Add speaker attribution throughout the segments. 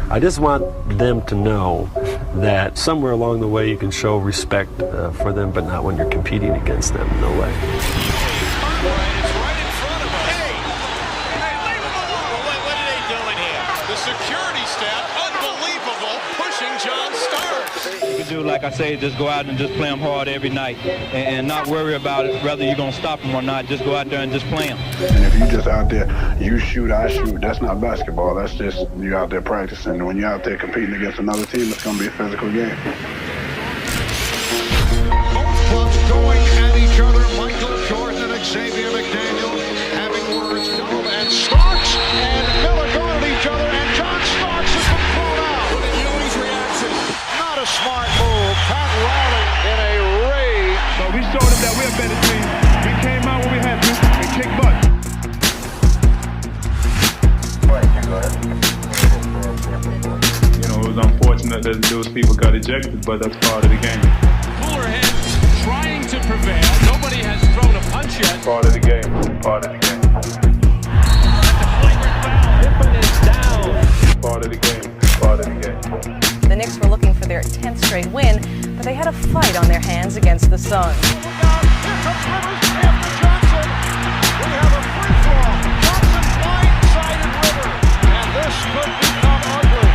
Speaker 1: I just want them to know that somewhere along the way you can show respect for them, but not when you're competing against them. No way.
Speaker 2: It's right in front of us. Hey, leave him alone. What are they doing here? The security staff, unbelievable, pushing John Starks.
Speaker 3: You can do, like I say, just go out and just play them hard every night and not worry about it, whether you're going to stop them or not. Just go out there and just play them.
Speaker 4: And if you just out there, you shoot, I shoot, that's not basketball. That's just you out there practicing. When you're out there competing against another team, it's going to be a physical game.
Speaker 2: Both clubs going at each other. Michael Jordan and Xavier McDaniel having words. And Starks and Miller going at each other. And John Starks has been thrown out. Look at Ewing's reaction. Not a smart move. Pat Riley in a rage.
Speaker 5: So we showed them that we're a better team. We came out when we had to and kicked butt.
Speaker 6: You know, it was unfortunate that those people got ejected, but that's part of the game.
Speaker 2: Cooler head trying to prevail. Nobody has thrown a punch yet.
Speaker 6: Part of the game. Part of the game.
Speaker 2: Flagrant foul. Pippen is down.
Speaker 6: Part of the game. Part of the game.
Speaker 7: The Knicks were looking for their 10th straight win, but they had a fight on their hands against the Suns.
Speaker 2: Here comes Rivers after Johnson. We have a free fall. Johnson blindsided Rivers. And this could become ugly.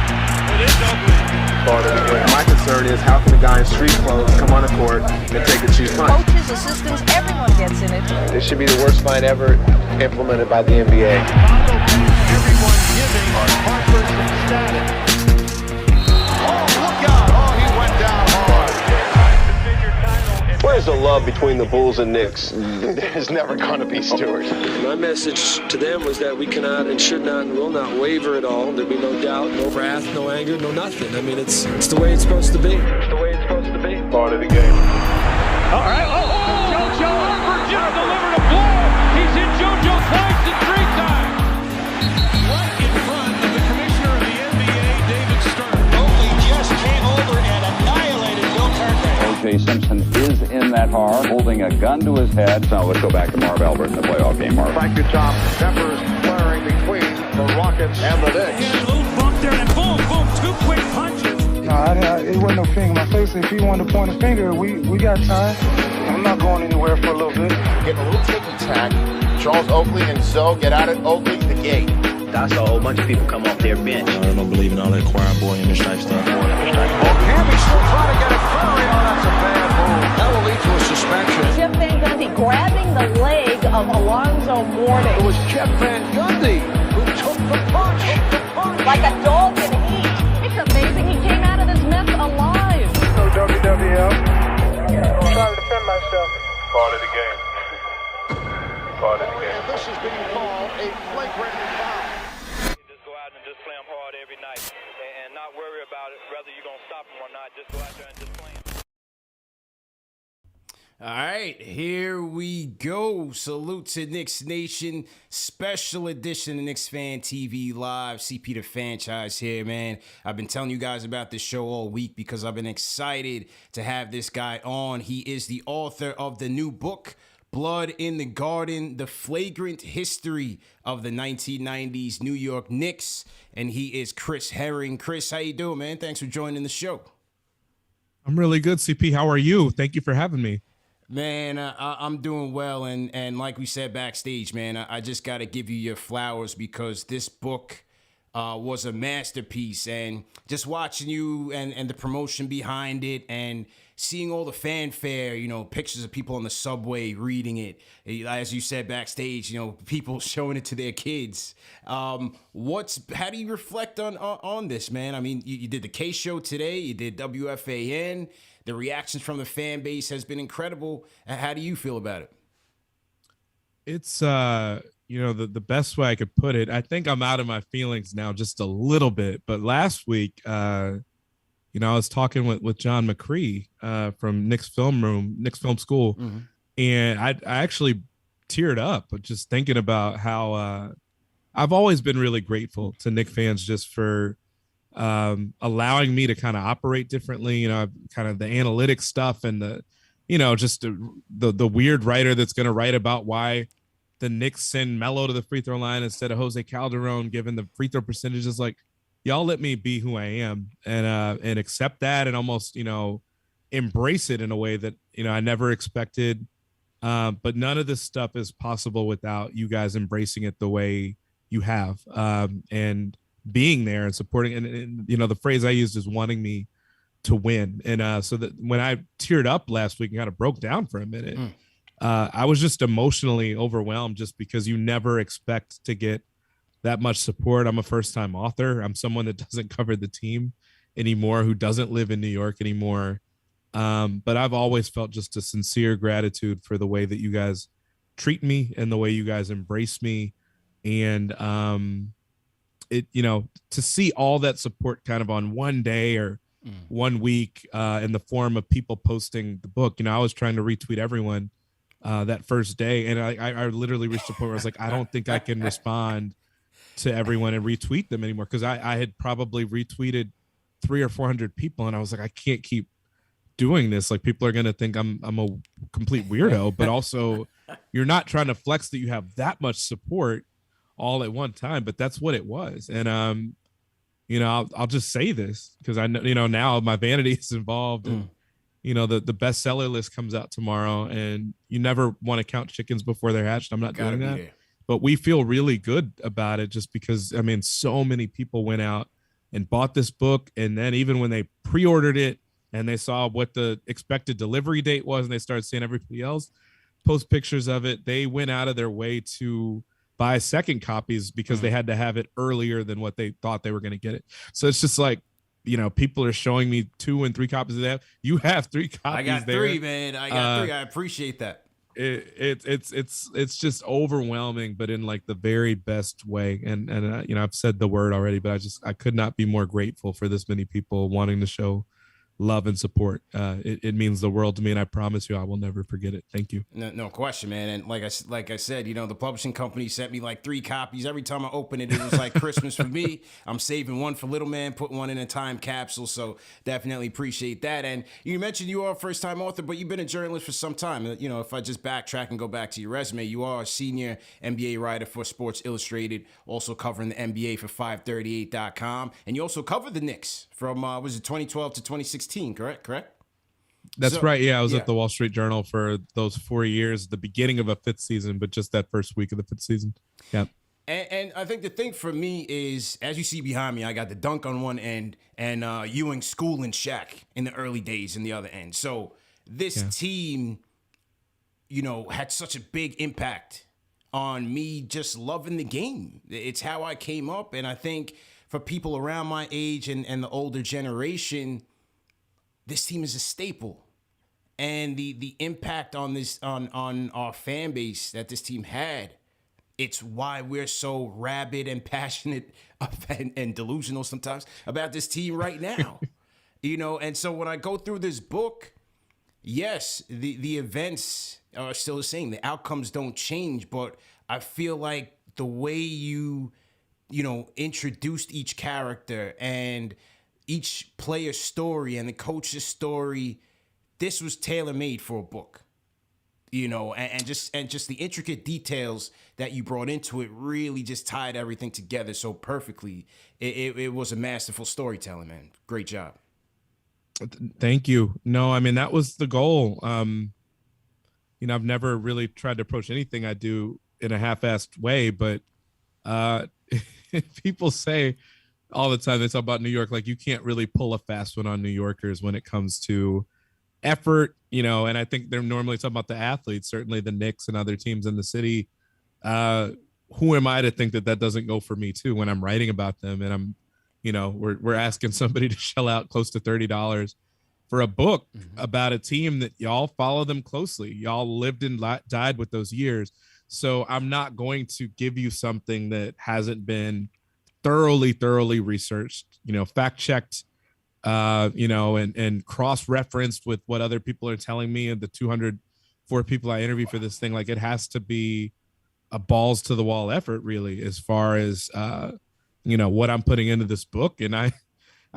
Speaker 2: It is ugly.
Speaker 6: Part of the game.
Speaker 8: My concern is how can a guy in street clothes come on the court and take a cheap punch?
Speaker 7: Coaches, assistants, everyone gets in it.
Speaker 8: This should be the worst fine ever implemented by the NBA.
Speaker 2: Everyone giving Harper some status. Oh, look out. Oh, he went down hard.
Speaker 8: Where's the love between the Bulls and Knicks? There's never going to be, Stewart. My message to them was that we cannot and should not and will not waver at all. There'll be no doubt, no wrath, no anger, no nothing. I mean, it's the way it's supposed to be. It's the way it's supposed to be.
Speaker 6: Part of the game.
Speaker 2: All right. JoJo Harper just delivered a blow. He's hit JoJo twice and 3 times. Right in front of the commissioner of the NBA, David Stern. Oakley just came over and annihilated Bill Cartwright.
Speaker 9: O.J. Simpson is in that car, holding a gun to his head. So let's go back to Marv Albert in the playoff game, Marv.
Speaker 2: Back to top. Peppers flaring between the Rockets and the Knicks. Yeah, a little bump there and boom, 2 quick punches.
Speaker 5: No, it wasn't no finger in my face. If he wanted to point a finger, we got time. I'm not going anywhere for a little bit.
Speaker 10: Getting a little tick and tack. Charles Oakley and Zoe get out at Oakley, the gate.
Speaker 11: That's a whole bunch of people come off their bench.
Speaker 12: I don't believe in all that choir boy and this type stuff.
Speaker 2: Campy still trying to get a Curry. Oh, that's a bad move. That will lead to a suspension.
Speaker 7: Jeff Van Gundy grabbing the leg of Alonzo Mourning.
Speaker 2: It was Jeff Van Gundy who took the punch.
Speaker 7: Like a dog in heat. It's amazing he came out of this mess alive.
Speaker 5: So WWF, I'm trying to defend myself.
Speaker 6: Part of the game. Part of the game.
Speaker 2: And this is being called a flagrant foul.
Speaker 3: Just go out and just play them hard every night and not worry about it, whether you're going to stop them or not. Just go out there and just play them.
Speaker 13: All right, here we go. Salute to Knicks Nation, special edition of Knicks Fan TV Live. CP the franchise here, man. I've been telling you guys about this show all week because I've been excited to have this guy on. He is the author of the new book, Blood in the Garden, the Flagrant History of the 1990s New York Knicks. And he is Chris Herring. Chris, how you doing, man? Thanks for joining the show.
Speaker 14: I'm really good, CP. How are you? Thank you for having me.
Speaker 13: Man, I'm doing well, and like we said backstage, man, I just got to give you your flowers because this book was a masterpiece, and just watching you and the promotion behind it and seeing all the fanfare, you know, pictures of people on the subway reading it, as you said backstage, you know, people showing it to their kids. How do you reflect on this, man? I mean, you did the K show today, you did WFAN. The reactions from the fan base has been incredible. How do you feel about it?
Speaker 14: It's, the best way I could put it, I think I'm out of my feelings now just a little bit. But last week, I was talking with John McCree from Knicks Film School. Mm-hmm. And I actually teared up just thinking about how I've always been really grateful to Knicks fans just for allowing me to kind of operate differently, kind of the analytics stuff and the weird writer that's going to write about why the Knicks send Melo to the free throw line instead of Jose Calderon, given the free throw percentages. Like, y'all let me be who I am and accept that and almost, embrace it in a way that, I never expected. But none of this stuff is possible without you guys embracing it the way you have, and being there and supporting. And the phrase I used is wanting me to win. And so that when I teared up last week and kind of broke down for a minute, I was just emotionally overwhelmed just because you never expect to get that much support. I'm a first-time author. I'm someone that doesn't cover the team anymore, who doesn't live in New York anymore. But I've always felt just a sincere gratitude for the way that you guys treat me and the way you guys embrace me. And to see all that support kind of on one day or 1 week in the form of people posting the book. I was trying to retweet everyone that first day, and I literally reached a point where I was like, I don't think I can respond to everyone and retweet them anymore, because I had probably retweeted 300 or 400 people, and I was like, I can't keep doing this. Like, people are gonna think I'm a complete weirdo, but also you're not trying to flex that you have that much support all at one time. But that's what it was. And I'll just say this because I know, now my vanity is involved. And the bestseller list comes out tomorrow, and you never want to count chickens before they're hatched. I'm not doing that. But we feel really good about it just because, so many people went out and bought this book. And then even when they pre-ordered it and they saw what the expected delivery date was, and they started seeing everybody else post pictures of it, they went out of their way to buy second copies because they had to have it earlier than what they thought they were going to get it. So it's just like, people are showing me 2 and 3 copies of that. You have 3 copies.
Speaker 13: I got
Speaker 14: there.
Speaker 13: 3, man. I got 3. I appreciate that.
Speaker 14: It's just overwhelming, but in like the very best way. And I've said the word already, but I could not be more grateful for this many people wanting to show love and support. It means the world to me, and I promise you I will never forget it. Thank you.
Speaker 13: No question, man. And like I said, the publishing company sent me like 3 copies. Every time I open it, it was like Christmas for me. I'm saving one for little man, putting one in a time capsule. So definitely appreciate that. And you mentioned you are a first-time author, but you've been a journalist for some time. If I just backtrack and go back to your resume, you are a senior NBA writer for Sports Illustrated, also covering the NBA for 538.com. And you also covered the Knicks from, was it 2012 to 2016, correct?
Speaker 14: That's right. Yeah, I was at the Wall Street Journal for those 4 years, the beginning of a 5th season, but just that first week of the 5th season. Yeah.
Speaker 13: And I think the thing for me is, as you see behind me, I got the dunk on one end and Ewing schooling Shaq in the early days in the other end. So this team, had such a big impact on me just loving the game. It's how I came up. And I think for people around my age and the older generation, this team is a staple. And the impact on this on our fan base that this team had, it's why we're so rabid and passionate and delusional sometimes about this team right now. And so when I go through this book, yes, the events are still the same. The outcomes don't change, but I feel like the way you introduced each character and each player's story and the coach's story, this was tailor-made for a book, and just the intricate details that you brought into it really just tied everything together so perfectly. It was a masterful storytelling, man. Great job.
Speaker 14: Thank you. No, that was the goal. I've never really tried to approach anything I do in a half-assed way, but people say all the time, they talk about New York, like you can't really pull a fast one on New Yorkers when it comes to effort, and I think they're normally talking about the athletes, certainly the Knicks and other teams in the city. Who am I to think that doesn't go for me too when I'm writing about them? And I'm, we're asking somebody to shell out close to $30 for a book about a team that y'all follow them closely. Y'all lived and died with those years. So I'm not going to give you something that hasn't been thoroughly researched, fact-checked, and cross-referenced with what other people are telling me, and the 204 people I interviewed for this thing. Like, it has to be a balls to the wall effort, really, as far as, what I'm putting into this book. And I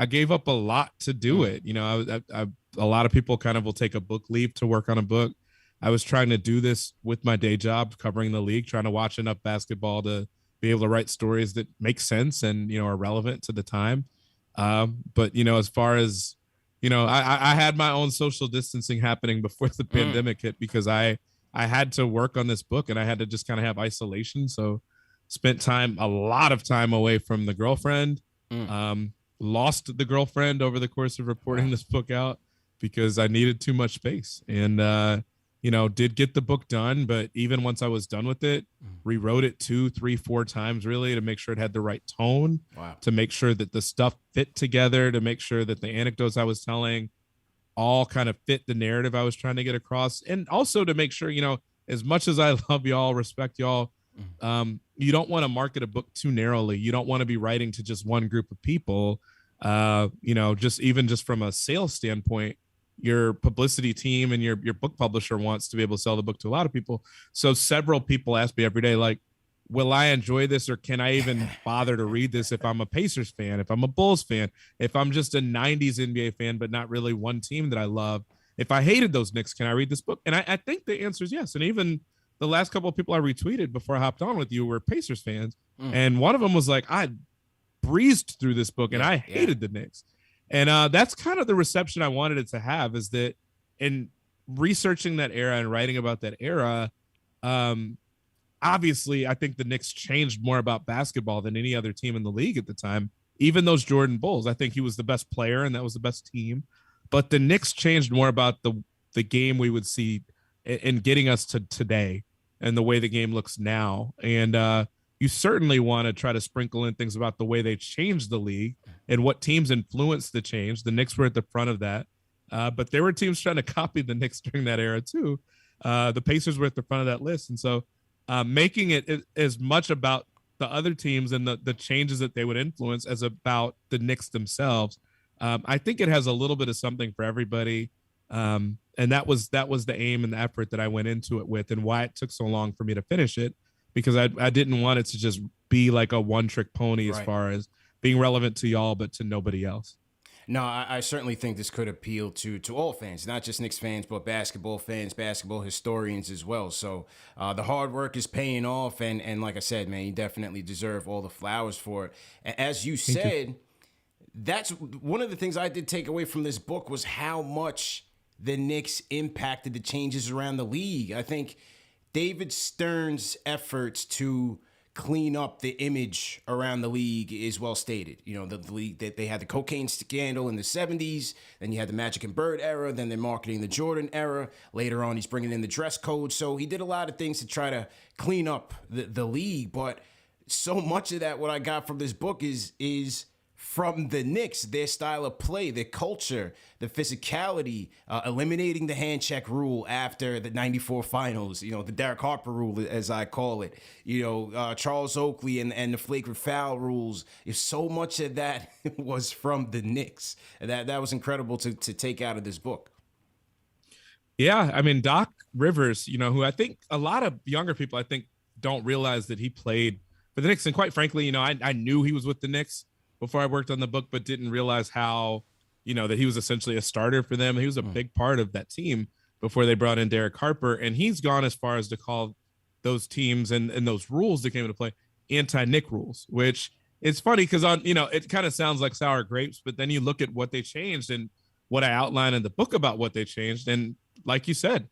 Speaker 14: gave up a lot to do it. A lot of people kind of will take a book leave to work on a book. I was trying to do this with my day job, covering the league, trying to watch enough basketball to be able to write stories that make sense and, are relevant to the time. But, as far as, I had my own social distancing happening before the pandemic hit, because I had to work on this book and I had to just kind of have isolation. So spent a lot of time away from the girlfriend, lost the girlfriend over the course of reporting this book out because I needed too much space. And, did get the book done, but even once I was done with it, rewrote it 2, 3, 4 times really to make sure it had the right tone, to make sure that the stuff fit together, to make sure that the anecdotes I was telling all kind of fit the narrative I was trying to get across. And also to make sure, as much as I love y'all, respect y'all, you don't want to market a book too narrowly. You don't want to be writing to just one group of people. Just from a sales standpoint, your publicity team and your book publisher wants to be able to sell the book to a lot of people. So several people ask me every day, like, will I enjoy this, or can I even bother to read this if I'm a Pacers fan, if I'm a Bulls fan, if I'm just a 90s NBA fan, but not really one team that I love? If I hated those Knicks, can I read this book? And I think the answer is yes. And even the last couple of people I retweeted before I hopped on with you were Pacers fans. And one of them was like, I breezed through this book and I hated the Knicks. And that's kind of the reception I wanted it to have, is that in researching that era and writing about that era, obviously I think the Knicks changed more about basketball than any other team in the league at the time, even those Jordan Bulls. I think he was the best player and that was the best team. But the Knicks changed more about the game we would see in getting us to today and the way the game looks now. And you certainly want to try to sprinkle in things about the way they changed the league and what teams influenced the change. The Knicks were at the front of that. But there were teams trying to copy the Knicks during that era too. The Pacers were at the front of that list. And so making it as much about the other teams and the changes that they would influence as about the Knicks themselves, I think it has a little bit of something for everybody. And that was the aim and the effort that I went into it with, and why it took so long for me to finish it, because I didn't want it to just be like a one-trick pony as far as being relevant to y'all, but to nobody else.
Speaker 13: No, I certainly think this could appeal to all fans, not just Knicks fans, but basketball fans, basketball historians as well. So the hard work is paying off, and like I said, man, you definitely deserve all the flowers for it. As you said, that's one of the things I did take away from this book, was how much the Knicks impacted the changes around the league. I think David Stern's efforts to clean up the image around the league is well stated. The league, that they had the cocaine scandal in the 70s, then you had the Magic and Bird era, then they're marketing the Jordan era. Later on, he's bringing in the dress code. So he did a lot of things to try to clean up the league. But so much of that, what I got from this book is from the Knicks, their style of play, their culture, the physicality, eliminating the hand check rule after the 94 finals, the Derek Harper rule, as I call it, Charles Oakley and the flagrant foul rules. If so much of that was from the Knicks, and that was incredible to take out of this book.
Speaker 14: Yeah, I mean, Doc Rivers, who I think a lot of younger people, I think, don't realize that he played for the Knicks. And quite frankly, I knew he was with the Knicks before I worked on the book, but didn't realize how, that he was essentially a starter for them. He was a big part of that team before they brought in Derek Harper. And he's gone as far as to call those teams and those rules that came into play anti-Knick rules, which it's funny because it kind of sounds like sour grapes, but then you look at what they changed and what I outlined in the book about what they changed. And like you said,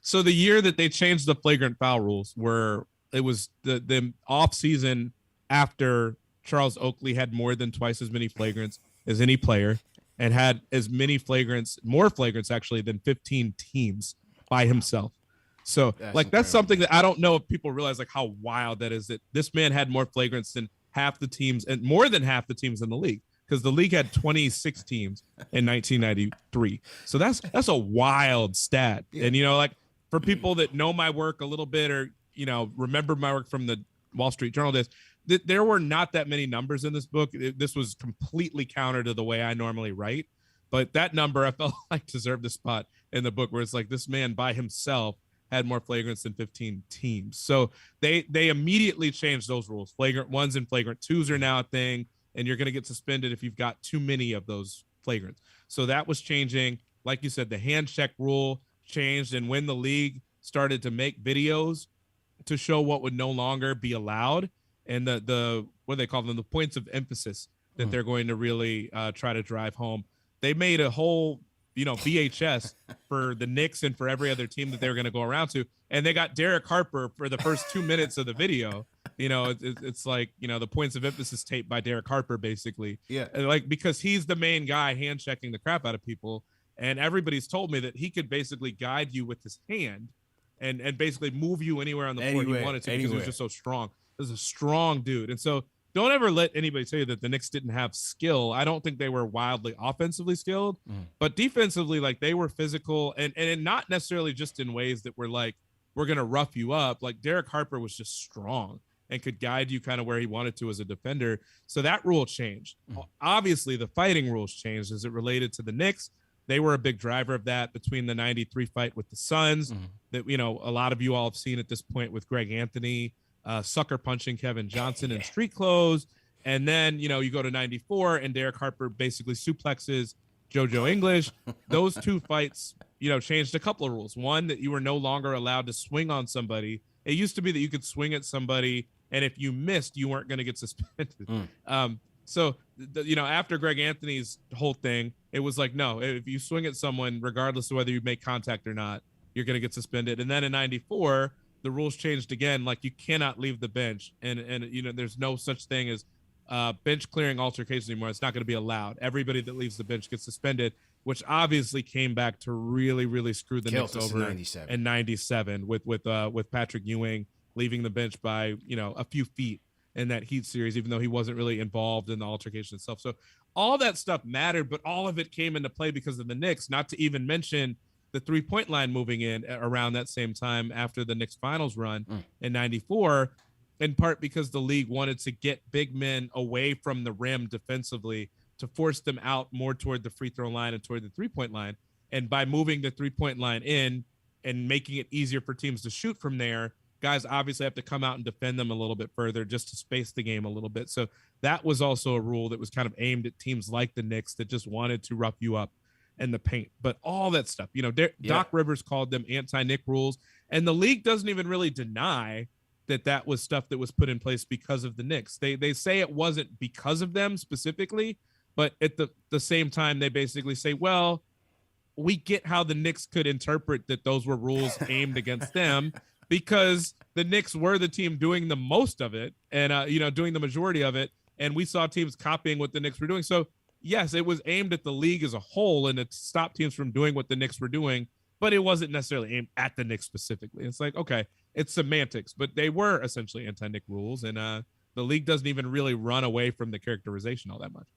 Speaker 14: so the year that they changed the flagrant foul rules, it was the off season after Charles Oakley had more than twice as many flagrants as any player, and had as many more flagrants actually than 15 teams by himself. So that's something that I don't know if people realize, like, how wild that is, that this man had more flagrants than half the teams, and more than half the teams in the league, because the league had 26 teams in 1993. So that's a wild stat. Yeah. And, for people that know my work a little bit, or, remember my work from the Wall Street Journal days, there were not that many numbers in this book. This was completely counter to the way I normally write. But that number, I felt like, deserved a spot in the book, where it's like this man by himself had more flagrants than 15 teams. So they immediately changed those rules. Flagrant ones and flagrant twos are now a thing, and you're going to get suspended if you've got too many of those flagrants. So that was changing. like you said, the hand check rule changed, and when the league started to make videos to show what would no longer be allowed, and the what do they call them, the points of emphasis that they're going to really try to drive home. They made a whole, VHS for the Knicks and for every other team that they were going to go around to, and they got Derek Harper for the first 2 minutes of the video. It's like, the points of emphasis tape by Derek Harper, basically.
Speaker 13: Yeah.
Speaker 14: Like, because he's the main guy hand checking the crap out of people, and everybody's told me that he could basically guide you with his hand and basically move you anywhere on the floor he wanted to, because he was just so strong. He was a strong dude. And so don't ever let anybody tell you that the Knicks didn't have skill. I don't think they were wildly offensively skilled, but defensively, like, they were physical and not necessarily just in ways that were like, we're going to rough you up. Like, Derek Harper was just strong and could guide you kind of where he wanted to as a defender. So that rule changed. Obviously, the fighting rules changed as it related to the Knicks. They were a big driver of that between the 93 fight with the Suns that, a lot of you all have seen at this point with Greg Anthony, sucker punching Kevin Johnson in street clothes. And then, you go to 94 and Derek Harper basically suplexes JoJo English. Those two fights, changed a couple of rules. One, that you were no longer allowed to swing on somebody. It used to be that you could swing at somebody, and if you missed, you weren't going to get suspended. So, after Greg Anthony's whole thing, it was like, no, if you swing at someone, regardless of whether you make contact or not, you're going to get suspended. And then in 94, the rules changed again. Like, you cannot leave the bench, and there's no such thing as bench clearing altercations anymore. It's not going to be allowed. Everybody that leaves the bench gets suspended, which obviously came back to really, really screw the Knicks over in 97 with Patrick Ewing leaving the bench by a few feet in that Heat series, even though he wasn't really involved in the altercation itself. So all that stuff mattered, but all of it came into play because of the Knicks, not to even mention the 3-point line moving in around that same time after the Knicks finals run in 94, in part because the league wanted to get big men away from the rim defensively to force them out more toward the free throw line and toward the 3-point line. And by moving the 3-point line in and making it easier for teams to shoot from there, guys obviously have to come out and defend them a little bit further just to space the game a little bit. So that was also a rule that was kind of aimed at teams like the Knicks that just wanted to rough you up in the paint. But all that stuff, Doc Rivers called them anti-Knick rules, and the league doesn't even really deny that was stuff that was put in place because of the Knicks. They say it wasn't because of them specifically, but at the same time, they basically say, well, we get how the Knicks could interpret that those were rules aimed against them, because the Knicks were the team doing the most of it and, doing the majority of it. And we saw teams copying what the Knicks were doing. So yes, it was aimed at the league as a whole and it stopped teams from doing what the Knicks were doing, but it wasn't necessarily aimed at the Knicks specifically. It's like, okay, it's semantics, but they were essentially anti-Knick rules. And the league doesn't even really run away from the characterization all that much.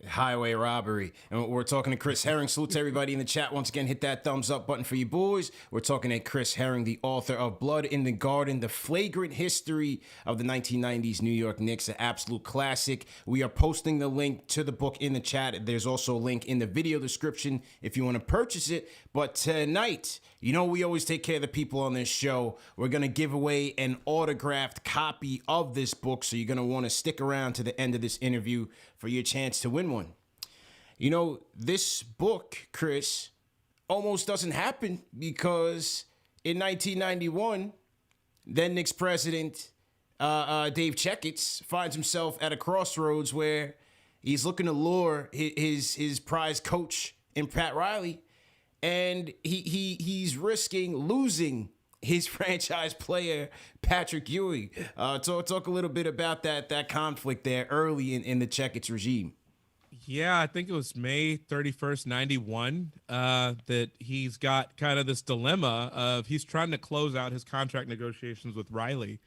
Speaker 13: Highway robbery. And we're talking to Chris Herring. Salute to everybody in the chat. Once again, hit that thumbs up button for you boys. We're talking to Chris Herring, the author of Blood in the Garden, the flagrant history of the 1990s New York Knicks, an absolute classic. We are posting the link to the book in the chat. There's also a link in the video description if you want to purchase it. But tonight, we always take care of the people on this show. We're going to give away an autographed copy of this book, so you're going to want to stick around to the end of this interview for your chance to win one. This book, Chris, almost doesn't happen because in 1991, then Knicks president Dave Checketts finds himself at a crossroads where he's looking to lure his prize coach in Pat Riley, and he's risking losing his franchise player, Patrick Ewing. Talk a little bit about that conflict there early in the Checketts regime.
Speaker 14: Yeah, I think it was May 31st, 91, that he's got kind of this dilemma of he's trying to close out his contract negotiations with Riley.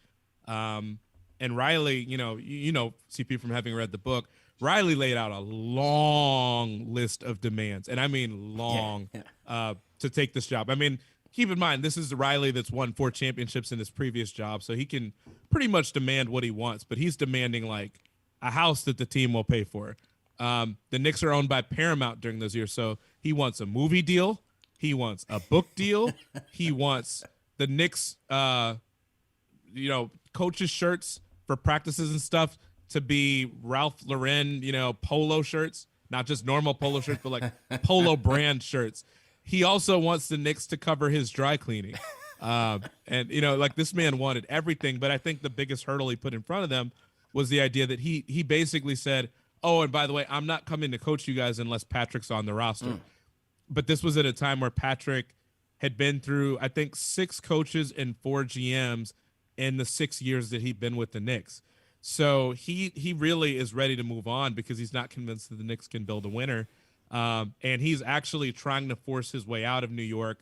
Speaker 14: And Riley, CP, from having read the book, Riley laid out a long list of demands, and I mean long, to take this job. I mean, keep in mind, this is the Riley that's won 4 championships in his previous job, so he can pretty much demand what he wants, but he's demanding like a house that the team will pay for. The Knicks are owned by Paramount during those years, so he wants a movie deal. He wants a book deal. He wants the Knicks, coaches' shirts for practices and stuff to be Ralph Lauren, polo shirts, not just normal polo shirts, but like polo brand shirts. He also wants the Knicks to cover his dry cleaning. And, you know, like this man wanted everything. But I think the biggest hurdle he put in front of them was the idea that he basically said, oh, and by the way, I'm not coming to coach you guys unless Patrick's on the roster. But this was at a time where Patrick had been through, I think, 6 coaches and 4 GMs in the 6 years that he'd been with the Knicks. So he really is ready to move on because he's not convinced that the Knicks can build a winner. And he's actually trying to force his way out of New York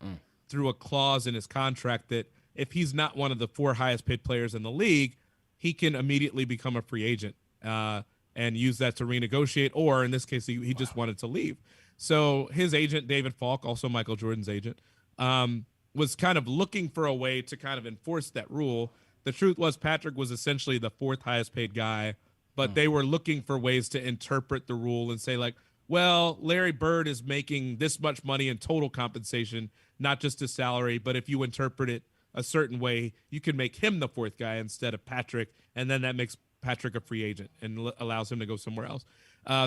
Speaker 14: through a clause in his contract that if he's not one of the 4 highest paid players in the league, he can immediately become a free agent and use that to renegotiate. Or in this case, he just wanted to leave. So his agent, David Falk, also Michael Jordan's agent, was kind of looking for a way to kind of enforce that rule. The truth was Patrick was essentially the 4th highest paid guy, but they were looking for ways to interpret the rule and say like, well, Larry Bird is making this much money in total compensation, not just his salary, but if you interpret it a certain way, you can make him the 4th guy instead of Patrick, and then that makes Patrick a free agent and allows him to go somewhere else.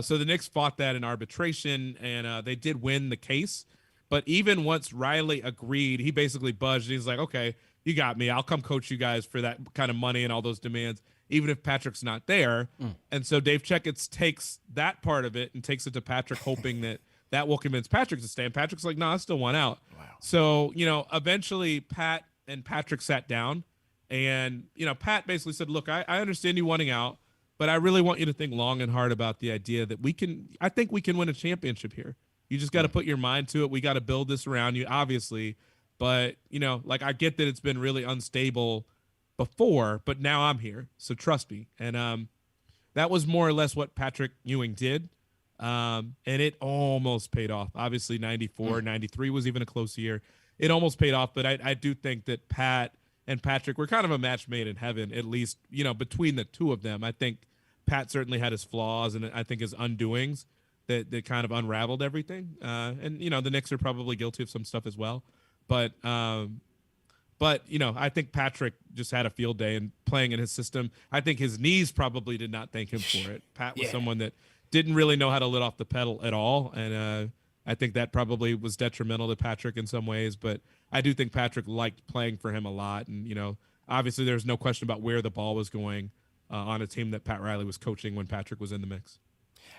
Speaker 14: So the Knicks fought that in arbitration, and they did win the case. But even once Riley agreed, he basically budged. He's like, okay, you got me. I'll come coach you guys for that kind of money and all those demands, even if Patrick's not there. And so Dave Checketts takes that part of it and takes it to Patrick, hoping that will convince Patrick to stay. And Patrick's like, no, I still want out. Wow. So, you know, eventually Pat and Patrick sat down. And, you know, Pat basically said, look, I understand you wanting out, but I really want you to think long and hard about the idea that I think we can win a championship here. You just got to put your mind to it. We got to build this around you, obviously. But, you know, like I get that it's been really unstable before, but now I'm here. So trust me. And that was more or less what Patrick Ewing did. And it almost paid off. Obviously, 94, 93 was even a close year. It almost paid off. But I do think that Pat and Patrick were kind of a match made in heaven, at least, you know, between the two of them. I think Pat certainly had his flaws and I think his undoings that kind of unraveled everything. And, you know, the Knicks are probably guilty of some stuff as well. But, you know, I think Patrick just had a field day and playing in his system. I think his knees probably did not thank him for it. Pat was someone that didn't really know how to let off the pedal at all. And I think that probably was detrimental to Patrick in some ways. But I do think Patrick liked playing for him a lot. And, you know, obviously there's no question about where the ball was going on a team that Pat Riley was coaching when Patrick was in the mix.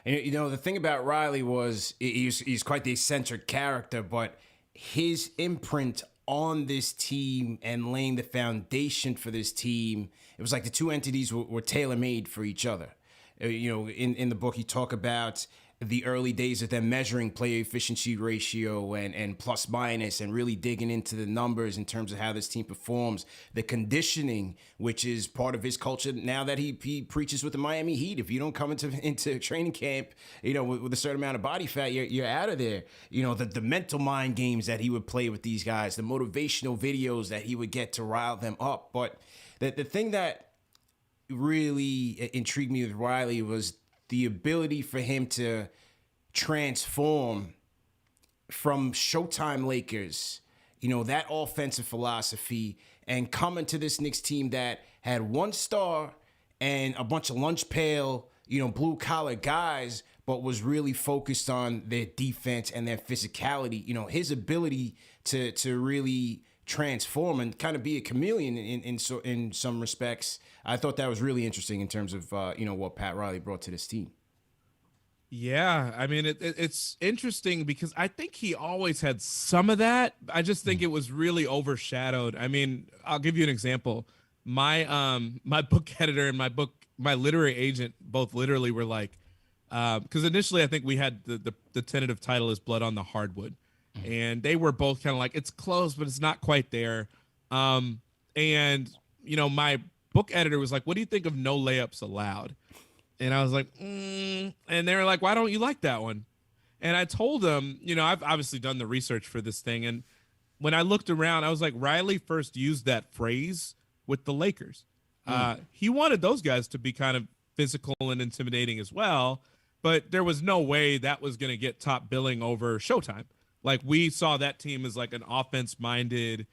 Speaker 13: And, you know, the thing about Riley was he's quite the eccentric character, but his imprint on this team and laying the foundation for this team, it was like the two entities were tailor-made for each other. You know, in the book, you talk about the early days of them measuring player efficiency ratio and plus minus and really digging into the numbers in terms of how this team performs. The conditioning, which is part of his culture now that he preaches with the Miami Heat. If you don't come into training camp, you know, with a certain amount of body fat, you're out of there. You know, the mental mind games that he would play with these guys, the motivational videos that he would get to rile them up. But the thing that really intrigued me with Riley was the ability for him to transform from Showtime Lakers, you know, that offensive philosophy, and coming to this Knicks team that had 1 star and a bunch of lunch pail, you know, blue collar guys, but was really focused on their defense and their physicality. You know, his ability to really transform and kind of be a chameleon in some respects. I thought that was really interesting in terms of, you know, what Pat Riley brought to this team.
Speaker 14: Yeah, I mean, it's interesting because I think he always had some of that. I just think it was really overshadowed. I mean, I'll give you an example. My my book editor and my literary agent both literally were like, because initially I think we had the tentative title is Blood on the Hardwood. And they were both kind of like, it's close, but it's not quite there. And, you know, my book editor was like, what do you think of No Layups Allowed? And I was like, And they were like, why don't you like that one? And I told them, you know, I've obviously done the research for this thing. And when I looked around, I was like, Riley first used that phrase with the Lakers. He wanted those guys to be kind of physical and intimidating as well. But there was no way that was going to get top billing over Showtime. Like, we saw that team as like an offense-minded,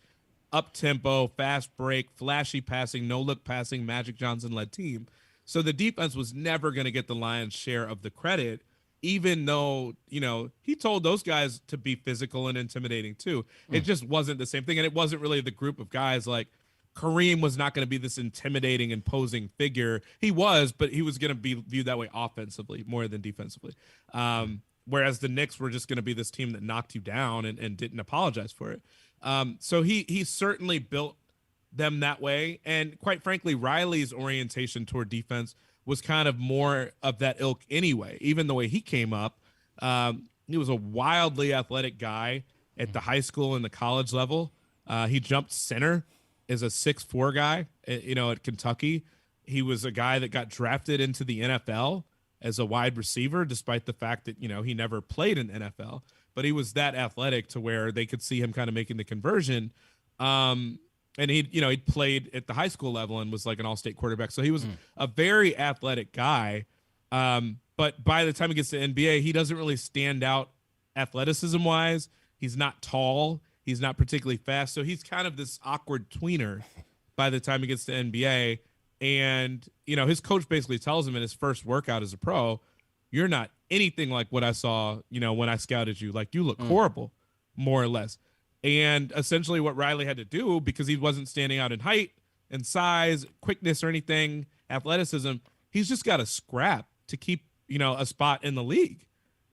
Speaker 14: up-tempo, fast break, flashy passing, no-look passing, Magic Johnson-led team. So the defense was never going to get the lion's share of the credit. even though, he told those guys to be physical and intimidating too. It just wasn't the same thing. And it wasn't really the group of guys. Like Kareem was not going to be this intimidating, imposing figure. He was, but he was going to be viewed that way offensively more than defensively. Whereas the Knicks were just going to be this team that knocked you down and didn't apologize for it. So he certainly built them that way. And quite frankly, Riley's orientation toward defense was kind of more of that ilk anyway. Even the way he came up, he was a wildly athletic guy at the high school and the college level. He jumped center as a 6'4" guy, at Kentucky. He was a guy that got drafted into the NFL as a wide receiver, despite the fact that, he never played in NFL, but he was that athletic to where they could see him kind of making the conversion. And he'd played at the high school level and was like an all-state quarterback. So he was a very athletic guy. But by the time he gets to NBA, he doesn't really stand out athleticism-wise. He's not tall. He's not particularly fast. So he's kind of this awkward tweener by the time he gets to NBA. And, his coach basically tells him in his first workout as a pro, you're not anything like what I saw, when I scouted you. Like, you look horrible, more or less. And essentially what Riley had to do, because he wasn't standing out in height and size, quickness or anything, athleticism, he's just got to scrap to keep, a spot in the league.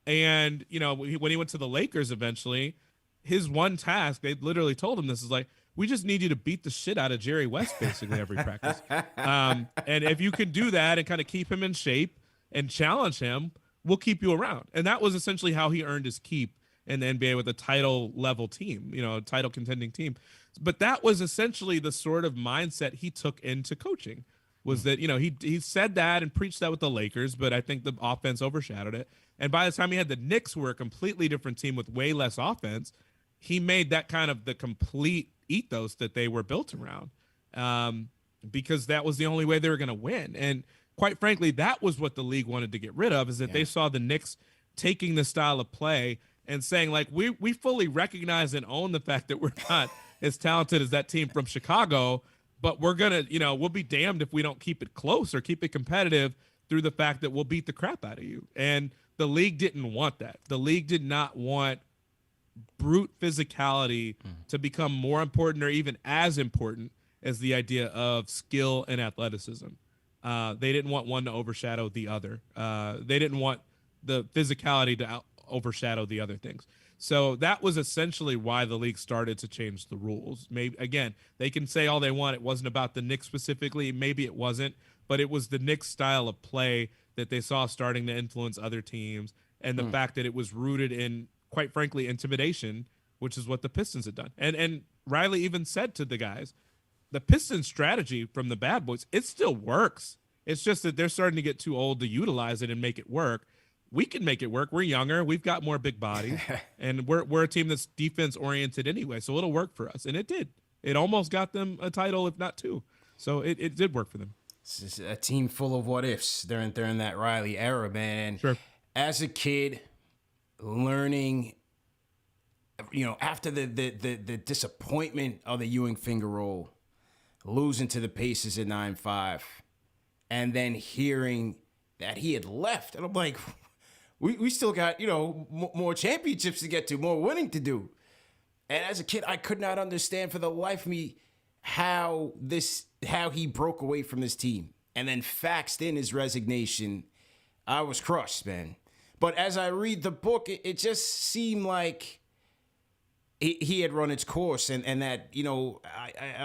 Speaker 14: And, when he went to the Lakers eventually, his one task, they literally told him this is like, we just need you to beat the shit out of Jerry West basically every practice. And if you can do that and kind of keep him in shape and challenge him, we'll keep you around. And that was essentially how he earned his keep in the NBA with a title level team, a title contending team. But that was essentially the sort of mindset he took into coaching, was that, he said that and preached that with the Lakers, but I think the offense overshadowed it. And by the time he had the Knicks, who were a completely different team with way less offense, he made that kind of the complete ethos that they were built around, because that was the only way they were going to win. And quite frankly, that was what the league wanted to get rid of, is that they saw the Knicks taking the style of play and saying, like, we fully recognize and own the fact that we're not as talented as that team from Chicago, but we're going to, we'll be damned if we don't keep it close or keep it competitive through the fact that we'll beat the crap out of you. And the league didn't want that. The league did not want brute physicality to become more important or even as important as the idea of skill and athleticism. They didn't want one to overshadow the other. They didn't want the physicality to overshadow the other things. So that was essentially why the league started to change the rules. Maybe, again, they can say all they want. It wasn't about the Knicks specifically. Maybe it wasn't, but it was the Knicks style of play that they saw starting to influence other teams, and the fact that it was rooted in, quite frankly, intimidation, which is what the Pistons had done. And Riley even said to the guys, the Pistons strategy from the bad boys, it still works. It's just that they're starting to get too old to utilize it and make it work. We can make it work. We're younger. We've got more big bodies, and we're a team that's defense oriented anyway. So it'll work for us. And it did. It almost got them a title, if not two. So it did work for them.
Speaker 13: It's a team full of what ifs during that Riley era, man.
Speaker 14: Sure.
Speaker 13: As a kid, learning, after the disappointment of the Ewing finger roll, losing to the Pacers at 9-5, and then hearing that he had left, and I'm like, we still got more championships to get to, more winning to do. And as a kid, I could not understand for the life of me how he broke away from this team and then faxed in his resignation. I was crushed, man. But as I read the book, it just seemed like he had run its course, and that,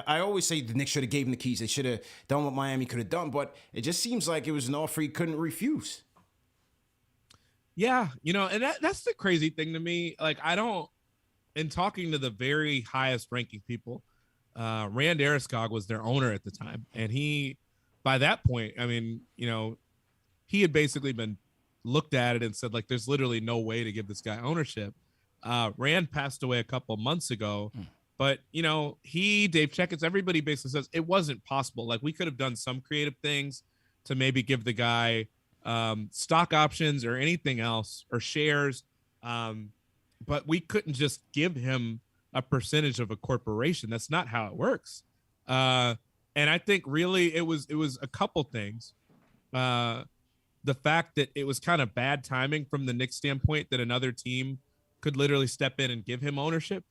Speaker 13: I always say the Knicks should have gave him the keys. They should have done what Miami could have done, but it just seems like it was an offer he couldn't refuse.
Speaker 14: Yeah, and that's the crazy thing to me. Like, in talking to the very highest ranking people, Rand Ariskog was their owner at the time. And he, by that point, he had basically been looked at it and said, like, there's literally no way to give this guy ownership. Rand passed away a couple months ago, but Dave Checketts, everybody basically says it wasn't possible. Like, we could have done some creative things to maybe give the guy stock options or anything else or shares. But we couldn't just give him a percentage of a corporation. That's not how it works. And I think really it was a couple things. the fact that it was kind of bad timing from the Knicks standpoint that another team could literally step in and give him ownership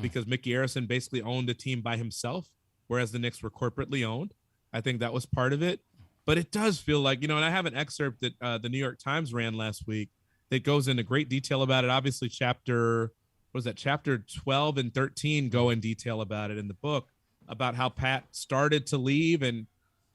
Speaker 14: because Mickey Arison basically owned the team by himself, whereas the Knicks were corporately owned. I think that was part of it. But it does feel like, and I have an excerpt that the New York Times ran last week that goes into great detail about it. Obviously, chapter 12 and 13 go in detail about it in the book, about how Pat started to leave and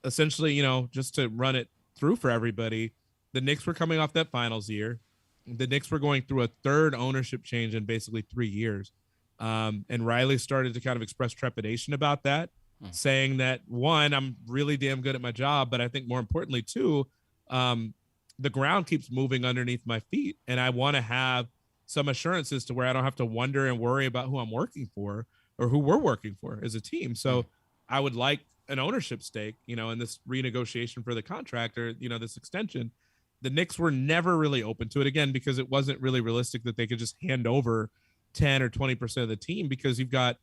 Speaker 14: essentially, just to run it through for everybody, the Knicks were coming off that finals year. The Knicks were going through a third ownership change in basically 3 years. And Riley started to kind of express trepidation about that, saying that, one, I'm really damn good at my job, but I think more importantly, two, the ground keeps moving underneath my feet, and I want to have some assurances to where I don't have to wonder and worry about who I'm working for or who we're working for as a team. So I would like an ownership stake, in this renegotiation for the contract or, this extension. The Knicks were never really open to it, again, because it wasn't really realistic that they could just hand over 10 or 20% of the team, because you've got,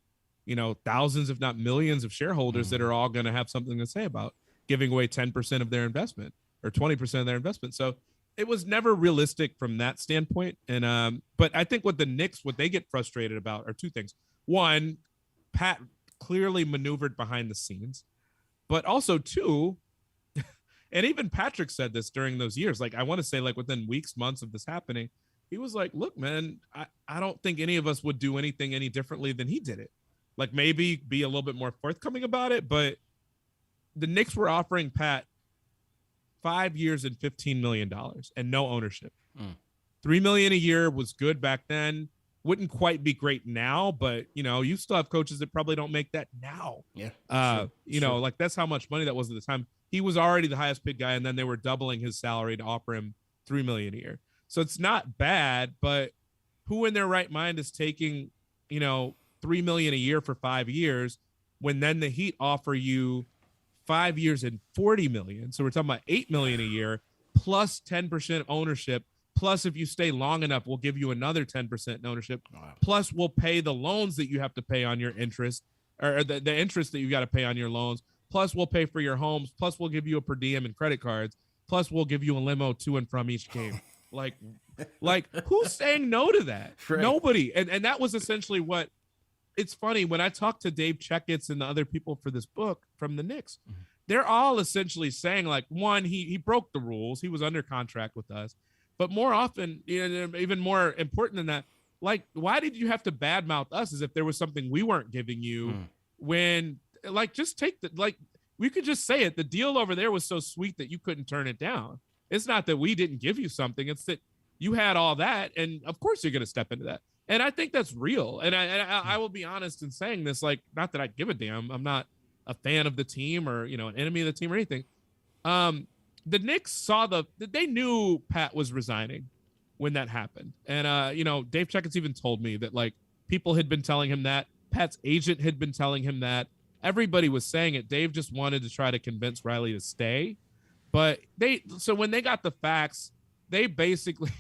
Speaker 14: thousands, if not millions of shareholders that are all going to have something to say about giving away 10% of their investment or 20% of their investment. So it was never realistic from that standpoint. And, but I think what they get frustrated about are two things. One, Pat clearly maneuvered behind the scenes, but also two, and even Patrick said this during those years, I want to say within weeks, months of this happening, he was like, look, man, I don't think any of us would do anything any differently than he did it. Maybe be a little bit more forthcoming about it, but the Knicks were offering Pat 5 years and $15 million and no ownership. $3 million a year was good back then. Wouldn't quite be great now, but you still have coaches that probably don't make that now.
Speaker 13: Yeah.
Speaker 14: Sure. That's how much money that was at the time. He was already the highest paid guy, and then they were doubling his salary to offer him $3 million a year. So it's not bad, but who in their right mind is taking, $3 million a year for 5 years when then the Heat offer you 5 years and $40 million? So we're talking about $8 million a year plus 10% ownership. Plus, if you stay long enough, we'll give you another 10% in ownership. Wow. Plus, we'll pay the loans that you have to pay on your interest, or the interest that you got to pay on your loans. Plus, we'll pay for your homes. Plus, we'll give you a per diem and credit cards. Plus, we'll give you a limo to and from each game. Who's saying no to that? Right. Nobody. And that was essentially what. It's funny, when I talk to Dave Checketts and the other people for this book from the Knicks, they're all essentially saying, one, he broke the rules. He was under contract with us. But more often, even more important than that, why did you have to badmouth us as if there was something we weren't giving you when, just take we could just say it. The deal over there was so sweet that you couldn't turn it down. It's not that we didn't give you something. It's that you had all that. And of course you're going to step into that. And I think that's real. And I will be honest in saying this, not that I give a damn. I'm not a fan of the team or, an enemy of the team or anything. The Knicks saw they knew Pat was resigning when that happened. And, Dave Checketts even told me that people had been telling him that. Pat's agent had been telling him that. Everybody was saying it. Dave just wanted to try to convince Riley to stay. But so when they got the facts, they basically,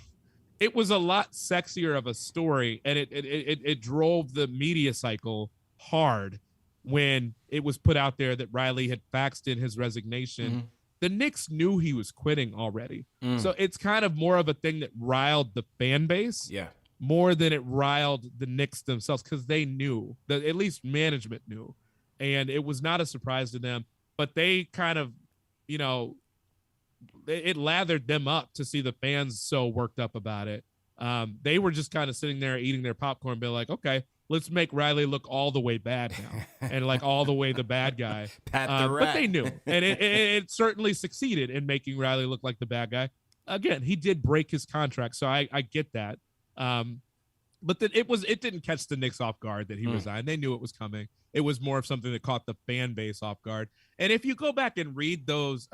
Speaker 14: it was a lot sexier of a story. And it drove the media cycle hard when it was put out there that Riley had faxed in his resignation. The Knicks knew he was quitting already. So it's kind of more of a thing that riled the fan base more than it riled the Knicks themselves, because they knew, that at least management knew. And it was not a surprise to them, but they kind of, it lathered them up to see the fans so worked up about it. They were just kind of sitting there eating their popcorn, being like, okay, let's make Riley look all the way bad now and all the way the bad guy.
Speaker 13: Pat the rat.
Speaker 14: But they knew, and it certainly succeeded in making Riley look like the bad guy. Again, he did break his contract, so I get that. But then it didn't catch the Knicks off guard that he resigned. They knew it was coming. It was more of something that caught the fan base off guard. And if you go back and read those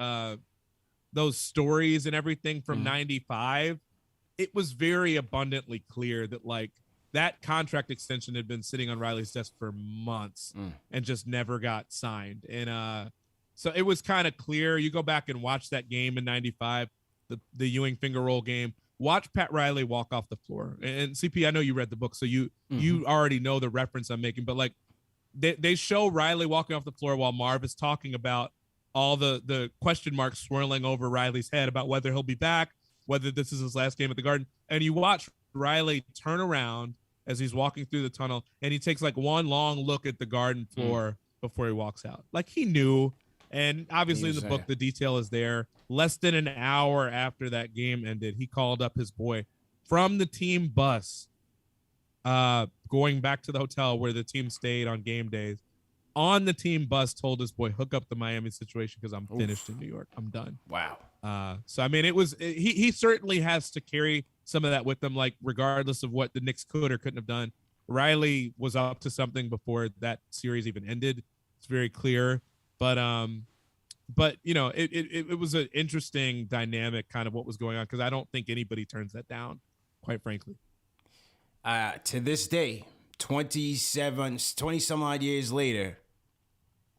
Speaker 14: stories and everything from 95, it was very abundantly clear that that contract extension had been sitting on Riley's desk for months and just never got signed. And so it was kind of clear. You go back and watch that game in 95, the Ewing finger roll game. Watch Pat Riley walk off the floor. And CP, I know you read the book, so you already know the reference I'm making. But they show Riley walking off the floor while Marv is talking about all the question marks swirling over Riley's head about whether he'll be back, whether this is his last game at the Garden. And you watch Riley turn around as he's walking through the tunnel, and he takes like one long look at the Garden floor before he walks out. Like he knew, and obviously in the book, the detail is there. Less than an hour after that game ended, he called up his boy from the team bus, going back to the hotel where the team stayed on game days. On the team bus, told his boy, hook up the Miami situation because I'm finished in New York. I'm done.
Speaker 13: Wow.
Speaker 14: So, I mean, he certainly has to carry some of that with him, like regardless of what the Knicks could or couldn't have done. Riley was up to something before that series even ended. It's very clear. But you know, it was an interesting dynamic, kind of what was going on, because I don't think anybody turns that down, quite frankly.
Speaker 13: To this day, 20 some odd years later,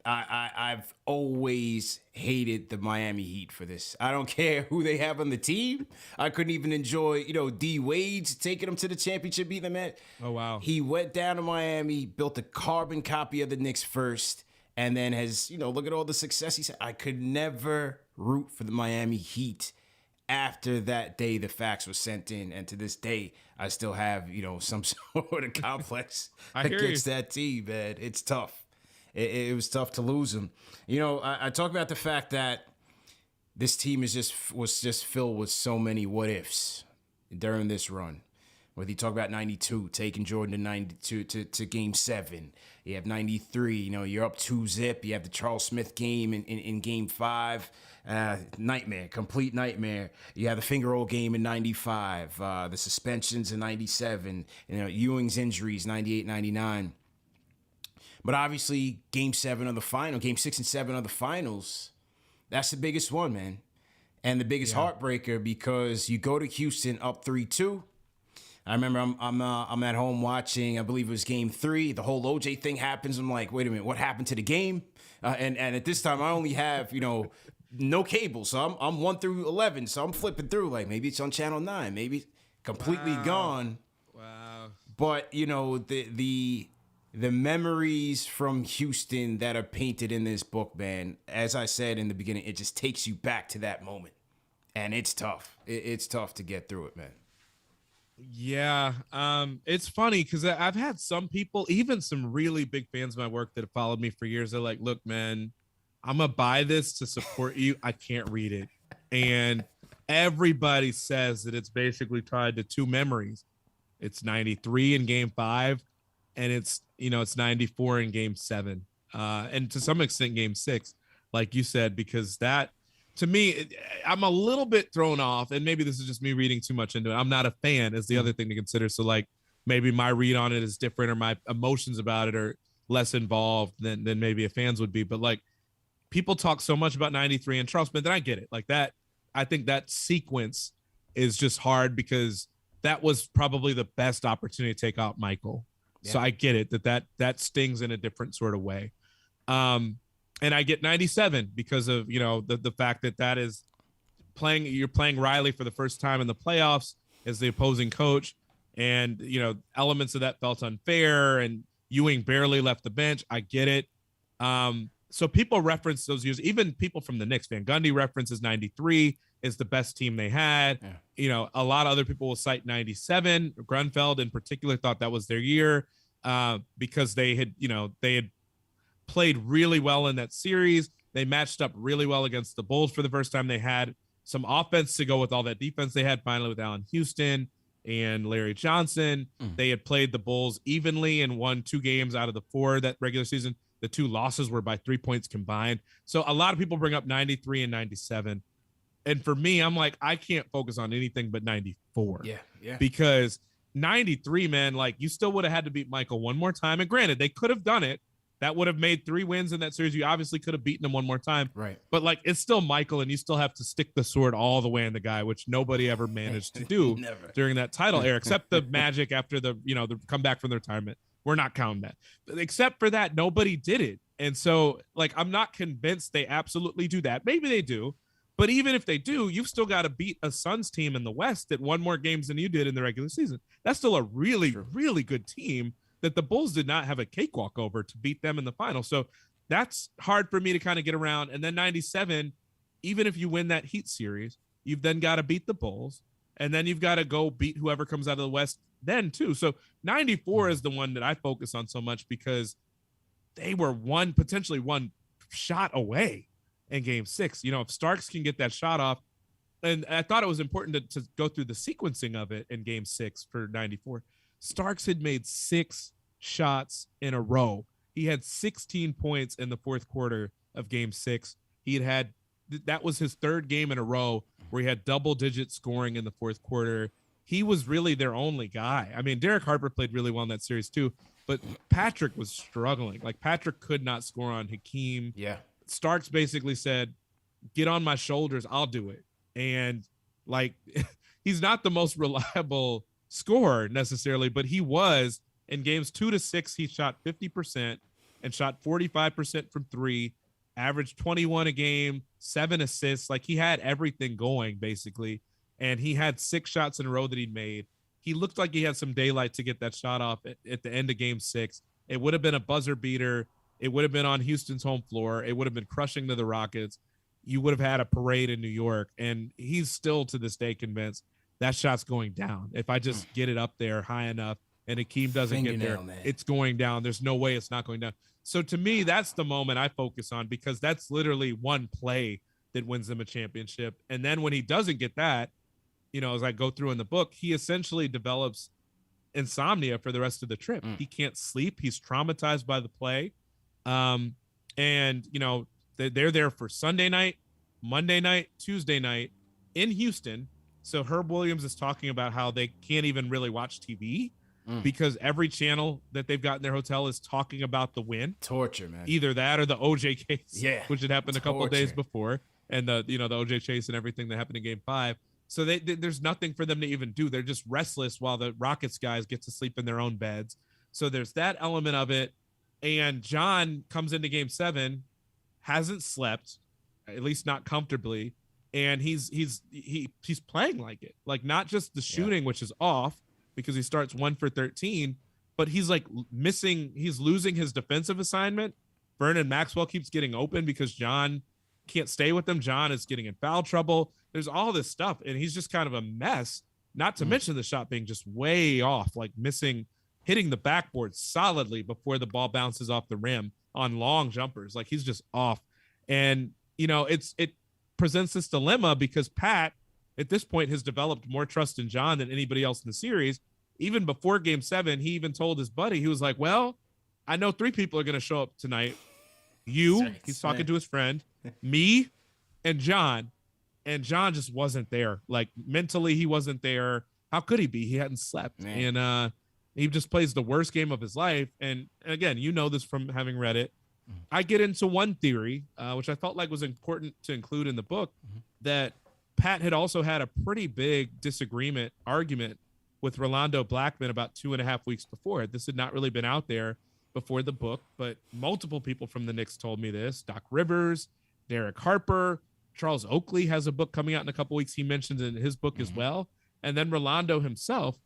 Speaker 13: I've always hated the Miami Heat for this. I don't care who they have on the team. I couldn't even enjoy, D Wade's taking them to the championship, beating them at.
Speaker 14: Oh, wow.
Speaker 13: He went down to Miami, built a carbon copy of the Knicks first, and then has, look at all the success he's had. I could never root for the Miami Heat after that day the fax was sent in. And to this day, I still have, some sort of complex against that team, man. It's tough. It was tough to lose him. I talk about the fact that this team was just filled with so many what ifs during this run. Whether you talk about 92, taking Jordan to 92 to game 7. You have 93, you're up 2-0. You have the Charles Smith game in game 5. Nightmare, complete nightmare. You have the finger roll game in 95, the suspensions in 97, Ewing's injuries, 98, 99. But obviously, game 7 of the final, game 6 and 7 of the finals, that's the biggest one, man. And the biggest heartbreaker, because you go to Houston up 3-2. I remember I'm at home watching, I believe it was game 3. The whole OJ thing happens. I'm like, wait a minute, what happened to the game? And at this time, I only have, no cable. So I'm 1 through 11. So I'm flipping through, like, maybe it's on channel 9, maybe completely gone.
Speaker 14: Wow.
Speaker 13: But, the memories from Houston that are painted in this book, man, as I said in the beginning, it just takes you back to that moment. And it's tough. It's tough to get through it, man.
Speaker 14: Yeah. It's funny because I've had some people, even some really big fans of my work that have followed me for years. They're like, look, man, I'm going to buy this to support you. I can't read it. And everybody says that it's basically tied to 2 memories. It's 93 in game 5. And it's 94 in game 7. And to some extent, game 6, like you said, because that, to me, I'm a little bit thrown off. And maybe this is just me reading too much into it. I'm not a fan is the other thing to consider. So like maybe my read on it is different, or my emotions about it are less involved than maybe a fan's would be. But like people talk so much about 93 and Charles Smith, and I get it. Like that, I think that sequence is just hard because that was probably the best opportunity to take out Michael. So I get it that stings in a different sort of way. And I get 97 because of, the fact that is you're playing Riley for the first time in the playoffs as the opposing coach. And, elements of that felt unfair, and Ewing barely left the bench. I get it. So people reference those years, even people from the Knicks fan. Gundy references 93 is the best team they had. Yeah. A lot of other people will cite 97. Grunfeld in particular thought that was their year because they had played really well in that series. They matched up really well against the Bulls for the first time. They had some offense to go with all that defense they had finally with Allen Houston and Larry Johnson. They had played the Bulls evenly and won 2 games out of the 4 that regular season. The 2 losses were by 3 points combined. So a lot of people bring up 93 and 97. And for me, I'm like, I can't focus on anything but 94.
Speaker 13: Yeah.
Speaker 14: Because 93, man, like you still would have had to beat Michael one more time. And granted, they could have done it. That would have made 3 wins in that series. You obviously could have beaten him one more time.
Speaker 13: Right.
Speaker 14: But like, it's still Michael, and you still have to stick the sword all the way in the guy, which nobody ever managed to do during that title era, except the Magic after the comeback from the retirement. We're not counting that. But except for that, nobody did it. And so like, I'm not convinced they absolutely do that. Maybe they do. But even if they do, you've still got to beat a Suns team in the West that won more games than you did in the regular season. That's still a really, really good team that the Bulls did not have a cakewalk over to beat them in the final. So that's hard for me to kind of get around. And then 97, even if you win that Heat series, you've then got to beat the Bulls, and then you've got to go beat whoever comes out of the West then too. So 94 is the one that I focus on so much because they were potentially one shot away in game 6. If Starks can get that shot off, and I thought it was important to go through the sequencing of it in game 6 for 94. Starks had made 6 shots in a row. He had 16 points in the fourth quarter of game 6. That was his 3rd game in a row where he had double-digit scoring in the fourth quarter. He was really their only guy. I mean, Derek Harper played really well in that series too, but Patrick was struggling. Like, Patrick could not score on Hakeem.
Speaker 13: Yeah.
Speaker 14: Starks basically said, get on my shoulders, I'll do it. And, like, he's not the most reliable scorer necessarily, but he was. In games 2 to 6, he shot 50% and shot 45% from 3, averaged 21 a game, 7 assists. Like, he had everything going basically. And he had 6 shots in a row that he made. He looked like he had some daylight to get that shot off at the end of game 6. It would have been a buzzer beater. It would have been on Houston's home floor. It would have been crushing to the Rockets. You would have had a parade in New York. And he's still to this day convinced that shot's going down. If I just get it up there high enough and Hakeem doesn't get there, it's going down. There's no way it's not going down. So to me, that's the moment I focus on, because that's literally one play that wins them a championship. And then when he doesn't get that, as I go through in the book, he essentially develops insomnia for the rest of the trip. He can't sleep. He's traumatized by the play. And they're there for Sunday night, Monday night, Tuesday night in Houston. So Herb Williams is talking about how they can't even really watch TV because every channel that they've got in their hotel is talking about the win.
Speaker 13: Torture, man.
Speaker 14: Either that or the OJ case, which had happened a couple of days before, and the OJ chase and everything that happened in game 5. So there's nothing for them to even do. They're just restless while the Rockets guys get to sleep in their own beds. So there's that element of it. And John comes into game 7, hasn't slept, at least not comfortably. And he's playing like it, like not just the shooting, which is off because he starts 1 for 13, but he's like he's losing his defensive assignment. Vernon Maxwell keeps getting open because John can't stay with them. John is getting in foul trouble. There's all this stuff, and he's just kind of a mess, not to mention the shot being just way off, like hitting the backboard solidly before the ball bounces off the rim on long jumpers. Like, he's just off. And, it presents this dilemma because Pat, at this point, has developed more trust in John than anybody else in the series. Even before game 7, he even told his buddy, he was like, well, I know 3 people are going to show up tonight. He's talking to his friend, me, and John. And John just wasn't there. Like, mentally, he wasn't there. How could he be? He hadn't slept. Man. And he just plays the worst game of his life. And again, this from having read it. I get into one theory, which I felt like was important to include in the book, that Pat had also had a pretty big argument with Rolando Blackman about 2.5 weeks before. This had not really been out there before the book, but multiple people from the Knicks told me this. Doc Rivers, Derek Harper, Charles Oakley has a book coming out in a couple weeks. He mentions in his book as well. And then Rolando himself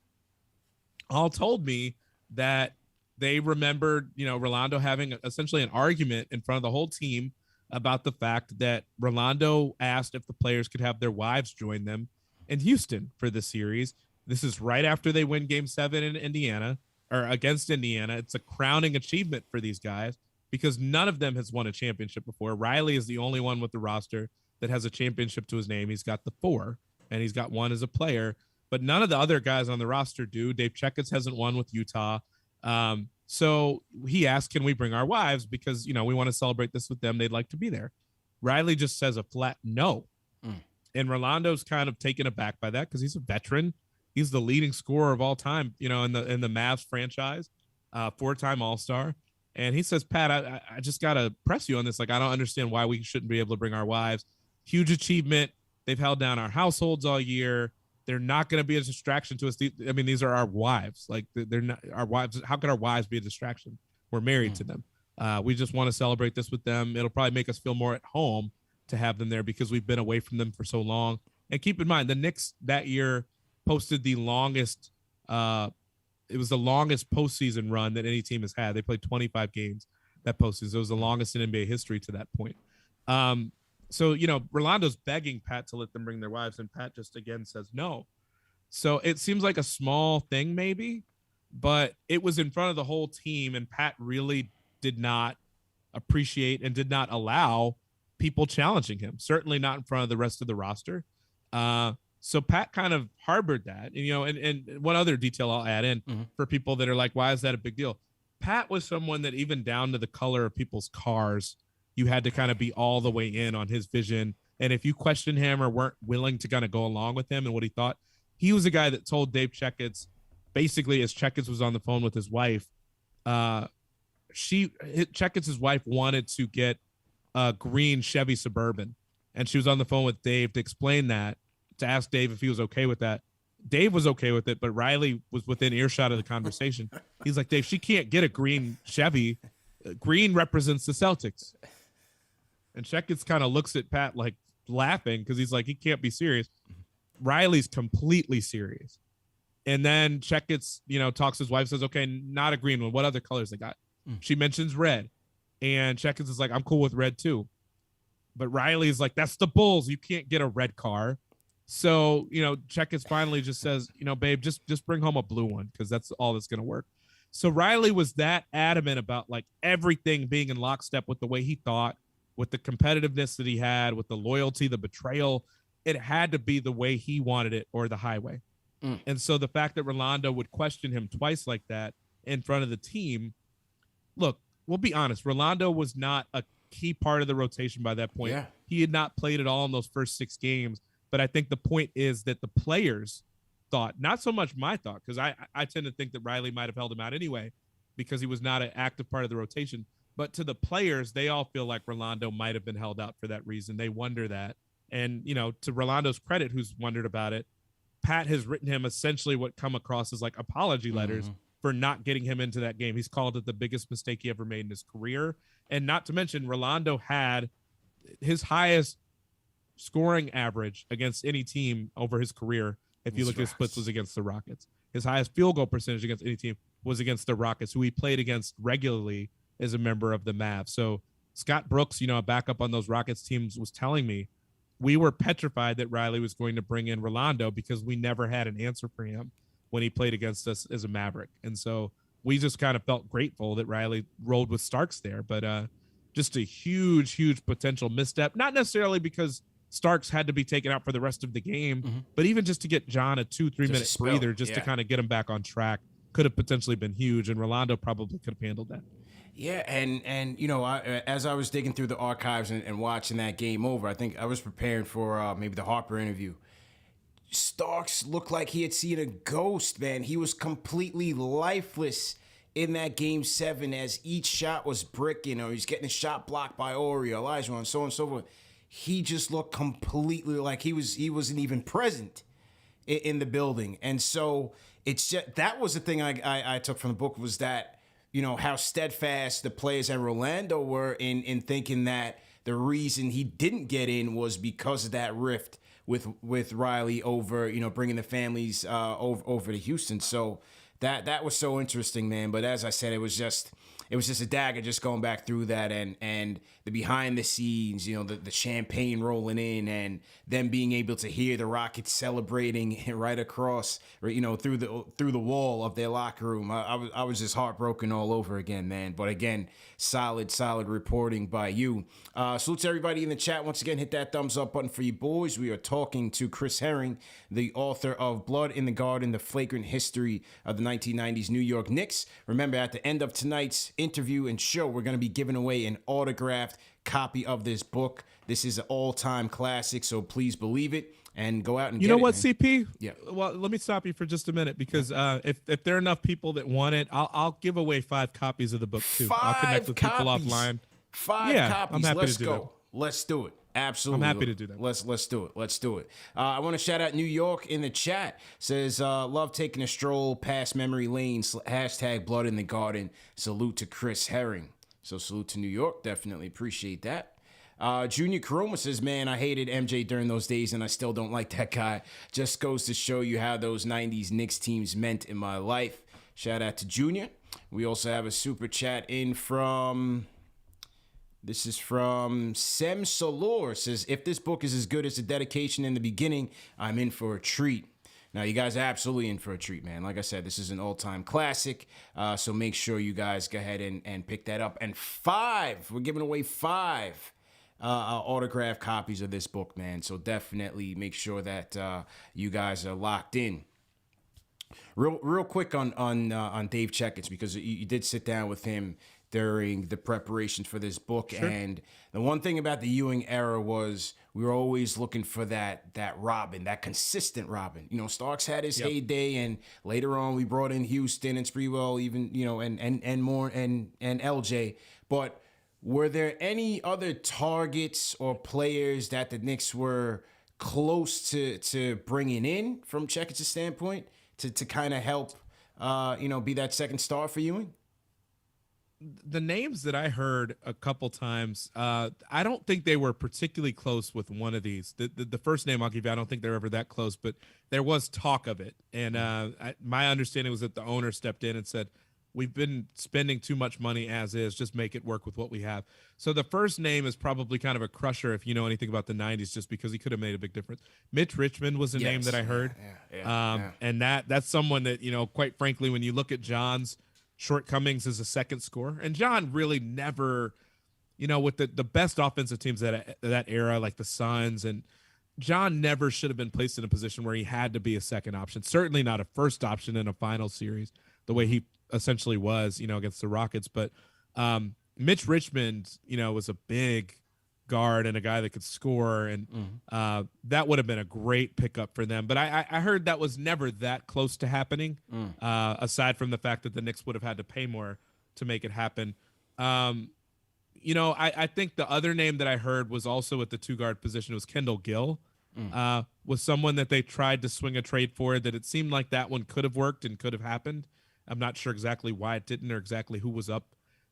Speaker 14: all told me that they remembered, Rolando having essentially an argument in front of the whole team about the fact that Rolando asked if the players could have their wives join them in Houston for the series. This is right after they win game 7 in Indiana, or against Indiana. It's a crowning achievement for these guys because none of them has won a championship before. Riley is the only one with the roster that has a championship to his name. He's got the 4, and he's got 1 as a player, but none of the other guys on the roster do. Dave Checketts hasn't won with Utah. So he asked, can we bring our wives? Because, we want to celebrate this with them. They'd like to be there. Riley just says a flat no. And Rolando's kind of taken aback by that because he's a veteran. He's the leading scorer of all time, in the Mavs franchise, 4-time All-Star. And he says, Pat, I just got to press you on this. Like, I don't understand why we shouldn't be able to bring our wives. Huge achievement. They've held down our households all year. They're not going to be a distraction to us. These are our wives. Like, they're not our wives. How could our wives be a distraction? We're married to them. We just want to celebrate this with them. It'll probably make us feel more at home to have them there because we've been away from them for so long. And keep in mind, the Knicks that year posted the longest it was the longest postseason run that any team has had. They played 25 games. that postseason. It was the longest in NBA history to that point. So, Rolando's begging Pat to let them bring their wives, and Pat just again says no. So it seems like a small thing maybe, but it was in front of the whole team, and Pat really did not appreciate and did not allow people challenging him, certainly not in front of the rest of the roster. So Pat kind of harbored that. And one other detail I'll add in for people that are like, why is that a big deal? Pat was someone that even down to the color of people's cars, you had to kind of be all the way in on his vision. And if you questioned him or weren't willing to kind of go along with him and what he thought, he was a guy that told Dave Checketts, basically as Checketts was on the phone with his wife, Checketts' wife wanted to get a green Chevy Suburban. And she was on the phone with Dave to explain that, to ask Dave if he was okay with that. Dave was okay with it, but Riley was within earshot of the conversation. He's like, Dave, she can't get a green Chevy. Green represents the Celtics. And Checketts kind of looks at Pat like laughing because he's like, he can't be serious. Riley's completely serious. And then Checketts, talks to his wife, says, okay, not a green one. What other colors they got? She mentions red. And Checketts is like, I'm cool with red too. But Riley's like, that's the Bulls. You can't get a red car. So, Checketts finally just says, babe, just bring home a blue one because that's all that's going to work. So Riley was that adamant about like everything being in lockstep with the way he thought, with the competitiveness that he had, with the loyalty, the betrayal. It had to be the way he wanted it or the highway. And so the fact that Rolando would question him twice like that in front of the team, look, we'll be honest, Rolando was not a key part of the rotation by that point. Yeah. He had not played at all in those first 6 games. But I think the point is that the players thought, not so much my thought, because I tend to think that Riley might have held him out anyway because he was not an active part of the rotation. But to the players, they all feel like Rolando might have been held out for that reason. They wonder that. And, to Rolando's credit, who's wondered about it, Pat has written him essentially what come across as like apology letters for not getting him into that game. He's called it the biggest mistake he ever made in his career. And not to mention, Rolando had his highest scoring average against any team over his career. If you look at his splits, was against the Rockets. His highest field goal percentage against any team was against the Rockets, who he played against regularly as a member of the Mavs. So Scott Brooks, a backup on those Rockets teams, was telling me we were petrified that Riley was going to bring in Rolando because we never had an answer for him when he played against us as a Maverick. And so we just kind of felt grateful that Riley rolled with Starks there. But just a huge, huge potential misstep, not necessarily because Starks had to be taken out for the rest of the game, but even just to get John a 2-3 minute breather to kind of get him back on track could have potentially been huge, and Rolando probably could have handled that.
Speaker 13: Yeah, and as I was digging through the archives and watching that game over, I think I was preparing for maybe the Harper interview. Starks looked like he had seen a ghost, man. He was completely lifeless in that Game 7 as each shot was bricking, or he's getting a shot blocked by Ori, Elijah, and so on and so forth. He just looked completely like he wasn't even present in the building. And so it's just, that was the thing I took from the book, was that, how steadfast the players and Rolando were in thinking that the reason he didn't get in was because of that rift with Riley over, bringing the families over to Houston. So that was so interesting, man. But as I said, it was just a dagger just going back through that and the behind the scenes, the champagne rolling in and them being able to hear the Rockets celebrating right across, through the wall of their locker room. I was just heartbroken all over again, man. But again, solid reporting by you. Salute to everybody in the chat. Once again, hit that thumbs up button for you boys. We are talking to Chris Herring, the author of Blood in the Garden, the Flagrant History of the 1990s New York Knicks. Remember, at the end of tonight's interview and show, we're going to be giving away an autographed copy of this book. This is an all-time classic, so please believe it and go out and get it.
Speaker 14: You know what,
Speaker 13: man.
Speaker 14: CP?
Speaker 13: Yeah.
Speaker 14: Well, let me stop you for just a minute because if there are enough people that want it, I'll give away 5 copies of the book too. I'll connect with people offline.
Speaker 13: 5 copies.
Speaker 14: I'm happy
Speaker 13: Let's
Speaker 14: to do
Speaker 13: go.
Speaker 14: that.
Speaker 13: Let's do it. Absolutely.
Speaker 14: I'm happy to do that.
Speaker 13: Let's do it. I want to shout out New York in the chat. Says, love taking a stroll past memory lane. # Blood in the Garden. Salute to Chris Herring. So salute to New York. Definitely appreciate that. Junior Karoma says, man, I hated MJ during those days, and I still don't like that guy. Just goes to show you how those 90s Knicks teams meant in my life. Shout out to Junior. We also have a super chat in from This is from Sem Solor. Says, if this book is as good as the dedication in the beginning, I'm in for a treat. Now, you guys are absolutely in for a treat, man. Like I said, this is an all-time classic, so make sure you guys go ahead and pick that up. And we're giving away 5 autographed copies of this book, man. So definitely make sure that you guys are locked in. Real quick on Dave Checketts, because you did sit down with him during the preparations for this book. Sure. And the one thing about the Ewing era was we were always looking for that Robin, that consistent Robin. You know, Starks had his heyday, and later on we brought in Houston and Sprewell, even, you know, and more and LJ. But were there any other targets or players that the Knicks were close to bringing in from Checketts' standpoint to kind of help, be that second star for Ewing?
Speaker 14: The names that I heard a couple times, I don't think they were particularly close with one of these. The first name I'll give you, I don't think they're ever that close, but there was talk of it. And my understanding was that the owner stepped in and said, we've been spending too much money as is, just make it work with what we have. So the first name is probably kind of a crusher if you know anything about the 90s, just because he could have made a big difference. Mitch Richmond was a name that I heard. And that's someone that, you know, quite frankly, when you look at John's shortcomings as a second scorer, and John really never, you know, with the best offensive teams that era, like the Suns, and John never should have been placed in a position where he had to be a second option, certainly not a first option in a final series, the way he essentially was, you know, against the Rockets. But Mitch Richmond, you know, was a big guard and a guy that could score, and that would have been a great pickup for them. But I heard that was never that close to happening, aside from the fact that the Knicks would have had to pay more to make it happen. You know, I think the other name that I heard was also at the 2-guard position was Kendall Gill, was someone that they tried to swing a trade for, that it seemed like that one could have worked and could have happened. I'm not sure exactly why it didn't or exactly who was up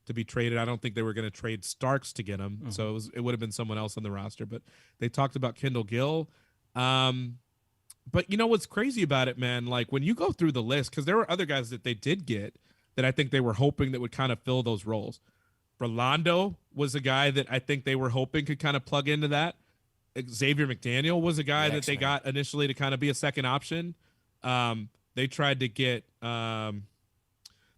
Speaker 14: to be traded. I don't think they were going to trade Starks to get him. So it would have been someone else on the roster, but they talked about Kendall Gill. But you know what's crazy about it, man? Like when you go through the list, because there were other guys that they did get that I think they were hoping that would kind of fill those roles. Rolando was a guy that I think they were hoping could kind of plug into that. Xavier McDaniel was a guy that they got initially to kind of be a second option. They tried to get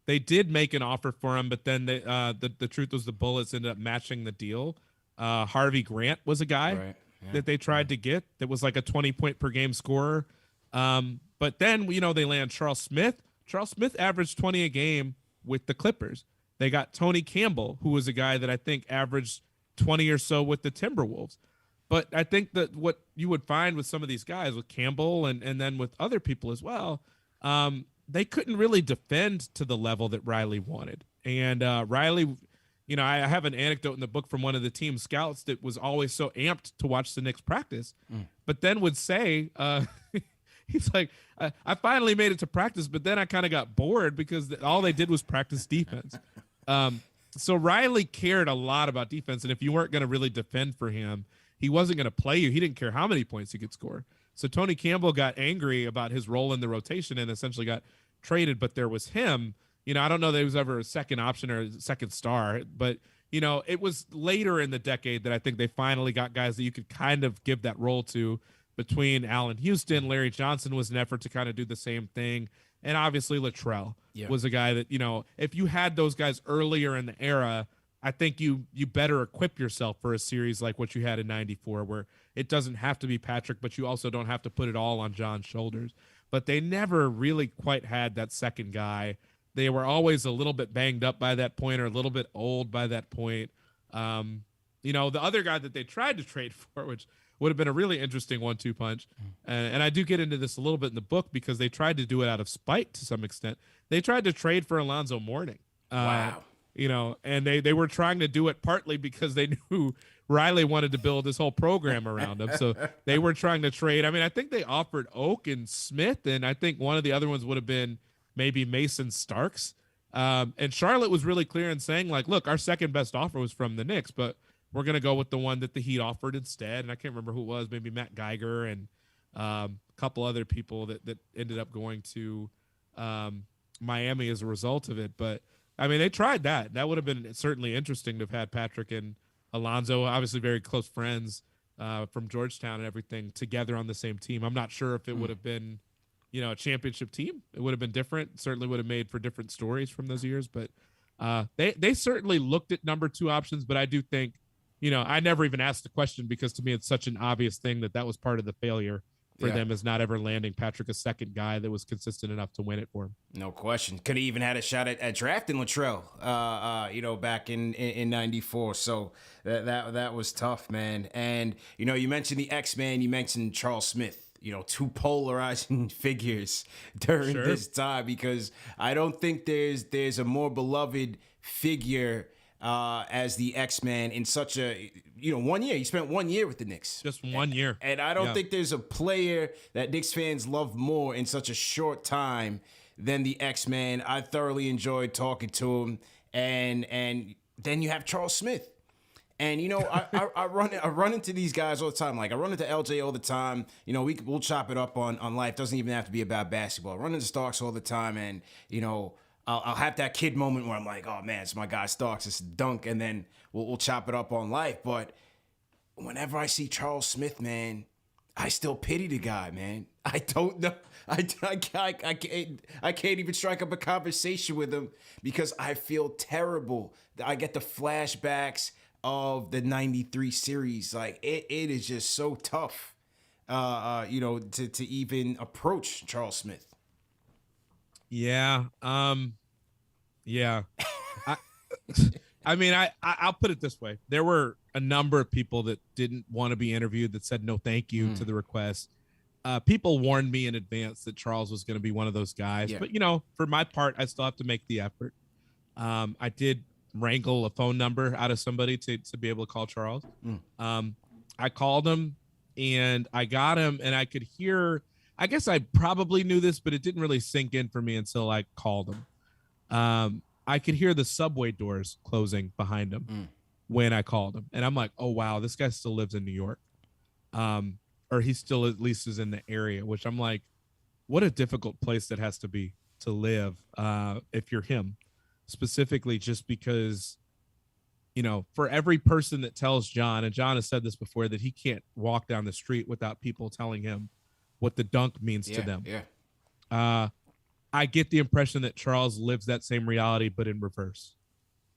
Speaker 14: they did make an offer for him, but then the truth was the Bullets ended up matching the deal. Harvey Grant was a guy that they tried to get that was like a 20-point per game scorer. But then, you know, they land Charles Smith. Charles Smith averaged 20 a game with the Clippers. They got Tony Campbell, who was a guy that I think averaged 20 or so with the Timberwolves. But I think that what you would find with some of these guys, with Campbell and then with other people as well, they couldn't really defend to the level that Riley wanted. And Riley, you know, I have an anecdote in the book from one of the team scouts that was always so amped to watch the Knicks practice, but then would say, he's like, I finally made it to practice, but then I kind of got bored because all they did was practice defense. So Riley cared a lot about defense, and if you weren't going to really defend for him, he wasn't going to play you. He didn't care how many points he could score. So Tony Campbell got angry about his role in the rotation and essentially got traded, but there was him. You know, I don't know that he was ever a second option or a second star, but, you know, it was later in the decade that I think they finally got guys that you could kind of give that role to. Between Allen Houston, Larry Johnson was an effort to kind of do the same thing. And obviously Latrell was a guy that, you know, if you had those guys earlier in the era, I think you better equip yourself for a series like what you had in 94, where it doesn't have to be Patrick, but you also don't have to put it all on John's shoulders. But they never really quite had that second guy. They were always a little bit banged up by that point or a little bit old by that point. You know, the other guy that they tried to trade for, which would have been a really interesting 1-2 punch. And I do get into this a little bit in the book because they tried to do it out of spite to some extent. They tried to trade for Alonzo Mourning.
Speaker 13: Wow.
Speaker 14: You know, and they were trying to do it partly because they knew Riley wanted to build this whole program around him. So they were trying to trade. I mean, I think they offered Oak and Smith, and I think one of the other ones would have been maybe Mason Starks. And Charlotte was really clear in saying, like, look, our second best offer was from the Knicks, but we're going to go with the one that the Heat offered instead. And I can't remember who it was, maybe Matt Geiger and a couple other people that ended up going to Miami as a result of it. But, I mean, they tried that. That would have been certainly interesting to have had Patrick and Alonzo, obviously very close friends from Georgetown and everything, together on the same team. I'm not sure if it would have been, a championship team. It would have been different. Certainly would have made for different stories from those years. But they certainly looked at number 2 options. But I do think, I never even asked the question because to me it's such an obvious thing that was part of the failure for them, is not ever landing Patrick, a second guy that was consistent enough to win it for him.
Speaker 13: No question. Could have even had a shot at drafting Latrell, back in 94. So that was tough, man. And, you mentioned the X-Man, you mentioned Charles Smith, 2 polarizing figures during this time, because I don't think there's a more beloved figure as the X-Man in such a, 1 year. He spent 1 year with the Knicks.
Speaker 14: Just 1 year.
Speaker 13: And I don't think there's a player that Knicks fans love more in such a short time than the X-Man. I thoroughly enjoyed talking to him. And then you have Charles Smith. And, I run into these guys all the time. Like, I run into LJ all the time. We'll chop it up on life. Doesn't even have to be about basketball. I run into Starks all the time. And, I'll have that kid moment where I'm like, oh man, it's my guy Starks, it's a dunk, and then we'll chop it up on life. But whenever I see Charles Smith, man, I still pity the guy, man. I don't know. I can't even strike up a conversation with him because I feel terrible. I get the flashbacks of the 93 series. Like, it is just so tough, to even approach Charles Smith.
Speaker 14: Yeah. Yeah. I'll put it this way. There were a number of people that didn't want to be interviewed that said no thank you to the request. People warned me in advance that Charles was going to be one of those guys. Yeah. But, for my part, I still have to make the effort. I did wrangle a phone number out of somebody to be able to call Charles. I called him and I got him, and I could hear, I guess I probably knew this, but it didn't really sink in for me until I called him. I could hear the subway doors closing behind him when I called him. And I'm like, oh, wow, this guy still lives in New York. Or he still at least is in the area, which I'm like, what a difficult place that has to be to live if you're him. Specifically just because, for every person that tells John, and John has said this before, that he can't walk down the street without people telling him what the dunk means to them. Yeah. I get the impression that Charles lives that same reality, but in reverse.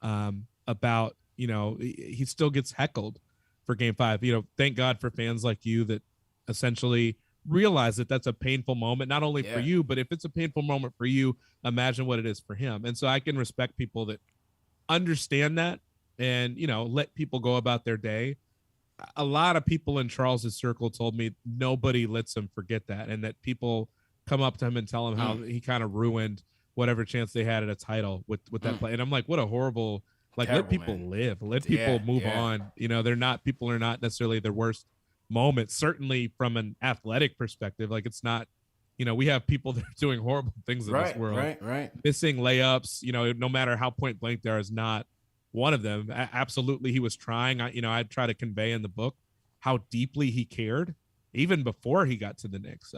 Speaker 14: About, he still gets heckled for Game 5. Thank God for fans like you that essentially realize that that's a painful moment, not only for you, but if it's a painful moment for you, imagine what it is for him. And so I can respect people that understand that and, let people go about their day. A lot of people in Charles's circle told me nobody lets him forget that, and that people come up to him and tell him how he kind of ruined whatever chance they had at a title with that play. And I'm like, what a horrible, terrible, let people live, let people move on. People are not necessarily their worst moments, certainly from an athletic perspective. Like, it's not, we have people that are doing horrible things in this world. Right. Missing layups, no matter how point blank they are, is not one of them. Absolutely, he was trying. I try to convey in the book how deeply he cared, even before he got to the Knicks,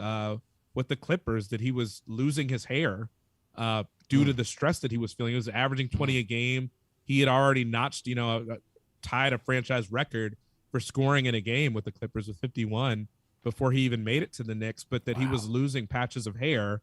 Speaker 14: with the Clippers, that he was losing his hair due to the stress that he was feeling. He was averaging 20 a game. He had already notched, tied a franchise record for scoring in a game with the Clippers with 51 before he even made it to the Knicks, but that he was losing patches of hair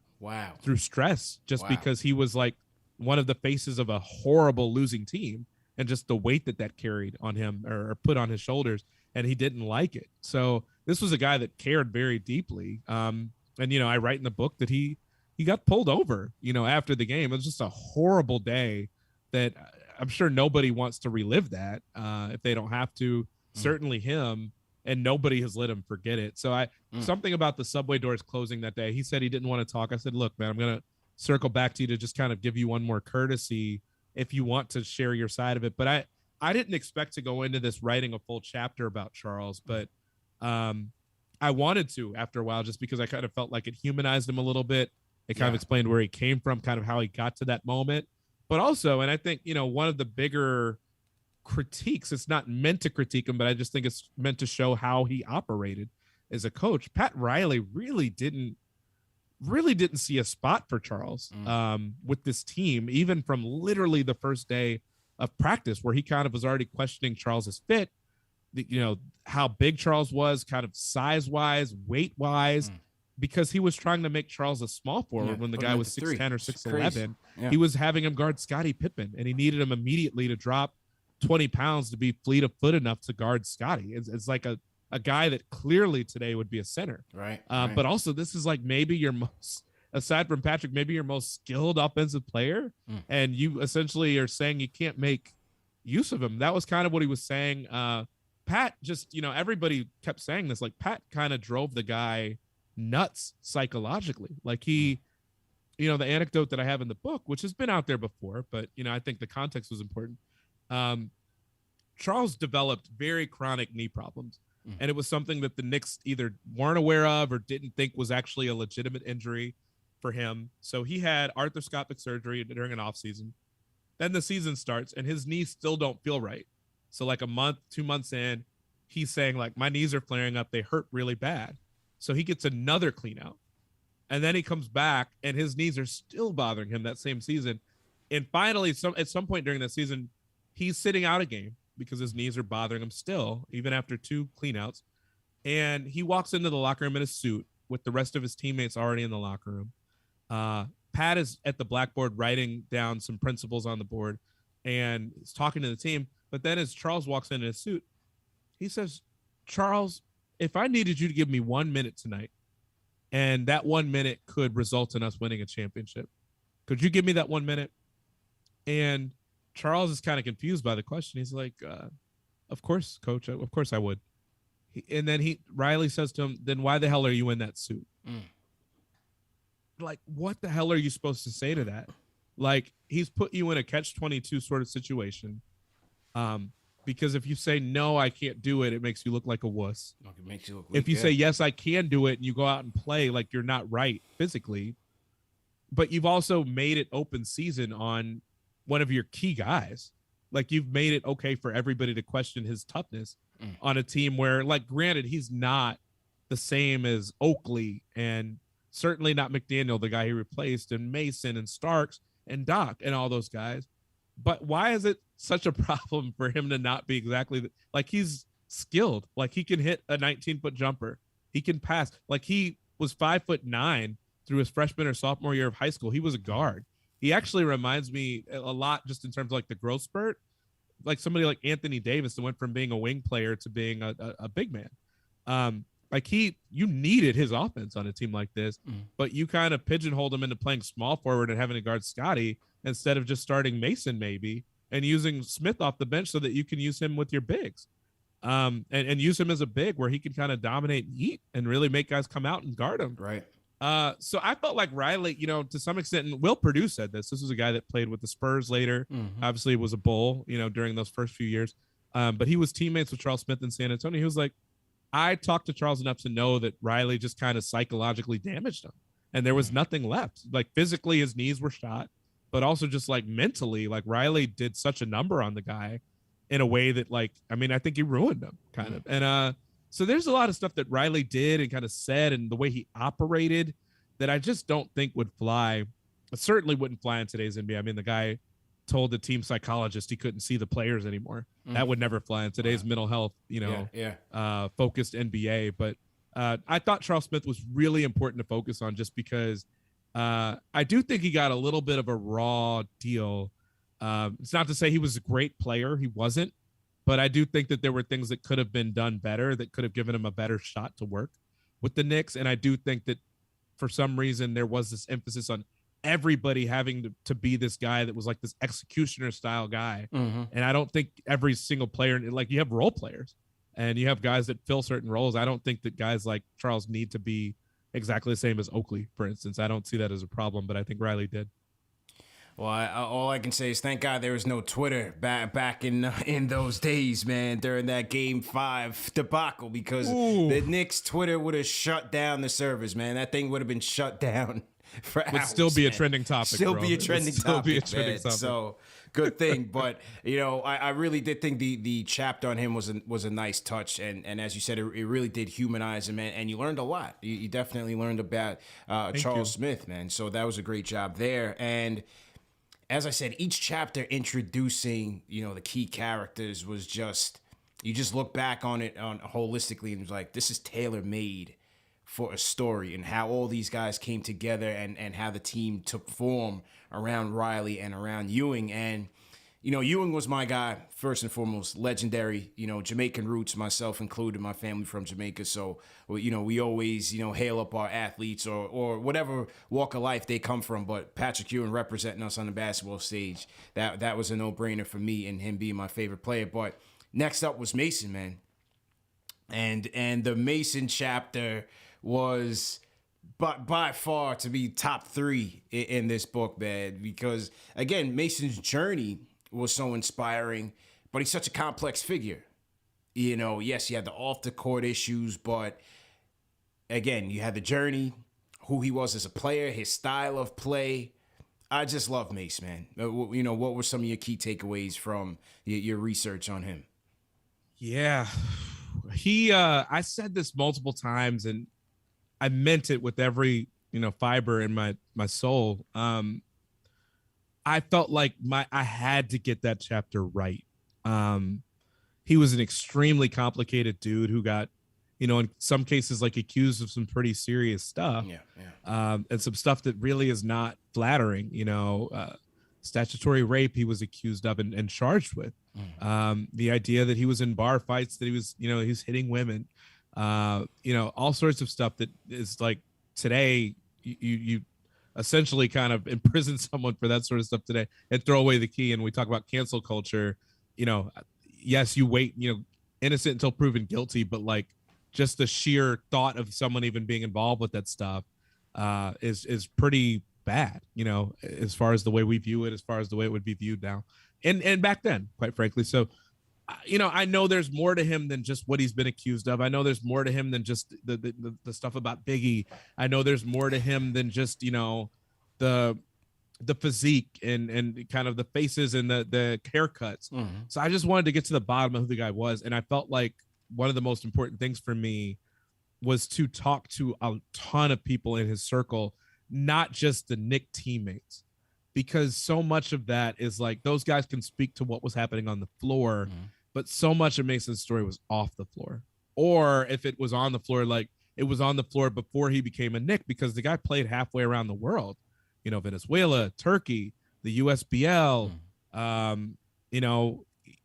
Speaker 14: through stress just because he was like one of the faces of a horrible losing team, and just the weight that carried on him or put on his shoulders, and he didn't like it. So this was a guy that cared very deeply. And, I write in the book that he got pulled over, after the game. It was just a horrible day that I'm sure nobody wants to relive that if they don't have to. Certainly him, and nobody has let him forget it. So something about the subway doors closing that day, he said he didn't want to talk. I said, look, man, I'm going to circle back to you to just kind of give you one more courtesy if you want to share your side of it. But I didn't expect to go into this writing a full chapter about Charles, but I wanted to after a while, just because I kind of felt like it humanized him a little bit. It kind of explained where he came from, kind of how he got to that moment. But also, and I think, one of the bigger critiques, it's not meant to critique him, but I just think it's meant to show how he operated as a coach. Pat Riley really didn't see a spot for Charles with this team, even from literally the first day of practice where he kind of was already questioning Charles's fit, how big Charles was, kind of size-wise, weight-wise, because he was trying to make Charles a small forward when the guy was 6'10 or 6'11. He was having him guard Scottie Pippen, and he needed him immediately to drop 20 pounds to be fleet of foot enough to guard Scottie. It's like a guy that clearly today would be a center.
Speaker 13: Right.
Speaker 14: But also this is like maybe your most, aside from Patrick, maybe your most skilled offensive player. And you essentially are saying you can't make use of him. That was kind of what he was saying. Pat just, everybody kept saying this, like Pat kind of drove the guy nuts psychologically. Like he, the anecdote that I have in the book, which has been out there before, but, I think the context was important. Charles developed very chronic knee problems. And it was something that the Knicks either weren't aware of or didn't think was actually a legitimate injury for him. So he had arthroscopic surgery during an off season. Then the season starts and his knees still don't feel right. So like a month, 2 months in, he's saying like, my knees are flaring up. They hurt really bad. So he gets another clean out. And then he comes back and his knees are still bothering him that same season. And finally, at some point during that season, he's sitting out a game because his knees are bothering him still, even after 2 cleanouts. And he walks into the locker room in a suit with the rest of his teammates already in the locker room. Pat is at the blackboard writing down some principles on the board and he's talking to the team. But then as Charles walks in his suit, he says, Charles, if I needed you to give me 1 minute tonight, and that 1 minute could result in us winning a championship, could you give me that 1 minute? And Charles is kind of confused by the question. He's like, of course, coach. Of course I would. And then Riley says to him, then why the hell are you in that suit? Like, what the hell are you supposed to say to that? Like, he's put you in a catch-22 sort of situation. Because if you say, no, I can't do it, it makes you look like a wuss.
Speaker 13: It makes you look weak,
Speaker 14: if you say, yes, I can do it, and you go out and play like you're not right physically, but you've also made it open season on one of your key guys. Like, you've made it okay for everybody to question his toughness on a team where, like, granted, he's not the same as Oakley and certainly not McDaniel, the guy he replaced, and Mason and Starks and Doc and all those guys. But why is it such a problem for him to not be exactly like he's skilled? Like, he can hit a 19-foot jumper. He can pass. Like, he was 5'9" through his freshman or sophomore year of high school. He was a guard. He actually reminds me a lot just in terms of like the growth spurt, like somebody like Anthony Davis that went from being a wing player to being a big man. Like you needed his offense on a team like this, but you kind of pigeonholed him into playing small forward and having to guard Scottie instead of just starting Mason maybe and using Smith off the bench so that you can use him with your bigs, and use him as a big where he can kind of dominate and eat and really make guys come out and guard him.
Speaker 13: Right.
Speaker 14: So I felt like Riley, to some extent, and Will Perdue said this. This was a guy that played with the Spurs later. Obviously, was a Bull, during those first few years. But he was teammates with Charles Smith in San Antonio. He was like, I talked to Charles enough to know that Riley just kind of psychologically damaged him, and there was nothing left. Like, physically, his knees were shot, but also just like mentally, like Riley did such a number on the guy in a way that, like, I think he ruined him kind of. And so there's a lot of stuff that Riley did and kind of said and the way he operated that I just don't think would fly. It certainly wouldn't fly in today's NBA. The guy told the team psychologist he couldn't see the players anymore. That would never fly in today's mental health, focused NBA. But I thought Charles Smith was really important to focus on just because I do think he got a little bit of a raw deal. It's not to say he was a great player. He wasn't. But I do think that there were things that could have been done better that could have given him a better shot to work with the Knicks. And I do think that for some reason there was this emphasis on everybody having to be this guy that was like this executioner style guy. And I don't think every single player, like, you have role players and you have guys that fill certain roles. I don't think that guys like Charles need to be exactly the same as Oakley, for instance. I don't see that as a problem, but I think Riley did.
Speaker 13: Well, all I can say is thank God there was no Twitter back in those days, man, during that Game 5 debacle, because the Knicks Twitter would have shut down the servers, man. That thing would have been shut down for hours.
Speaker 14: Would still be a trending topic.
Speaker 13: Still be a trending topic. So good thing. But, I really did think the chapter on him was a nice touch. And as you said, it really did humanize him, man. And you learned a lot. You definitely learned about Charles Smith, man. So that was a great job there. And as I said, each chapter introducing, the key characters was just, you just look back on it holistically and it's like, this is tailor-made for a story, and how all these guys came together and how the team took form around Riley and around Ewing. And, Ewing was my guy, first and foremost, legendary, Jamaican roots, myself included, my family from Jamaica. So, we always, hail up our athletes or whatever walk of life they come from. But Patrick Ewing representing us on the basketball stage, that was a no-brainer for me, and him being my favorite player. But next up was Mason, man. And the Mason chapter was by far to be top 3 in this book, man, because again, Mason's journey was so inspiring, but he's such a complex figure. Yes, he had the off the court issues, but again, you had the journey, who he was as a player, his style of play. I just love Mace, man. What were some of your key takeaways from your research on him?
Speaker 14: Yeah, I said this multiple times, and I meant it with every, fiber in my soul. I felt like I had to get that chapter right. He was an extremely complicated dude who got, in some cases, like accused of some pretty serious stuff. And some stuff that really is not flattering, statutory rape he was accused of and charged with. The idea that he was in bar fights, that he was, he's hitting women, all sorts of stuff that is like today, you essentially kind of imprison someone for that sort of stuff today and throw away the key. And we talk about cancel culture, yes, you wait, innocent until proven guilty, but like just the sheer thought of someone even being involved with that stuff is pretty bad, as far as the way we view it, as far as the way it would be viewed now and back then, quite frankly. So, I know there's more to him than just what he's been accused of. I know there's more to him than just the stuff about Biggie. I know there's more to him than just, the physique and kind of the faces and the haircuts. So I just wanted to get to the bottom of who the guy was. And I felt like one of the most important things for me was to talk to a ton of people in his circle, not just the Knick teammates, because so much of that is like, those guys can speak to what was happening on the floor, but so much of Mason's story was off the floor. Or if it was on the floor, like it was on the floor before he became a Knick, because the guy played halfway around the world, Venezuela, Turkey, the USBL,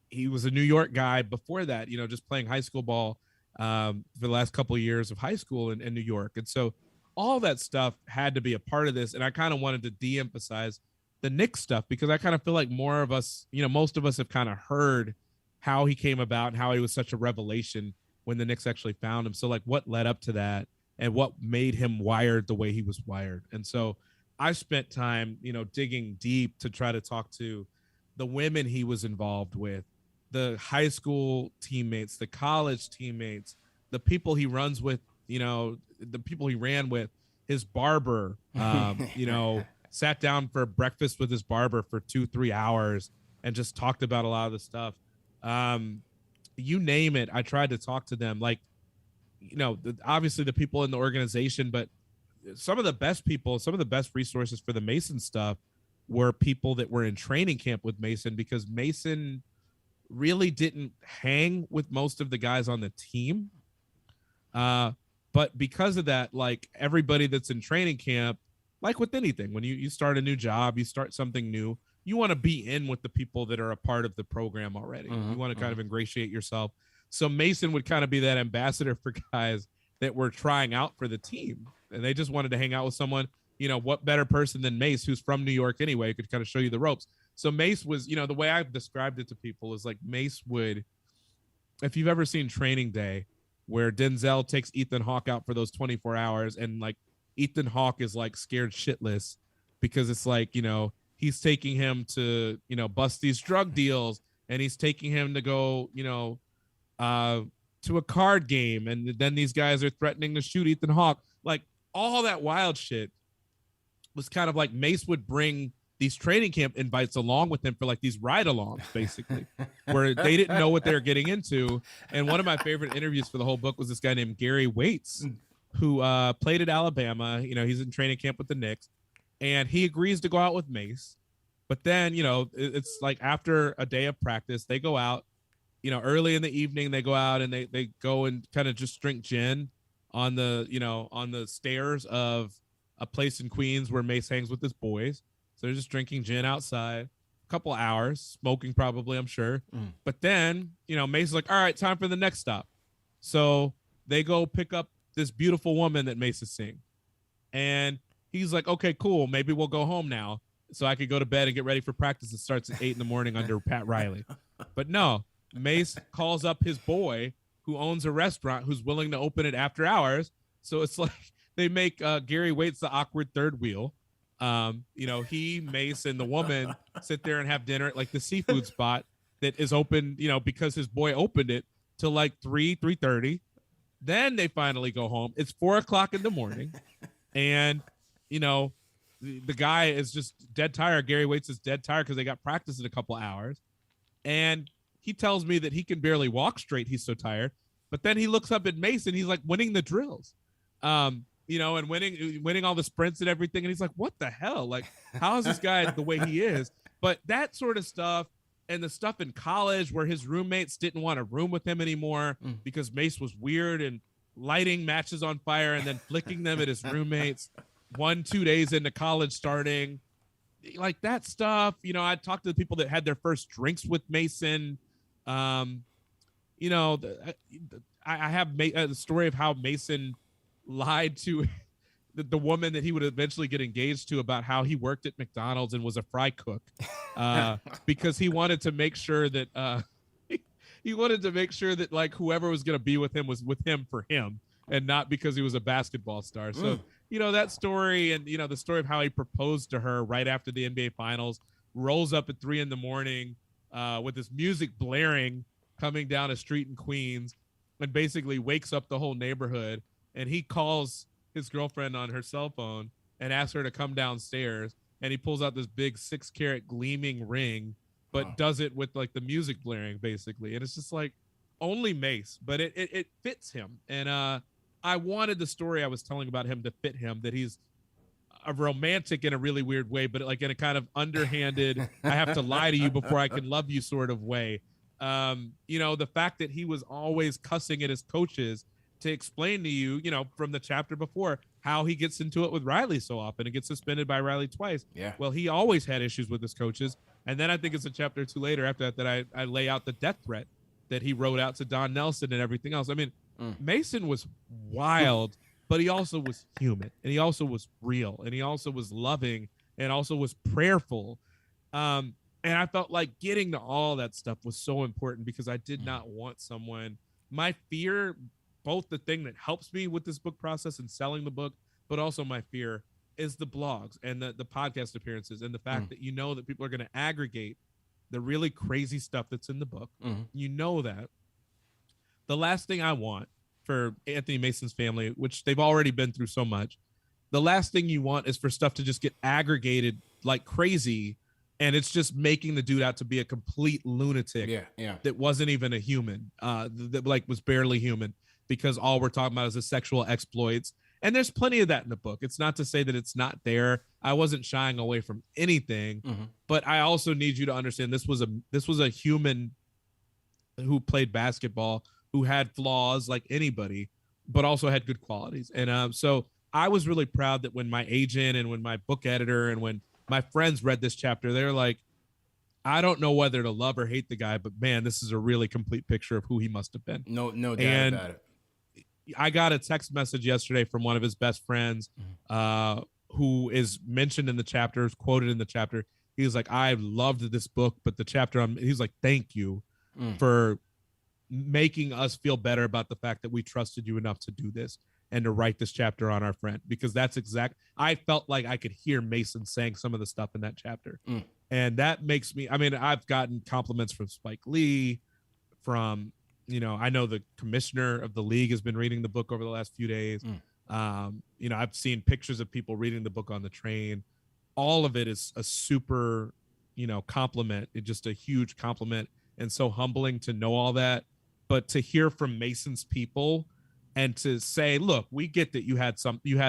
Speaker 14: he was a New York guy before that, just playing high school ball for the last couple of years of high school in New York. And so all that stuff had to be a part of this. And I kind of wanted to de-emphasize the Knicks stuff, because I kind of feel like more of us, most of us have kind of heard how he came about and how he was such a revelation when the Knicks actually found him. So like what led up to that and what made him wired the way he was wired. And so I spent time, digging deep to try to talk to the women he was involved with, the high school teammates, the college teammates, the people he runs with, the people he ran with, his barber, sat down for breakfast with his barber for 2-3 hours and just talked about a lot of the stuff. You name it, I tried to talk to them, like, obviously the people in the organization, but some of the best people, some of the best resources for the Mason stuff were people that were in training camp with Mason, because Mason really didn't hang with most of the guys on the team. But because of that, like everybody that's in training camp, like with anything, when you start a new job, you start something new, you want to be in with the people that are a part of the program already. You want to kind of ingratiate yourself. So Mason would kind of be that ambassador for guys that were trying out for the team, and they just wanted to hang out with someone, what better person than Mace, who's from New York anyway, could kind of show you the ropes. So Mace was, the way I've described it to people is like Mace would, if you've ever seen Training Day, where Denzel takes Ethan Hawke out for those 24 hours and like Ethan Hawke is like scared shitless because it's like, he's taking him to, bust these drug deals, and he's taking him to go, to a card game. And then these guys are threatening to shoot Ethan Hawke. Like all that wild shit was kind of like Mace would bring these training camp invites along with him for like these ride-alongs, basically, where they didn't know what they were getting into. And one of my favorite interviews for the whole book was this guy named Gary Waits, who played at Alabama. He's in training camp with the Knicks, and he agrees to go out with Mace. But then, it's like after a day of practice, they go out, early in the evening, they go out and they go and kind of just drink gin on the stairs of a place in Queens where Mace hangs with his boys. So they're just drinking gin outside, a couple hours, smoking probably, I'm sure. But then, Mace is like, all right, time for the next stop. So they go pick up this beautiful woman that Mace is seeing. And he's like, okay, cool. Maybe we'll go home now so I could go to bed and get ready for practice. It starts at 8 a.m. under Pat Riley. But no, Mace calls up his boy who owns a restaurant who's willing to open it after hours. So it's like they make Gary Waits the awkward third wheel. He, Mace, and the woman sit there and have dinner at like the seafood spot that is open, because his boy opened it till like 3:30. Then they finally go home. It's 4:00 in the morning. And, the guy is just dead tired. Gary Waits is dead tired because they got practice in a couple hours. And he tells me that he can barely walk straight. He's so tired. But then he looks up at Mace and he's like winning the drills, and winning all the sprints and everything. And he's like, what the hell? Like, how is this guy the way he is? But that sort of stuff and the stuff in college where his roommates didn't want to room with him anymore because Mace was weird and lighting matches on fire and then flicking them at his roommates 1-2 days into college starting, like that stuff. I talked to the people that had their first drinks with Mason. I have the story of how Mason lied to the woman that he would eventually get engaged to about how he worked at McDonald's and was a fry cook, because he wanted to make sure that like whoever was going to be with him was with him for him and not because he was a basketball star. So, that story and, the story of how he proposed to her right after the NBA finals, rolls up at 3 a.m. With his music blaring coming down a street in Queens and basically wakes up the whole neighborhood. And he calls his girlfriend on her cell phone and asks her to come downstairs. And he pulls out this big 6-carat gleaming ring, but does it with like the music blaring basically. And it's just like only Mace, but it fits him. And I wanted the story I was telling about him to fit him, that he's a romantic in a really weird way, but like in a kind of underhanded, I have to lie to you before I can love you sort of way. The fact that he was always cussing at his coaches to explain to you, from the chapter before, how he gets into it with Riley so often and gets suspended by Riley twice.
Speaker 13: Yeah.
Speaker 14: Well, he always had issues with his coaches. And then I think it's a chapter or two later after that I lay out the death threat that he wrote out to Don Nelson and everything else. I mean, Mason was wild, but he also was human, and he also was real, and he also was loving, and also was prayerful. And I felt like getting to all that stuff was so important because I did not want someone, my fear, both the thing that helps me with this book process and selling the book, but also my fear is the blogs and the podcast appearances and the fact that that people are going to aggregate the really crazy stuff that's in the book. That. The last thing I want for Anthony Mason's family, which they've already been through so much, the last thing you want is for stuff to just get aggregated like crazy, and it's just making the dude out to be a complete lunatic that wasn't even a human, that like was barely human, because all we're talking about is the sexual exploits. And there's plenty of that in the book. It's not to say that it's not there. I wasn't shying away from anything, but I also need you to understand this was a human who played basketball, who had flaws like anybody, but also had good qualities. And so I was really proud that when my agent and when my book editor and when my friends read this chapter, they're like, I don't know whether to love or hate the guy, but man, this is a really complete picture of who he must have been.
Speaker 13: No doubt about it.
Speaker 14: I got a text message yesterday from one of his best friends, who is mentioned in the chapter, is quoted in the chapter. He was like, I loved this book, but the chapter he's like, thank you for making us feel better about the fact that we trusted you enough to do this and to write this chapter on our friend, because that's I felt like I could hear Mason saying some of the stuff in that chapter. And that makes me, I've gotten compliments from Spike Lee, from, I know the commissioner of the league has been reading the book over the last few days. I've seen pictures of people reading the book on the train. All of it is a super, compliment. It's just a huge compliment, and so humbling to know all that. But to hear from Mason's people and to say, look, we get that you had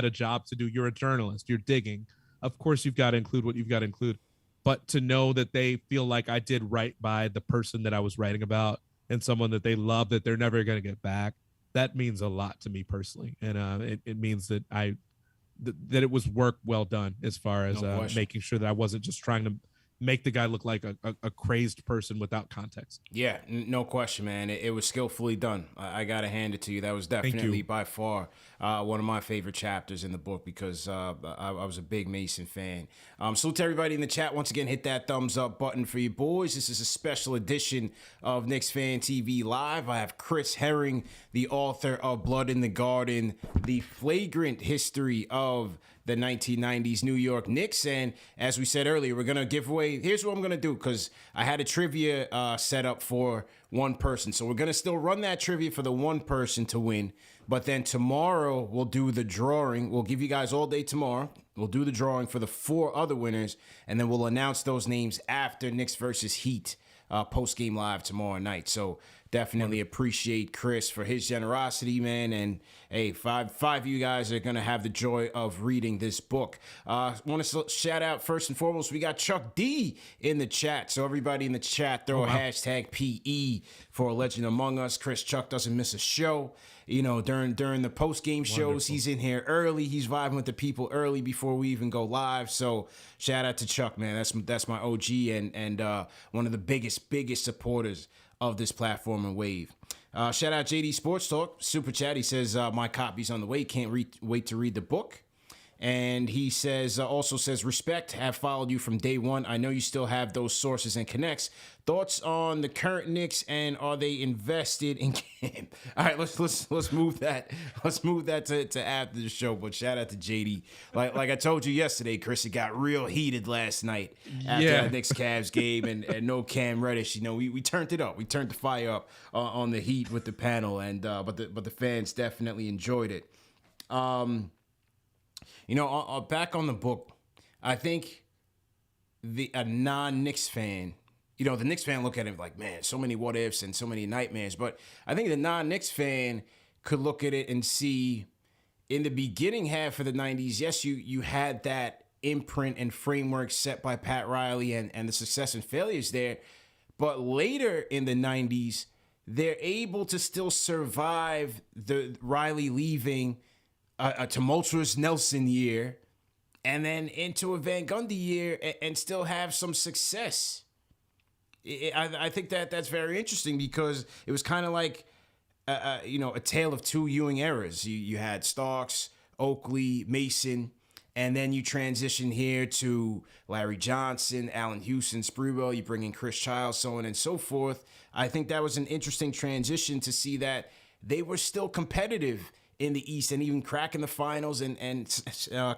Speaker 14: a job to do. You're a journalist, you're digging. Of course, you've got to include what you've got to include. but to know that they feel like I did right by the person that I was writing about and someone that they love that they're never going to get back, that means a lot to me personally. And it means that that it was work well done as far as making sure that I wasn't just trying to make the guy look like a crazed person without context.
Speaker 13: Yeah, no question, man. It was skillfully done. I got to hand it to you. That was definitely by far one of my favorite chapters in the book because I was a big Mason fan. Salute to everybody in the chat. Once again, hit that thumbs up button for you boys. This is a special edition of Knicks Fan TV Live. I have Chris Herring, the author of Blood in the Garden, the flagrant history of the 1990s New York Knicks. And as we said earlier, we're going to give away, here's what I'm going to do, because I had a trivia set up for one person. So we're going to still run that trivia for the one person to win. But then tomorrow we'll do the drawing. We'll give you guys all day tomorrow. We'll do the drawing for the 4 other winners. And then we'll announce those names after Knicks versus Heat post-game live tomorrow night. So definitely appreciate Chris for his generosity, man. And hey, five of you guys are going to have the joy of reading this book. Want to shout out first and foremost, we got Chuck D in the chat. So everybody in the chat, throw a hashtag PE for a Legend Among Us. Chuck doesn't miss a show. You know, during the post-game shows, he's in here early. He's vibing with the people early before we even go live. So shout out to Chuck, man. That's my OG and one of the biggest supporters of this platform and wave. Shout out JD Sports Talk, Super Chat. He says, my copy's on the way. Can't wait to read the book. And he says, also says, respect, have followed you from day one. I know you still have those sources and connects. Thoughts on the current Knicks and are they invested in Cam? All right, let's move that. Let's move that to after the show. But shout out to JD. Like I told you yesterday, Chris, it got real heated last night after the Knicks Cavs game and no Cam Reddish. You know, we turned it up. We turned the fire up on the Heat with the panel, and but the fans definitely enjoyed it. You know, back on the book, I think a non-Knicks fan, you know, the Knicks fan look at it like, man, so many what ifs and so many nightmares. But I think the non-Knicks fan could look at it and see in the beginning half of the 90s, yes, you had that imprint and framework set by Pat Riley and the success and failures there. But later in the 90s, they're able to still survive the Riley leaving, a tumultuous Nelson year, and then into a Van Gundy year and still have some success. I think that's very interesting because it was kind of like, you know, a tale of 2 Ewing eras. You had Starks, Oakley, Mason, and then you transition here to Larry Johnson, Allen Houston, Sprewell. You bring in Chris Childs, so on and so forth. I think that was an interesting transition to see that they were still competitive in the East and even cracking the finals and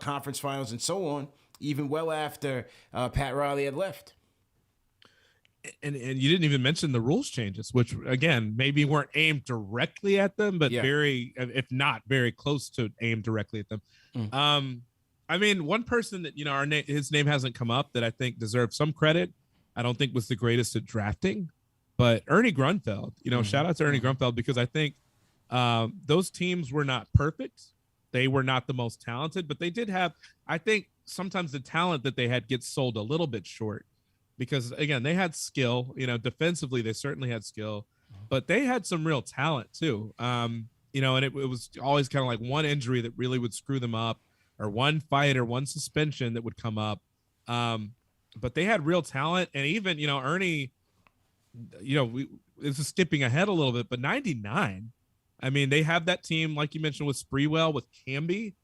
Speaker 13: conference finals and so on, even well after Pat Riley had left.
Speaker 14: And you didn't even mention the rules changes, which again maybe weren't aimed directly at them, but very, if not very close to aimed directly at them. I mean, one person that, you know, his name hasn't come up that I think deserves some credit. I don't think was the greatest at drafting, but Ernie Grunfeld. You know, shout out to Ernie Grunfeld because I think those teams were not perfect. They were not the most talented, but they did have, I think sometimes the talent that they had gets sold a little bit short because again, they had skill, you know, defensively, they certainly had skill, but they had some real talent too. You know, and it was always kind of like one injury that really would screw them up or one fight or one suspension that would come up. But they had real talent. And even, you know, Ernie, you know, this is skipping ahead a little bit, but 99, I mean, they have that team, like you mentioned, with Sprewell, with Camby,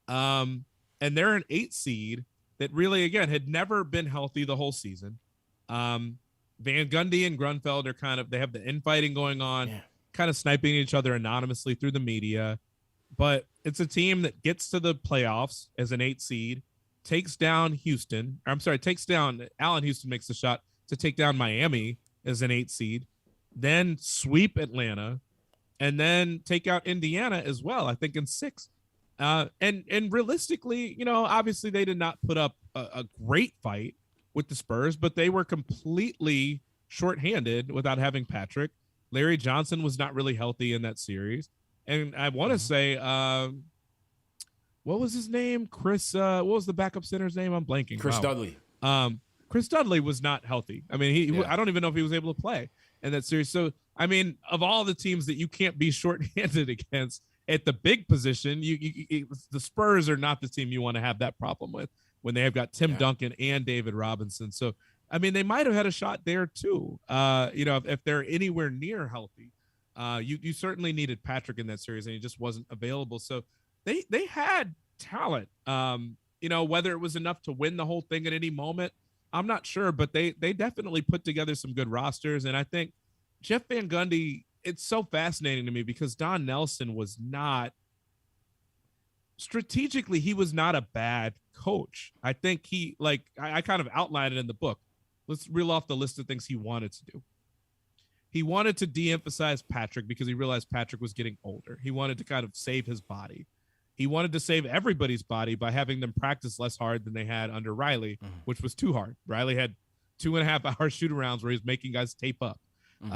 Speaker 14: and they're an 8 seed that really, again, had never been healthy the whole season. Van Gundy and Grunfeld are kind of, they have the infighting going on, kind of sniping each other anonymously through the media. But it's a team that gets to the playoffs as an 8 seed, takes down Houston. Or I'm sorry, takes down, Allen Houston makes the shot to take down Miami as an 8 seed, then sweep Atlanta, and then take out Indiana as well, I think in 6. And realistically, you know, obviously they did not put up a great fight with the Spurs, but they were completely shorthanded without having Patrick. Larry Johnson was not really healthy in that series. And I want to say, what was his name? Chris, what was the backup center's name? I'm blanking.
Speaker 13: Chris Dudley.
Speaker 14: Chris Dudley was not healthy. I mean, I don't even know if he was able to play in that series. So, I mean, of all the teams that you can't be shorthanded against at the big position, the Spurs are not the team you want to have that problem with when they have got Tim Duncan and David Robinson. So, I mean, they might have had a shot there too. If they're anywhere near healthy, you certainly needed Patrick in that series, and he just wasn't available. So they had talent. Whether it was enough to win the whole thing at any moment, I'm not sure, but they definitely put together some good rosters. And I think Jeff Van Gundy, it's so fascinating to me because Don Nelson was not strategically, he was not a bad coach. I think I kind of outlined it in the book. Let's reel off the list of things he wanted to do. He wanted to de-emphasize Patrick because he realized Patrick was getting older. He wanted to kind of save his body. He wanted to save everybody's body by having them practice less hard than they had under Riley, which was too hard. Riley had 2.5-hour shoot-arounds where he was making guys tape up. And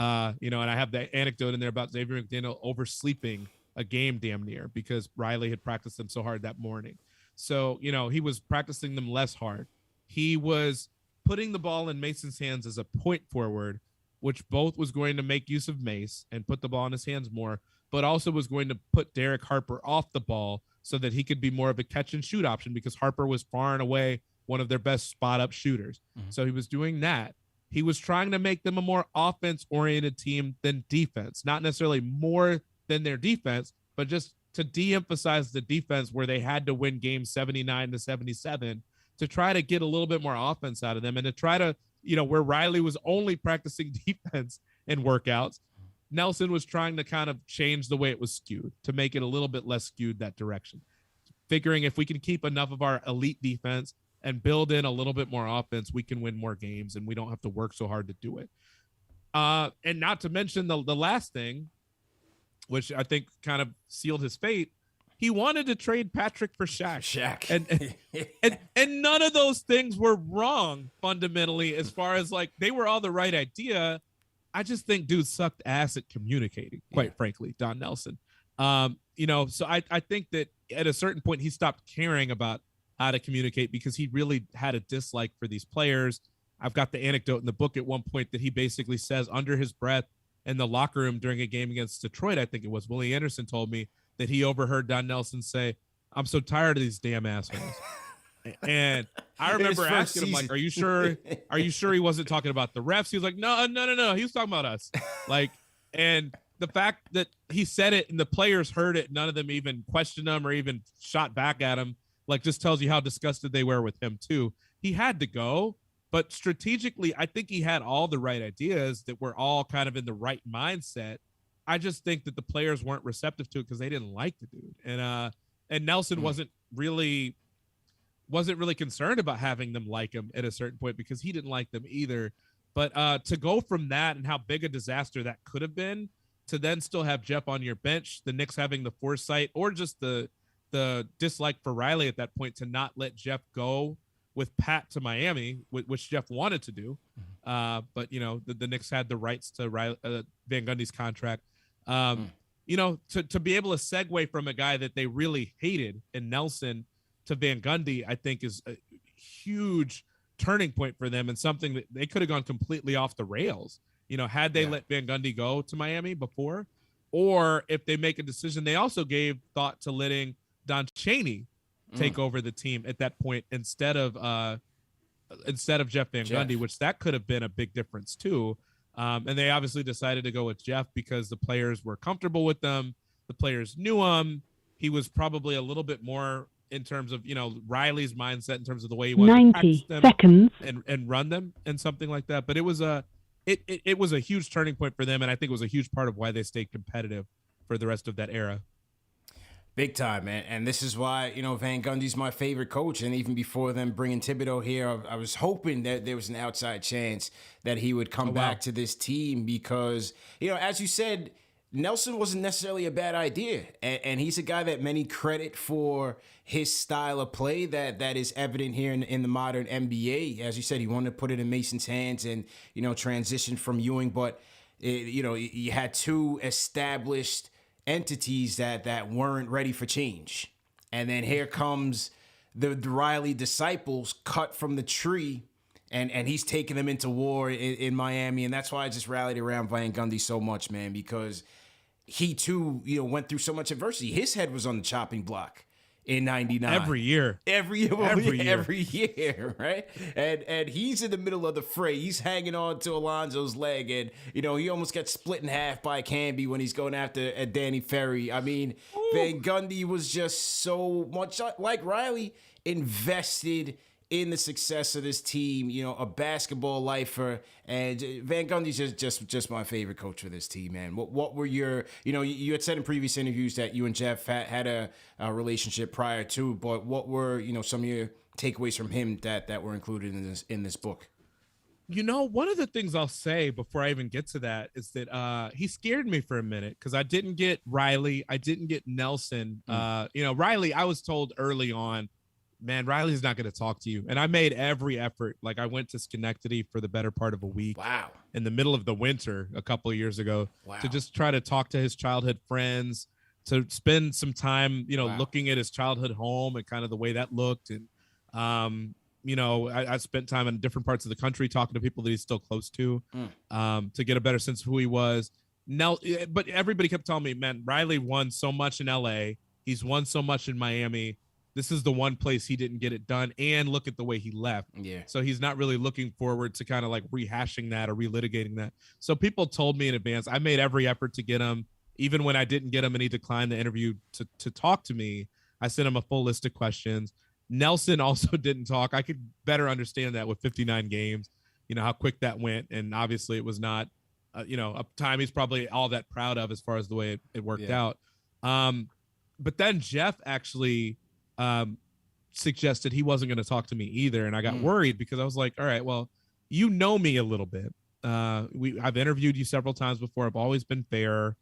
Speaker 14: I have that anecdote in there about Xavier McDaniel oversleeping a game damn near because Riley had practiced them so hard that morning. So, he was practicing them less hard. He was putting the ball in Mason's hands as a point forward, which both was going to make use of Mace and put the ball in his hands more, but also was going to put Derek Harper off the ball so that he could be more of a catch and shoot option because Harper was far and away one of their best spot up shooters. So he was doing that. He was trying to make them a more offense oriented team than defense, not necessarily more than their defense, but just to de-emphasize the defense where they had to win games 79-77 to try to get a little bit more offense out of them and to try to, where Riley was only practicing defense in workouts, Nelson was trying to kind of change the way it was skewed to make it a little bit less skewed that direction. Figuring if we can keep enough of our elite defense and build in a little bit more offense, we can win more games and we don't have to work so hard to do it. And not to mention the last thing, which I think kind of sealed his fate, he wanted to trade Patrick for Shaq. And none of those things were wrong fundamentally as far as they were all the right idea. I just think dude sucked ass at communicating, quite frankly, Don Nelson. So I think that at a certain point he stopped caring about how to communicate because he really had a dislike for these players. I've got the anecdote in the book at one point that he basically says under his breath in the locker room during a game against Detroit, I think it was, Willie Anderson told me that he overheard Don Nelson say, "I'm so tired of these damn assholes." And I remember asking him, "Are you sure? Are you sure he wasn't talking about the refs?" He was like, "No. He was talking about us." And the fact that he said it and the players heard it, none of them even questioned him or even shot back at him, just tells you how disgusted they were with him too. He had to go, but strategically, I think he had all the right ideas that were all kind of in the right mindset. I just think that the players weren't receptive to it because they didn't like the dude. And Nelson wasn't really concerned about having them like him at a certain point because he didn't like them either. But to go from that and how big a disaster that could have been to then still have Jeff on your bench, the Knicks having the foresight or just the dislike for Riley at that point to not let Jeff go with Pat to Miami, which Jeff wanted to do. But, the Knicks had the rights to Van Gundy's contract. To be able to segue from a guy that they really hated in Nelson to Van Gundy, I think is a huge turning point for them and something that they could have gone completely off the rails, had they let Van Gundy go to Miami before, or if they make a decision. They also gave thought to letting Don Chaney take over the team at that point instead of Jeff Van Gundy, which that could have been a big difference too. And they obviously decided to go with Jeff because the players were comfortable with them. The players knew him. He was probably a little bit more in terms of, Riley's mindset in terms of the way he wanted to practice them and run them and something like that. But it was a huge turning point for them. And I think it was a huge part of why they stayed competitive for the rest of that era.
Speaker 13: Big time, man. And this is why, Van Gundy's my favorite coach. And even before them bringing Thibodeau here, I was hoping that there was an outside chance that he would come back to this team because, as you said, Nelson wasn't necessarily a bad idea. And he's a guy that many credit for his style of play that is evident here in the modern NBA. As you said, he wanted to put it in Mason's hands and, transition from Ewing. But, you had two established entities that weren't ready for change. And then here comes the Riley disciples cut from the tree and he's taking them into war in Miami, and that's why I just rallied around Van Gundy so much, man, because he too, went through so much adversity. His head was on the chopping block in '99.
Speaker 14: Every year,
Speaker 13: right? And he's in the middle of the fray. He's hanging on to Alonzo's leg, and he almost gets split in half by Camby when he's going after Danny Ferry. I mean, Van Gundy was just so much like Riley, invested in the success of this team, a basketball lifer, and Van Gundy's just my favorite coach for this team, man. What were your, you had said in previous interviews that you and Jeff had a relationship prior to, but what were, some of your takeaways from him that were included in this book?
Speaker 14: One of the things I'll say before I even get to that is that he scared me for a minute because I didn't get Riley, I didn't get Nelson. Riley, I was told early on, man, Riley's not going to talk to you. And I made every effort. Like, I went to Schenectady for the better part of a week.
Speaker 13: Wow.
Speaker 14: In the middle of the winter a couple of years ago. Wow. To just try to talk to his childhood friends, to spend some time, looking at his childhood home and kind of the way that looked. And, I spent time in different parts of the country talking to people that he's still close to get a better sense of who he was. But everybody kept telling me, man, Riley won so much in LA. He's won so much in Miami. This is the one place he didn't get it done, and look at the way he left.
Speaker 13: Yeah.
Speaker 14: So he's not really looking forward to kind of like rehashing that or relitigating that. So people told me in advance. I made every effort to get him, even when I didn't get him and he declined the interview to talk to me. I sent him a full list of questions. Nelson also didn't talk. I could better understand that with 59 games, how quick that went. And obviously it was not, a time he's probably all that proud of as far as the way it worked out. But then Jeff actually suggested he wasn't going to talk to me either, and I got worried because I was like, all right, well, you know me a little bit. I've interviewed you several times before. I've always been fair.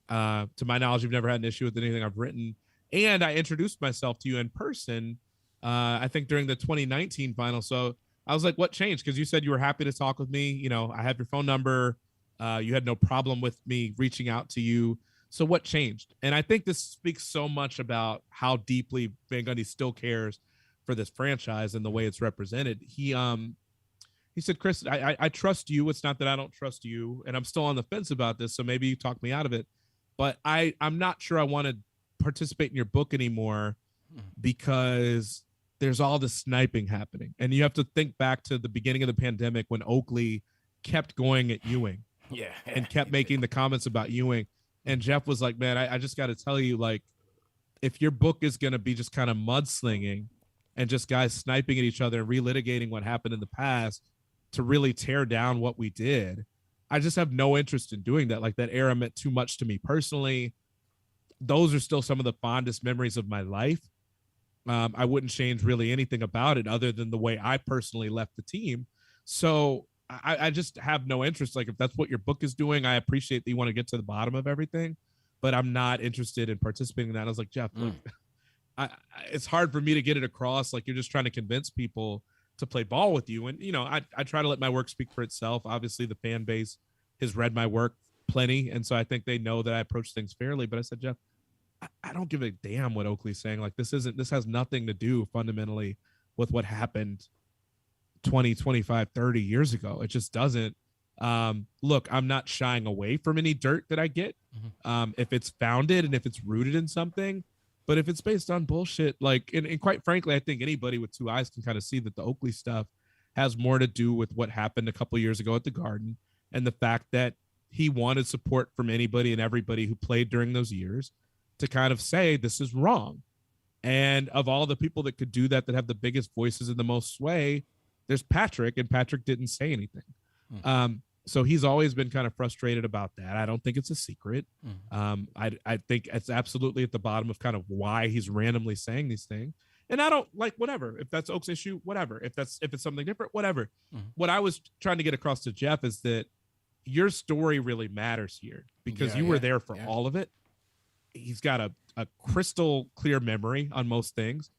Speaker 14: To my knowledge, you've never had an issue with anything I've written, and I introduced myself to you in person, I think during the 2019 final. So I was like, what changed? Because you said you were happy to talk with me. I have your phone number. You had no problem with me reaching out to you. So what changed? And I think this speaks so much about how deeply Van Gundy still cares for this franchise and the way it's represented. He said, Chris, I trust you. It's not that I don't trust you. And I'm still on the fence about this. So maybe you talk me out of it. But I'm not sure I want to participate in your book anymore because there's all this sniping happening. And you have to think back to the beginning of the pandemic when Oakley kept going at Ewing.
Speaker 13: Yeah.
Speaker 14: And kept making the comments about Ewing. And Jeff was like, man, I just got to tell you, like, if your book is going to be just kind of mudslinging and just guys sniping at each other and relitigating what happened in the past to really tear down what we did, I just have no interest in doing that. Like, that era meant too much to me personally. Those are still some of the fondest memories of my life. I wouldn't change really anything about it other than the way I personally left the team. So I just have no interest. Like, if that's what your book is doing, I appreciate that you want to get to the bottom of everything, but I'm not interested in participating in that. I was like, Jeff, look, it's hard for me to get it across. Like, you're just trying to convince people to play ball with you. And, I try to let my work speak for itself. Obviously the fan base has read my work plenty. And so I think they know that I approach things fairly, but I said, Jeff, I don't give a damn what Oakley's saying. Like, this has nothing to do fundamentally with what happened 20, 25, 30 years ago. It just doesn't. Look, I'm not shying away from any dirt that I get. If it's founded and if it's rooted in something, but if it's based on bullshit, like, and quite frankly, I think anybody with two eyes can kind of see that the Oakley stuff has more to do with what happened a couple of years ago at the Garden and the fact that he wanted support from anybody and everybody who played during those years to kind of say, this is wrong. And of all the people that could do that have the biggest voices and the most sway, there's Patrick, and Patrick didn't say anything. So he's always been kind of frustrated about that. I don't think it's a secret. I think it's absolutely at the bottom of kind of why he's randomly saying these things. And I don't like, whatever, if that's Oak's issue, whatever, if it's something different, whatever. What I was trying to get across to Jeff is that your story really matters here because you were there for all of it. He's got a crystal clear memory on most things.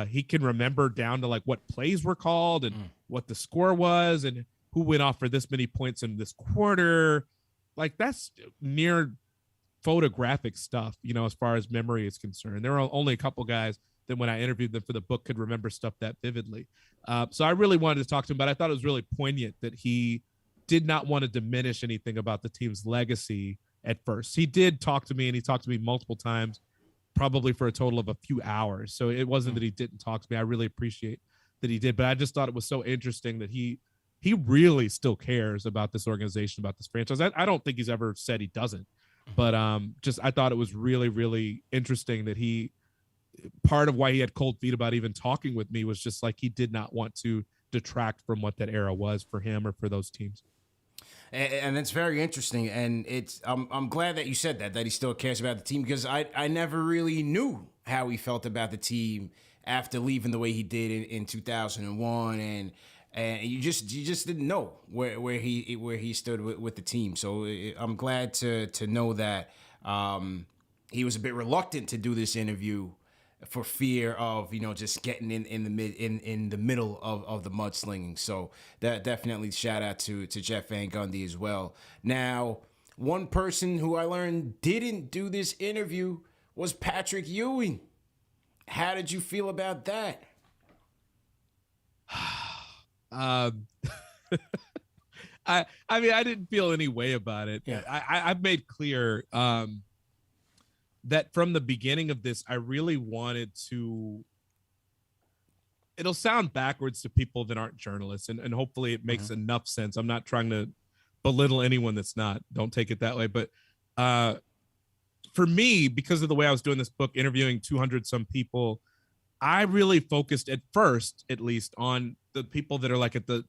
Speaker 14: He can remember down to like what plays were called and what the score was and who went off for this many points in this quarter. Like, that's near photographic stuff, as far as memory is concerned. There are only a couple guys that when I interviewed them for the book could remember stuff that vividly. So I really wanted to talk to him, but I thought it was really poignant that he did not want to diminish anything about the team's legacy at first. He did talk to me, and he talked to me multiple times, probably for a total of a few hours. So it wasn't that he didn't talk to me. I really appreciate that he did, but I just thought it was so interesting that he really still cares about this organization, about this franchise. I don't think he's ever said he doesn't, but I thought it was really, really interesting that part of why he had cold feet about even talking with me was just like he did not want to detract from what that era was for him or for those teams.
Speaker 13: And it's very interesting, and I'm glad that you said that he still cares about the team, because I never really knew how he felt about the team after leaving the way he did in 2001, and you just didn't know where he stood with the team. So I'm glad to know that he was a bit reluctant to do this interview for fear of just getting in the middle of the mudslinging. So that definitely shout out to Jeff Van Gundy as well. Now, one person who I learned didn't do this interview was Patrick Ewing. How did you feel about that?
Speaker 14: I mean, I didn't feel any way about it. Yeah. I've made clear that from the beginning of this, I really wanted to, it'll sound backwards to people that aren't journalists, and hopefully it makes enough sense. I'm not trying to belittle anyone that's not, don't take it that way. But for me, because of the way I was doing this book, interviewing 200 some people, I really focused at first, at least, on the people that are like at the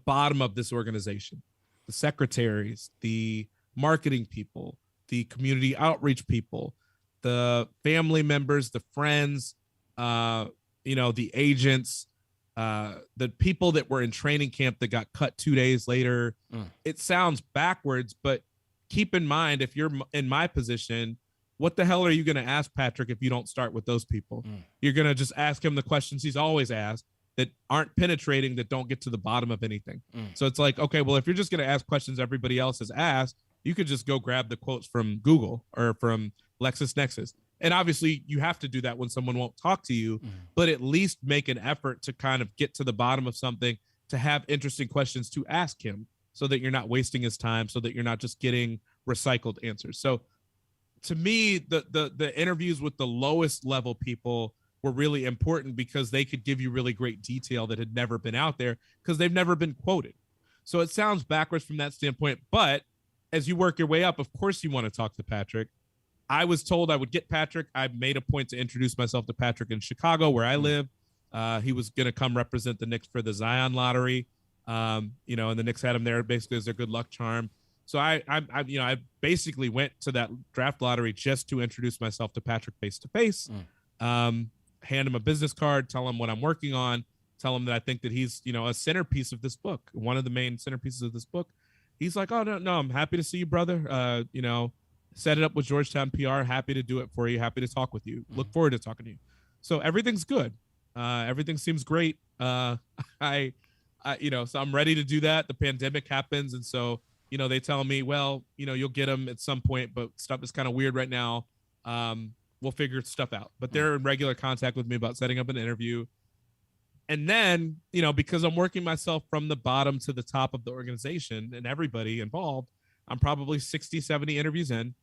Speaker 14: bottom of this organization, the secretaries, the marketing people, the community outreach people, the family members, the friends, the agents, the people that were in training camp that got cut 2 days later. It sounds backwards, but keep in mind, if you're in my position, what the hell are you going to ask Patrick if you don't start with those people? You're going to just ask him the questions he's always asked that aren't penetrating, that don't get to the bottom of anything. So it's like, okay, well, if you're just going to ask questions everybody else has asked, you could just go grab the quotes from Google or from LexisNexis. And obviously you have to do that when someone won't talk to you, but at least make an effort to kind of get to the bottom of something, to have interesting questions to ask him so that you're not wasting his time, so that you're not just getting recycled answers. So to me, the interviews with the lowest level people were really important because they could give you really great detail that had never been out there because they've never been quoted. So it sounds backwards from that standpoint, but as you work your way up, of course you want to talk to Patrick. I was told I would get Patrick. I made a point to introduce myself to Patrick in Chicago, where I live. He was going to come represent the Knicks for the Zion lottery. And the Knicks had him there basically as their good luck charm. So I basically went to that draft lottery just to introduce myself to Patrick face to face, hand him a business card, tell him what I'm working on, tell him that I think that he's, a centerpiece of this book, one of the main centerpieces of this book. He's like, oh, no, I'm happy to see you, brother. Set it up with Georgetown PR. Happy to do it for you. Happy to talk with you. Look forward to talking to you. So everything's good. Everything seems great. So I'm ready to do that. The pandemic happens. And so, they tell me, well, you'll get them at some point, but stuff is kind of weird right now. We'll figure stuff out. But they're in regular contact with me about setting up an interview. And then, because I'm working myself from the bottom to the top of the organization and everybody involved, I'm probably 60, 70 interviews in.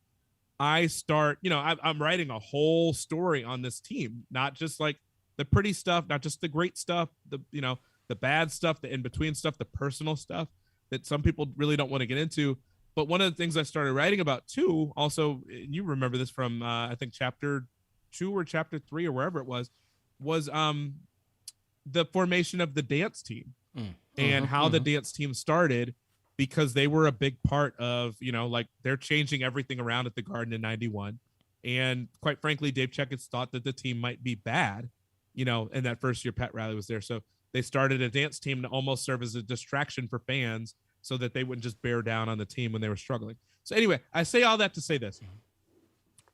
Speaker 14: I start, I'm writing a whole story on this team, not just like the pretty stuff, not just the great stuff, the bad stuff, the in-between stuff, the personal stuff that some people really don't want to get into. But one of the things I started writing about too, also, you remember this from, I think chapter 2 or chapter 3 or wherever it was the formation of the dance team and how the dance team started, because they were a big part of, they're changing everything around at the Garden in 91. And quite frankly, Dave Checketts thought that the team might be bad, in that first year Pat Riley was there. So they started a dance team to almost serve as a distraction for fans so that they wouldn't just bear down on the team when they were struggling. So anyway, I say all that to say this.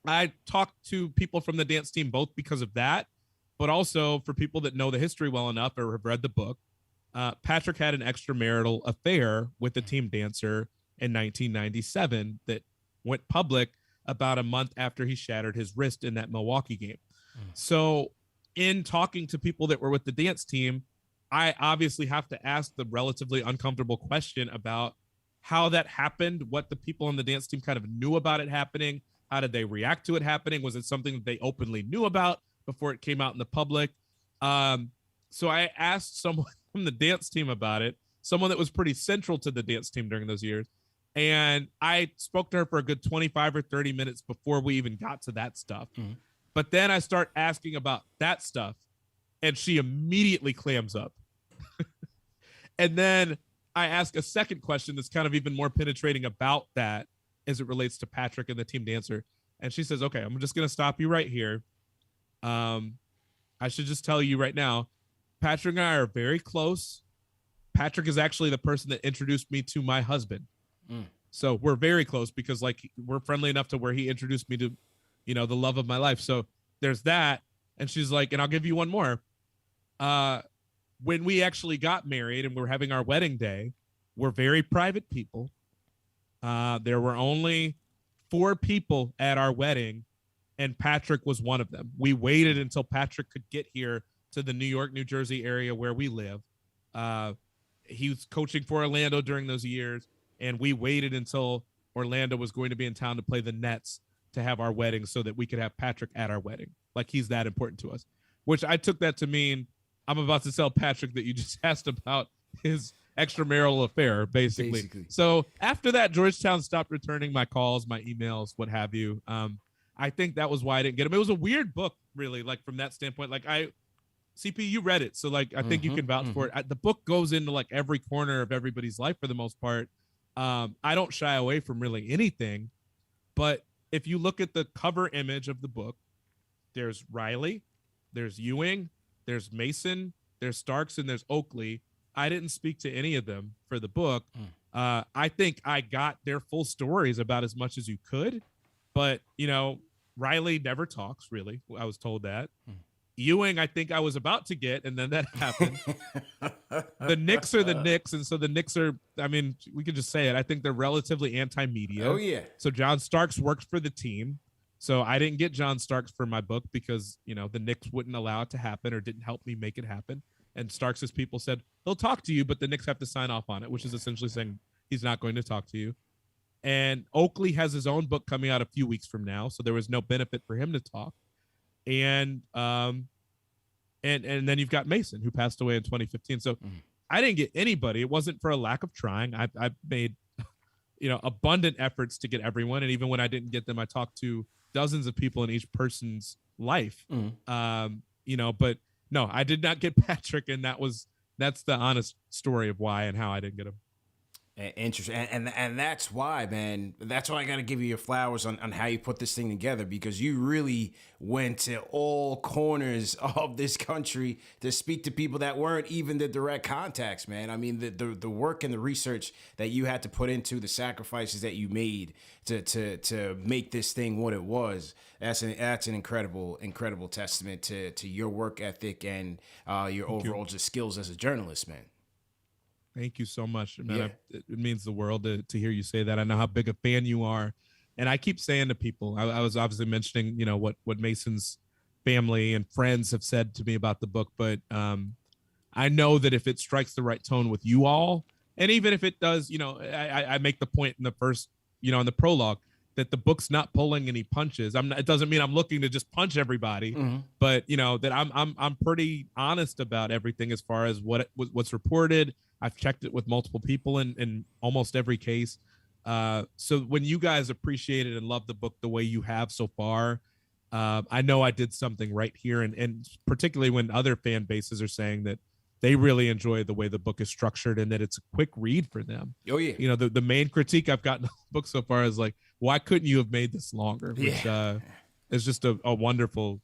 Speaker 14: I talked to people from the dance team, both because of that, but also for people that know the history well enough or have read the book. Patrick had an extramarital affair with the team dancer in 1997 that went public about a month after he shattered his wrist in that Milwaukee game. So in talking to people that were with the dance team, I obviously have to ask the relatively uncomfortable question about how that happened, what the people on the dance team kind of knew about it happening. How did they react to it happening? Was it something that they openly knew about before it came out in the public? So I asked someone from the dance team about it, someone that was pretty central to the dance team during those years. And I spoke to her for a good 25 or 30 minutes before we even got to that stuff. Mm-hmm. But then I start asking about that stuff, and she immediately clams up. And then I ask a second question that's kind of even more penetrating about that as it relates to Patrick and the team dancer. And she says, okay, I'm just going to stop you right here. I should just tell you right now, Patrick and I are very close. Patrick is actually the person that introduced me to my husband. So we're very close because like we're friendly enough to where he introduced me to, you know, the love of my life. So there's that. And she's like, and I'll give you one more. When we actually got married and we're having our wedding day, we're very private people. There were only 4 people at our wedding, and Patrick was one of them. We waited until Patrick could get here to the New York, New Jersey area where we live. He was coaching for Orlando during those years, and we waited until Orlando was going to be in town to play the Nets to have our wedding so that we could have Patrick at our wedding. Like, he's that important to us, which I took that to mean I'm about to tell Patrick that you just asked about his extramarital affair, basically. So after that, Georgetown stopped returning my calls, my emails, what have you. I think that was why I didn't get him. It was a weird book, really, like from that standpoint. Like CP, you read it, so like I think you can vouch for it. The book goes into like every corner of everybody's life for the most part. I don't shy away from really anything, but if you look at the cover image of the book, there's Riley, there's Ewing, there's Mason, there's Starks, and there's Oakley. I didn't speak to any of them for the book. I think I got their full stories about as much as you could, but you know, Riley never talks really. I was told that. Ewing, I think I was about to get, and then that happened. The Knicks are the Knicks, and so the Knicks are, I mean, we could just say it. I think they're relatively anti-media.
Speaker 13: Oh, yeah.
Speaker 14: So John Starks worked for the team. So I didn't get John Starks for my book because, you know, the Knicks wouldn't allow it to happen or didn't help me make it happen. And Starks' people said, he'll talk to you, but the Knicks have to sign off on it, which is essentially saying he's not going to talk to you. And Oakley has his own book coming out a few weeks from now, so there was no benefit for him to talk. And then you've got Mason, who passed away in 2015. So I didn't get anybody. It wasn't for a lack of trying. I made, you know, abundant efforts to get everyone. And even when I didn't get them, I talked to dozens of people in each person's life. You know, but no, I did not get Patrick. And that's the honest story of why and how I didn't get him.
Speaker 13: Interesting. And that's why, man, that's why I got to give you your flowers on how you put this thing together, because you really went to all corners of this country to speak to people that weren't even the direct contacts, man. I mean, the work and the research that you had to put into, the sacrifices that you made to make this thing what it was. That's an incredible testament to your work ethic and your overall just skills as a journalist, man.
Speaker 14: Thank you so much, man. Yeah. It means the world to hear you say that. I know how big a fan you are. And I keep saying to people, I was obviously mentioning, you know, what Mason's family and friends have said to me about the book. But I know that if it strikes the right tone with you all, and even if it does, you know, I make the point in the first, you know, in the prologue, that the book's not pulling any punches. It doesn't mean I'm looking to just punch everybody, but you know, that I'm pretty honest about everything as far as what's reported. I've checked it with multiple people in almost every case. So when you guys appreciate it and love the book the way you have so far, I know I did something right here. And particularly when other fan bases are saying that they really enjoy the way the book is structured and that it's a quick read for them.
Speaker 13: Oh, yeah.
Speaker 14: You know, the main critique I've gotten in the book so far is like, why couldn't you have made this longer? Which is just a wonderful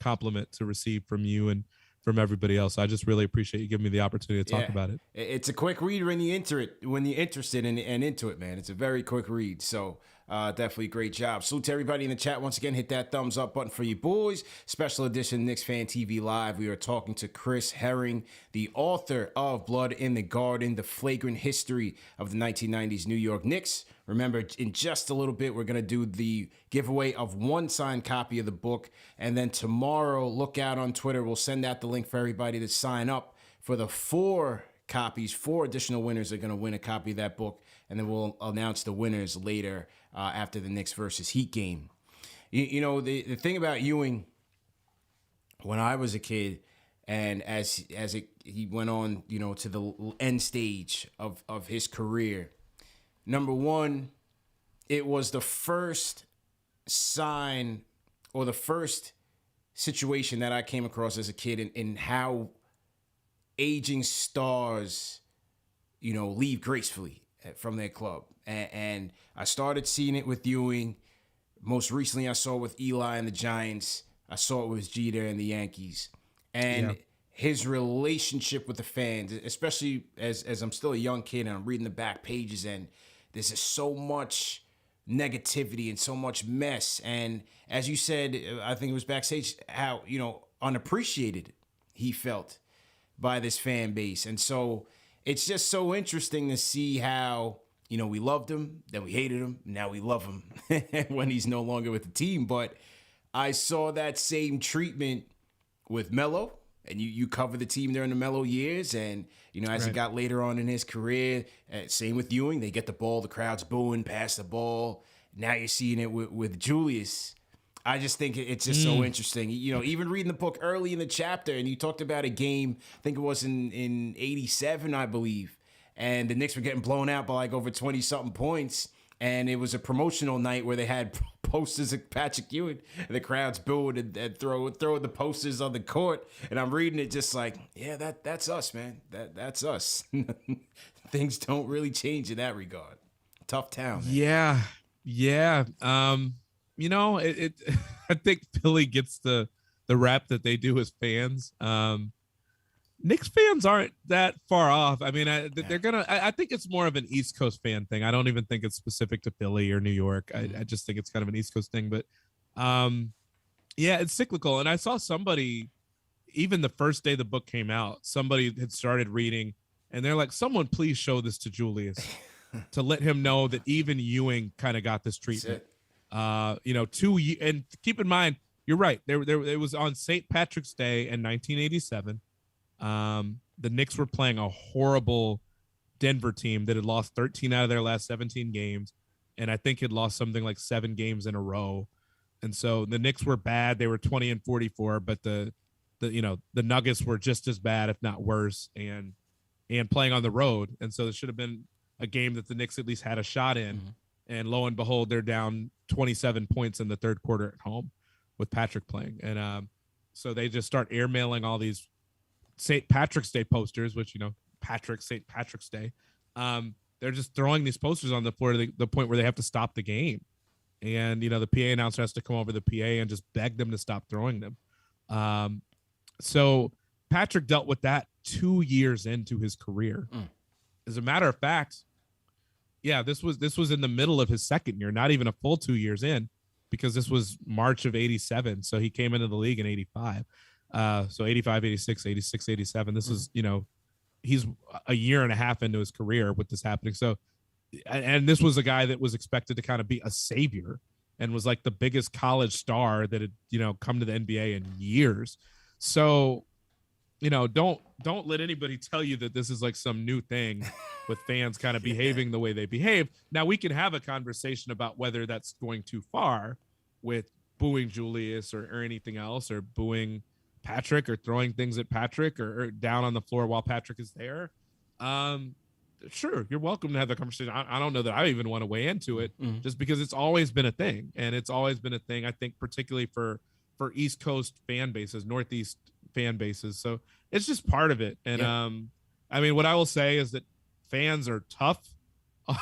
Speaker 14: compliment to receive from you and from everybody else. I just really appreciate you giving me the opportunity to talk about it.
Speaker 13: It's a quick read when you're interested and into it, man. It's a very quick read. So Definitely great job. Salute to everybody in the chat. Once again, hit that thumbs up button for you boys. Special edition Knicks Fan TV Live. We are talking to Chris Herring, the author of Blood in the Garden, the flagrant history of the 1990s New York Knicks. Remember, in just a little bit, we're going to do the giveaway of one signed copy of the book. And then tomorrow, look out on Twitter. We'll send out the link for everybody to sign up for the 4 copies. 4 additional winners are going to win a copy of that book. And then we'll announce the winners later after the Knicks versus Heat game. You know, the thing about Ewing, when I was a kid, and he went on, you know, to the end stage of his career, number one, it was the first sign or the first situation that I came across as a kid in how aging stars, you know, leave gracefully from their club. And I started seeing it with Ewing. Most recently, I saw it with Eli and the Giants. I saw it with Jeter and the Yankees. And his relationship with the fans, especially as I'm still a young kid and I'm reading the back pages, and there's just so much negativity and so much mess. And as you said, I think it was backstage, how, you know, unappreciated he felt by this fan base. And so it's just so interesting to see how, you know, we loved him, then we hated him, now we love him when he's no longer with the team. But I saw that same treatment with Melo, and you cover the team during the Melo years, and, you know, as it got later on in his career, same with Ewing, they get the ball, the crowd's booing, pass the ball. Now you're seeing it with Julius. I just think it's just so interesting. You know, even reading the book early in the chapter, and you talked about a game, I think it was in 87, I believe, and the Knicks were getting blown out by like over 20-something points, and it was a promotional night where they had posters of Patrick Ewing, and the crowd's booing and throwing the posters on the court, and I'm reading it just like, yeah, that's us, man. That's us. Things don't really change in that regard. Tough town, man.
Speaker 14: Yeah. You know, it I think Philly gets the rap that they do as fans. Knicks fans aren't that far off. I mean, I think it's more of an East Coast fan thing. I don't even think it's specific to Philly or New York. I just think it's kind of an East Coast thing. But yeah, it's cyclical. And I saw somebody, even the first day the book came out, somebody had started reading, and they're like, someone please show this to Julius to let him know that even Ewing kind of got this treatment. You know, and keep in mind, you're right. It was on St. Patrick's Day in 1987. The Knicks were playing a horrible Denver team that had lost 13 out of their last 17 games, and I think had lost something like 7 games in a row. And so the Knicks were bad. They were 20-44, but the Nuggets were just as bad, if not worse, and playing on the road. And so it should have been a game that the Knicks at least had a shot in. Mm-hmm. And lo and behold, they're down 27 points in the third quarter at home with Patrick playing. And so they just start airmailing all these St. Patrick's Day posters, which, you know, St. Patrick's Day. They're just throwing these posters on the floor to the point where they have to stop the game. And, you know, the PA announcer has to come over the PA and just beg them to stop throwing them. So Patrick dealt with that 2 years into his career. As a matter of fact, yeah, this was in the middle of his second year, not even a full 2 years in, because this was March of 87. So he came into the league in 85. So 85, 86, 86, 87. This is, you know, he's a year and a half into his career with this happening. So, and this was a guy that was expected to kind of be a savior and was like the biggest college star that had, you know, come to the NBA in years. So, you know, don't let anybody tell you that this is like some new thing with fans kind of behaving the way they behave. Now, we can have a conversation about whether that's going too far with booing Julius or anything else, or booing Patrick or throwing things at Patrick or down on the floor while Patrick is there. Sure, you're welcome to have that conversation. I don't know that I even want to weigh into it, just because it's always been a thing. And it's always been a thing, I think, particularly for East Coast fan bases, Northeast fan bases. So it's just part of it. And I mean, what I will say is that fans are tough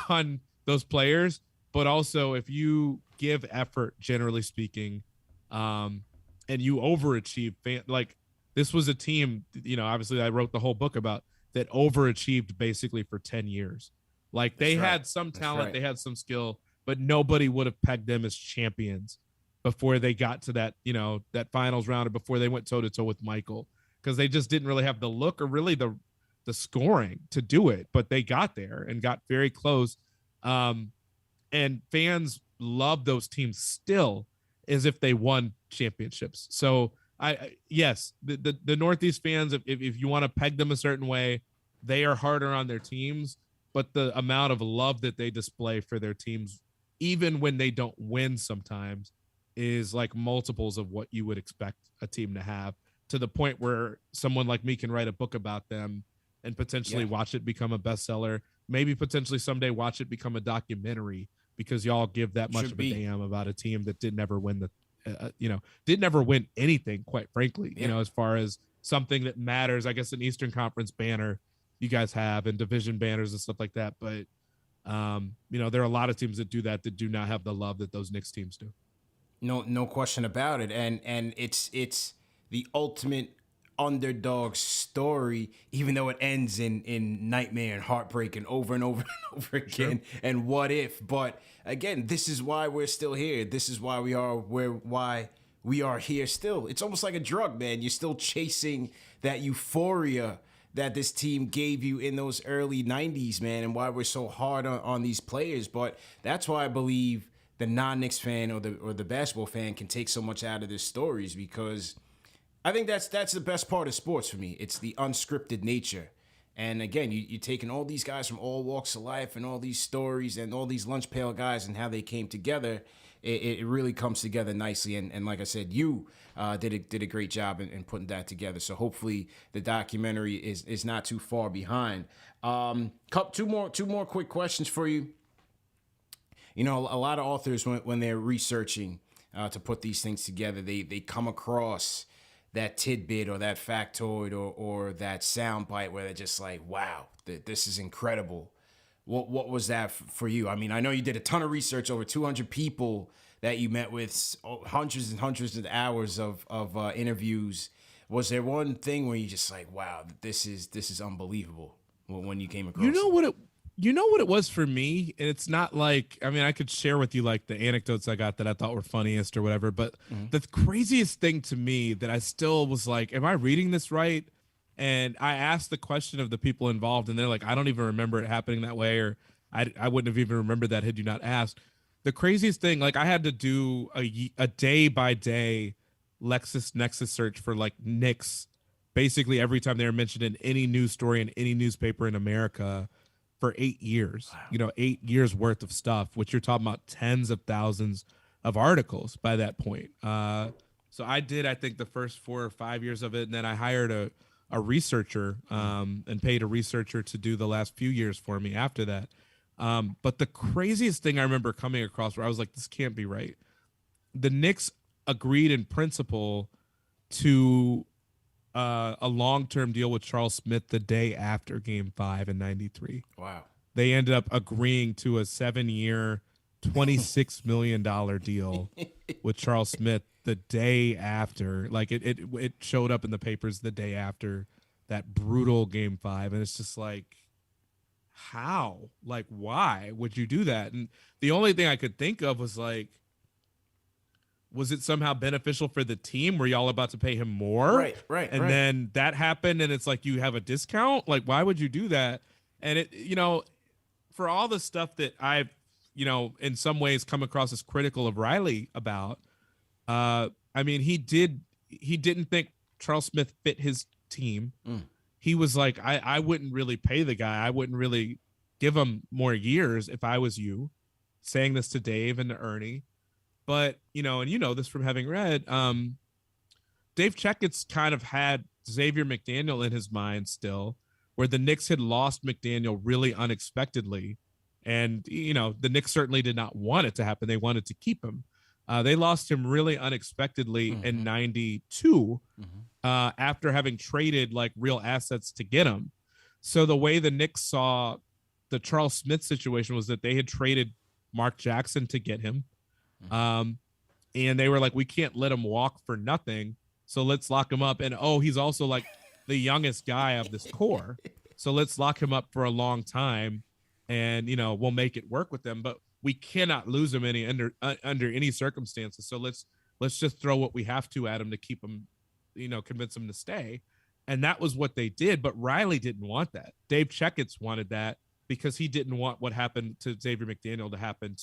Speaker 14: on those players, but also if you give effort, generally speaking, and you overachieve, like this was a team, you know, obviously I wrote the whole book about that, overachieved basically for 10 years. Like they had some talent, they had some skill, but nobody would have pegged them as champions before they got to that, that finals round or before they went toe to toe with Michael, because they just didn't really have the look or really the scoring to do it, but they got there and got very close. And fans love those teams still as if they won championships. So yes, the Northeast fans, if you want to peg them a certain way, they are harder on their teams, but the amount of love that they display for their teams, even when they don't win sometimes, is like multiples of what you would expect a team to have, to the point where someone like me can write a book about them and potentially watch it become a bestseller, maybe potentially someday watch it become a documentary, because y'all give that much of a damn about a team that didn't ever win didn't ever win anything, quite frankly, as far as something that matters. I guess an Eastern Conference banner you guys have and division banners and stuff like that. But, there are a lot of teams that do that do not have the love that those Knicks teams do.
Speaker 13: No question about it. And it's the ultimate underdog story, even though it ends in nightmare and heartbreak and over and over and over again. Sure. And what if? But again, this is why we're still here. This is why why we are here still. It's almost like a drug, man. You're still chasing that euphoria that this team gave you in those early 90s, man, and why we're so hard on these players. But that's why I believe the non-Knicks fan or the basketball fan can take so much out of their stories, because I think that's the best part of sports for me. It's the unscripted nature. And again, you're taking all these guys from all walks of life and all these stories and all these lunch pail guys and how they came together. It really comes together nicely. And like I said, you did a great job in putting that together. So hopefully the documentary is not too far behind. Two more quick questions for you. A lot of authors, when they're researching to put these things together, they come across that tidbit or that factoid or that soundbite where they're just like, wow, this is incredible. What was that for you? I mean, I know you did a ton of research, over 200 people that you met with, hundreds and hundreds of hours of interviews. Was there one thing where you just like, wow, this is unbelievable when you came across it?
Speaker 14: You know what it was for me? And it's not like, I mean, I could share with you like the anecdotes I got that I thought were funniest or whatever, but the craziest thing to me that I still was like, am I reading this right? And I asked the question of the people involved, and they're like, I don't even remember it happening that way, or I wouldn't have even remembered that had you not asked. The craziest thing, like I had to do a day-by-day LexisNexis search for like Knicks, basically every time they were mentioned in any news story in any newspaper in America for 8 years. Wow. 8 years worth of stuff, which you're talking about tens of thousands of articles by that point. So I did, I think, the first 4 or 5 years of it, and then I hired a researcher and paid a researcher to do the last few years for me after that. But the craziest thing I remember coming across where I was like, this can't be right. The Knicks agreed in principle to a long-term deal with Charles Smith the day after Game 5 in '93. Wow. They ended up agreeing to a 7-year, $26 million deal with Charles Smith the day after. Like it showed up in the papers the day after that brutal Game 5. And it's just like, how? Like, why would you do that? And the only thing I could think of was like, was it somehow beneficial for the team? Were y'all about to pay him more? Right. And then that happened, and it's like you have a discount? Like, why would you do that? And it, for all the stuff that I've, in some ways come across as critical of Riley about, I mean, he didn't think Charles Smith fit his team. He was like, I wouldn't really pay the guy. I wouldn't really give him more years if I was you, saying this to Dave and to Ernie. But, and this from having read, Dave Checkett's kind of had Xavier McDaniel in his mind still, where the Knicks had lost McDaniel really unexpectedly. And, the Knicks certainly did not want it to happen. They wanted to keep him. They lost him really unexpectedly in '92 after having traded like real assets to get him. So the way the Knicks saw the Charles Smith situation was that they had traded Mark Jackson to get him. And they were like, we can't let him walk for nothing. So let's lock him up. And, he's also like the youngest guy of this core. So let's lock him up for a long time and, we'll make it work with them. But we cannot lose him under any circumstances. So let's just throw what we have to at him to keep him, convince him to stay. And that was what they did. But Riley didn't want that. Dave Checketts wanted that because he didn't want what happened to Xavier McDaniel to happen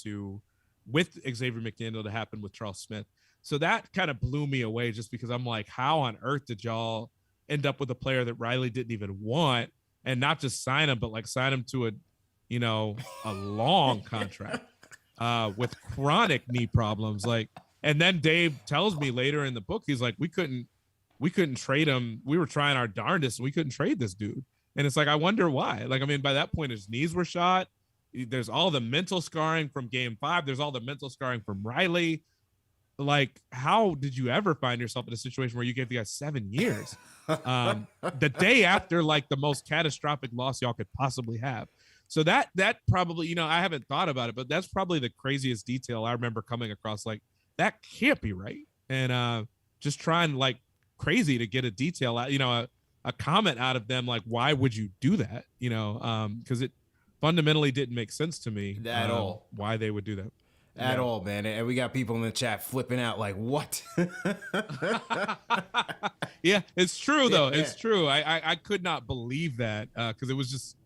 Speaker 14: with Xavier McDaniel to happen with Charles Smith. So that kind of blew me away, just because I'm like, how on earth did y'all end up with a player that Riley didn't even want, and not just sign him, but like sign him to a long contract with chronic knee problems. And then Dave tells me later in the book, he's like, we couldn't trade him. We were trying our darndest and we couldn't trade this dude. And it's like, I wonder why. By that point, his knees were shot. There's all the mental scarring from Game 5. There's all the mental scarring from Riley. How did you ever find yourself in a situation where you gave the guy 7 years? The day after, the most catastrophic loss y'all could possibly have. So that probably, I haven't thought about it, but that's probably the craziest detail I remember coming across. That can't be right. And just trying crazy to get a detail out, a comment out of them. Why would you do that? Because it fundamentally didn't make sense to me
Speaker 13: at all
Speaker 14: why they would do that.
Speaker 13: At all, man. And we got people in the chat flipping out what?
Speaker 14: Yeah, it's true, though. Yeah. It's true. I could not believe that because it was just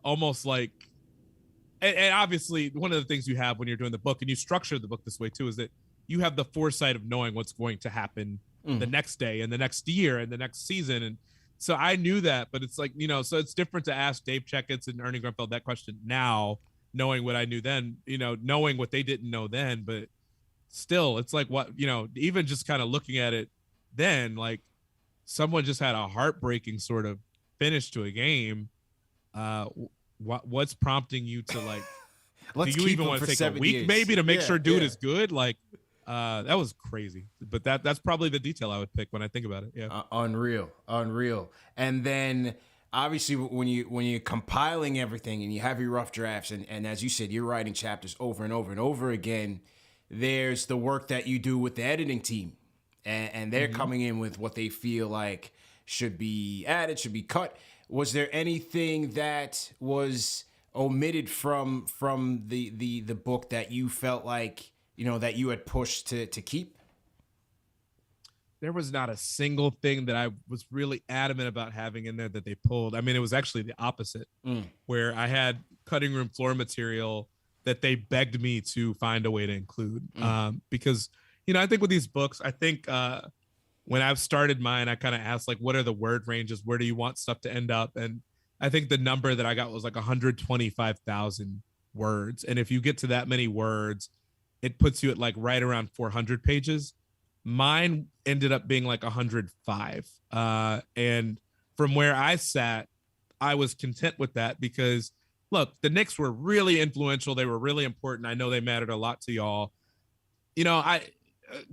Speaker 14: almost and obviously one of the things you have when you're doing the book, and you structure the book this way too, is that you have the foresight of knowing what's going to happen the next day and the next year and the next season. And so I knew that, but it's so it's different to ask Dave Checketts and Ernie Grunfeld that question now, knowing what I knew then, knowing what they didn't know then. But still, it's what, even just kind of looking at it then, someone just had a heartbreaking sort of finish to a game. What's prompting you to
Speaker 13: let's
Speaker 14: do you even want to take a week
Speaker 13: years.
Speaker 14: Maybe to make sure dude is good? That was crazy. But that's probably the detail I would pick when I think about it. Yeah.
Speaker 13: Unreal. And then obviously when you're compiling everything and you have your rough drafts, and as you said, you're writing chapters over and over and over again, there's the work that you do with the editing team, and they're coming in with what they feel like should be added, should be cut. Was there anything that was omitted from the book that you felt that you had pushed to keep?
Speaker 14: There was not a single thing that I was really adamant about having in there that they pulled. It was actually the opposite, where I had cutting room floor material that they begged me to find a way to include. Because, I think with these books, when I've started mine, I kind of asked, what are the word ranges? Where do you want stuff to end up? And I think the number that I got was 125,000 words. And if you get to that many words, it puts you at right around 400 pages. Mine ended up being 105. And from where I sat, I was content with that because, look, the Knicks were really influential. They were really important. I know they mattered a lot to y'all.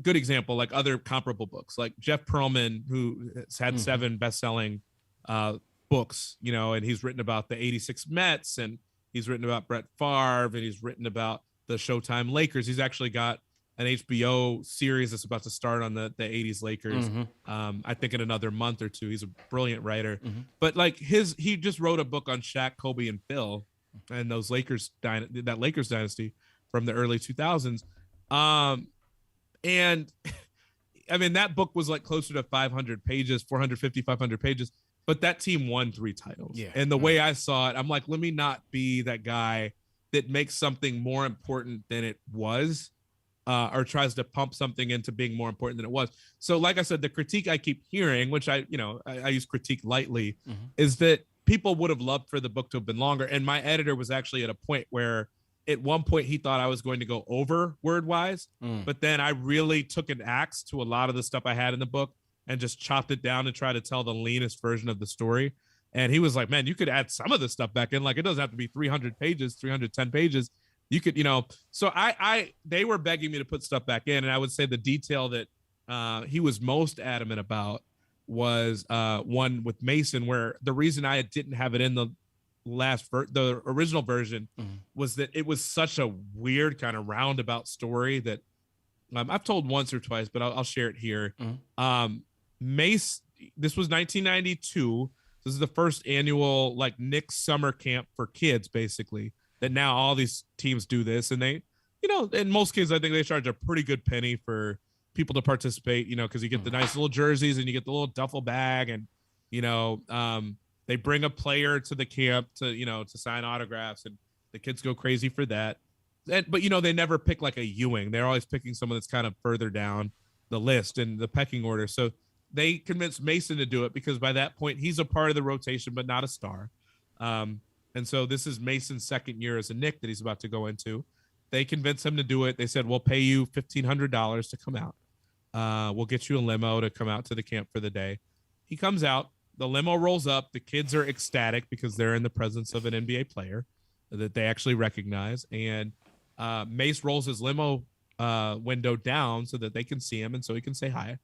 Speaker 14: Good example, other comparable books, Jeff Pearlman, who has had 7 best-selling books, and he's written about the 86 Mets, and he's written about Brett Favre, and he's written about the Showtime Lakers. He's actually got an HBO series that's about to start on the 80s Lakers. I think in another month or two. He's a brilliant writer. But he just wrote a book on Shaq, Kobe, and Phil, and those Lakers dynasty from the early 2000s. And that book was closer to 500 pages, 450, 500 pages, but that team won 3 titles. Yeah. And the way I saw it, I'm let me not be that guy that makes something more important than it was, or tries to pump something into being more important than it was. So like I said, the critique I keep hearing, which I use critique lightly, is that people would have loved for the book to have been longer. And my editor was actually at a point where at one point he thought I was going to go over word wise, but then I really took an axe to a lot of the stuff I had in the book and just chopped it down to try to tell the leanest version of the story. And he was like, man, you could add some of the stuff back in. It doesn't have to be 300 pages, 310 pages. You could, so they were begging me to put stuff back in. And I would say the detail that he was most adamant about was one with Mason, where the reason I didn't have it in the the original version was that it was such a weird kind of roundabout story that I've told once or twice, but I'll share it here. Mace, this was 1992. This is the first annual Knicks summer camp for kids, basically, that now all these teams do this. And in most cases, I think they charge a pretty good penny for people to participate, because you get the nice little jerseys and you get the little duffel bag, and, they bring a player to the camp to sign autographs, and the kids go crazy for that. But they never pick like a Ewing. They're always picking someone that's kind of further down the list and the pecking order. So they convinced Mason to do it because by that point he's a part of the rotation, but not a star. And so this is Mason's second year as a Knick that he's about to go into. They convinced him to do it. They said, we'll pay you $1,500 to come out. We'll get you a limo to come out to the camp for the day. He comes out, the limo rolls up. The kids are ecstatic because they're in the presence of an NBA player that they actually recognize. And Mace rolls his limo window down so that they can see him and so he can say hi.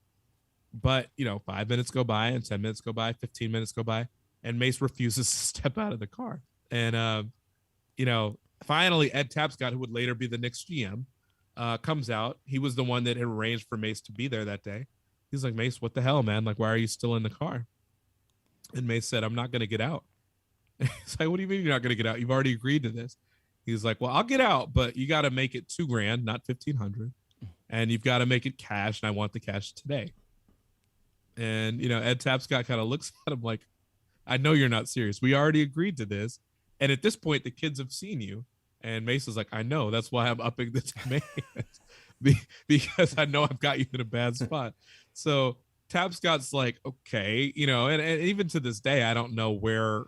Speaker 14: But, 5 minutes go by and 10 minutes go by, 15 minutes go by, and Mace refuses to step out of the car. And, finally, Ed Tapscott, who would later be the Knicks GM, comes out. He was the one that had arranged for Mace to be there that day. He's like, Mace, what the hell, man? Like, why are you still in the car? And Mace said, I'm not going to get out. He's like, what do you mean you're not going to get out? You've already agreed to this. He's like, well, I'll get out, but you got to make it $2,000, not $1,500. And you've got to make it cash. And I want the cash today. And, Ed Tapscott kind of looks at him like, I know you're not serious. We already agreed to this. And at this point, the kids have seen you. And Mace is like, I know. That's why I'm upping the demand because I know I've got you in a bad spot. So Tapscott's like, okay, and even to this day, I don't know where.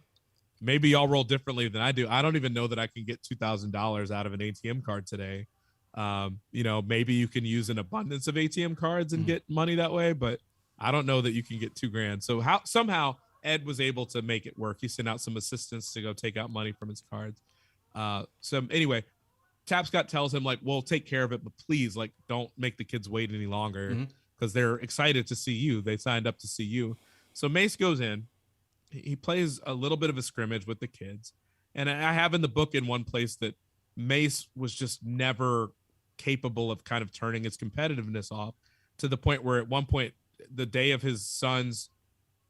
Speaker 14: Maybe y'all roll differently than I do. I don't even know that I can get $2,000 out of an ATM card today. Maybe you can use an abundance of ATM cards and get money that way, but I don't know that you can get $2,000. So somehow Ed was able to make it work. He sent out some assistants to go take out money from his cards. Anyway, Tapscott tells him like, "We'll take care of it, but please, like, don't make the kids wait any longer because they're excited to see you. They signed up to see you." So Mace goes in. He plays a little bit of a scrimmage with the kids. And I have in the book in one place that Mace was just never capable of kind of turning his competitiveness off to the point where at one point, the day of his son's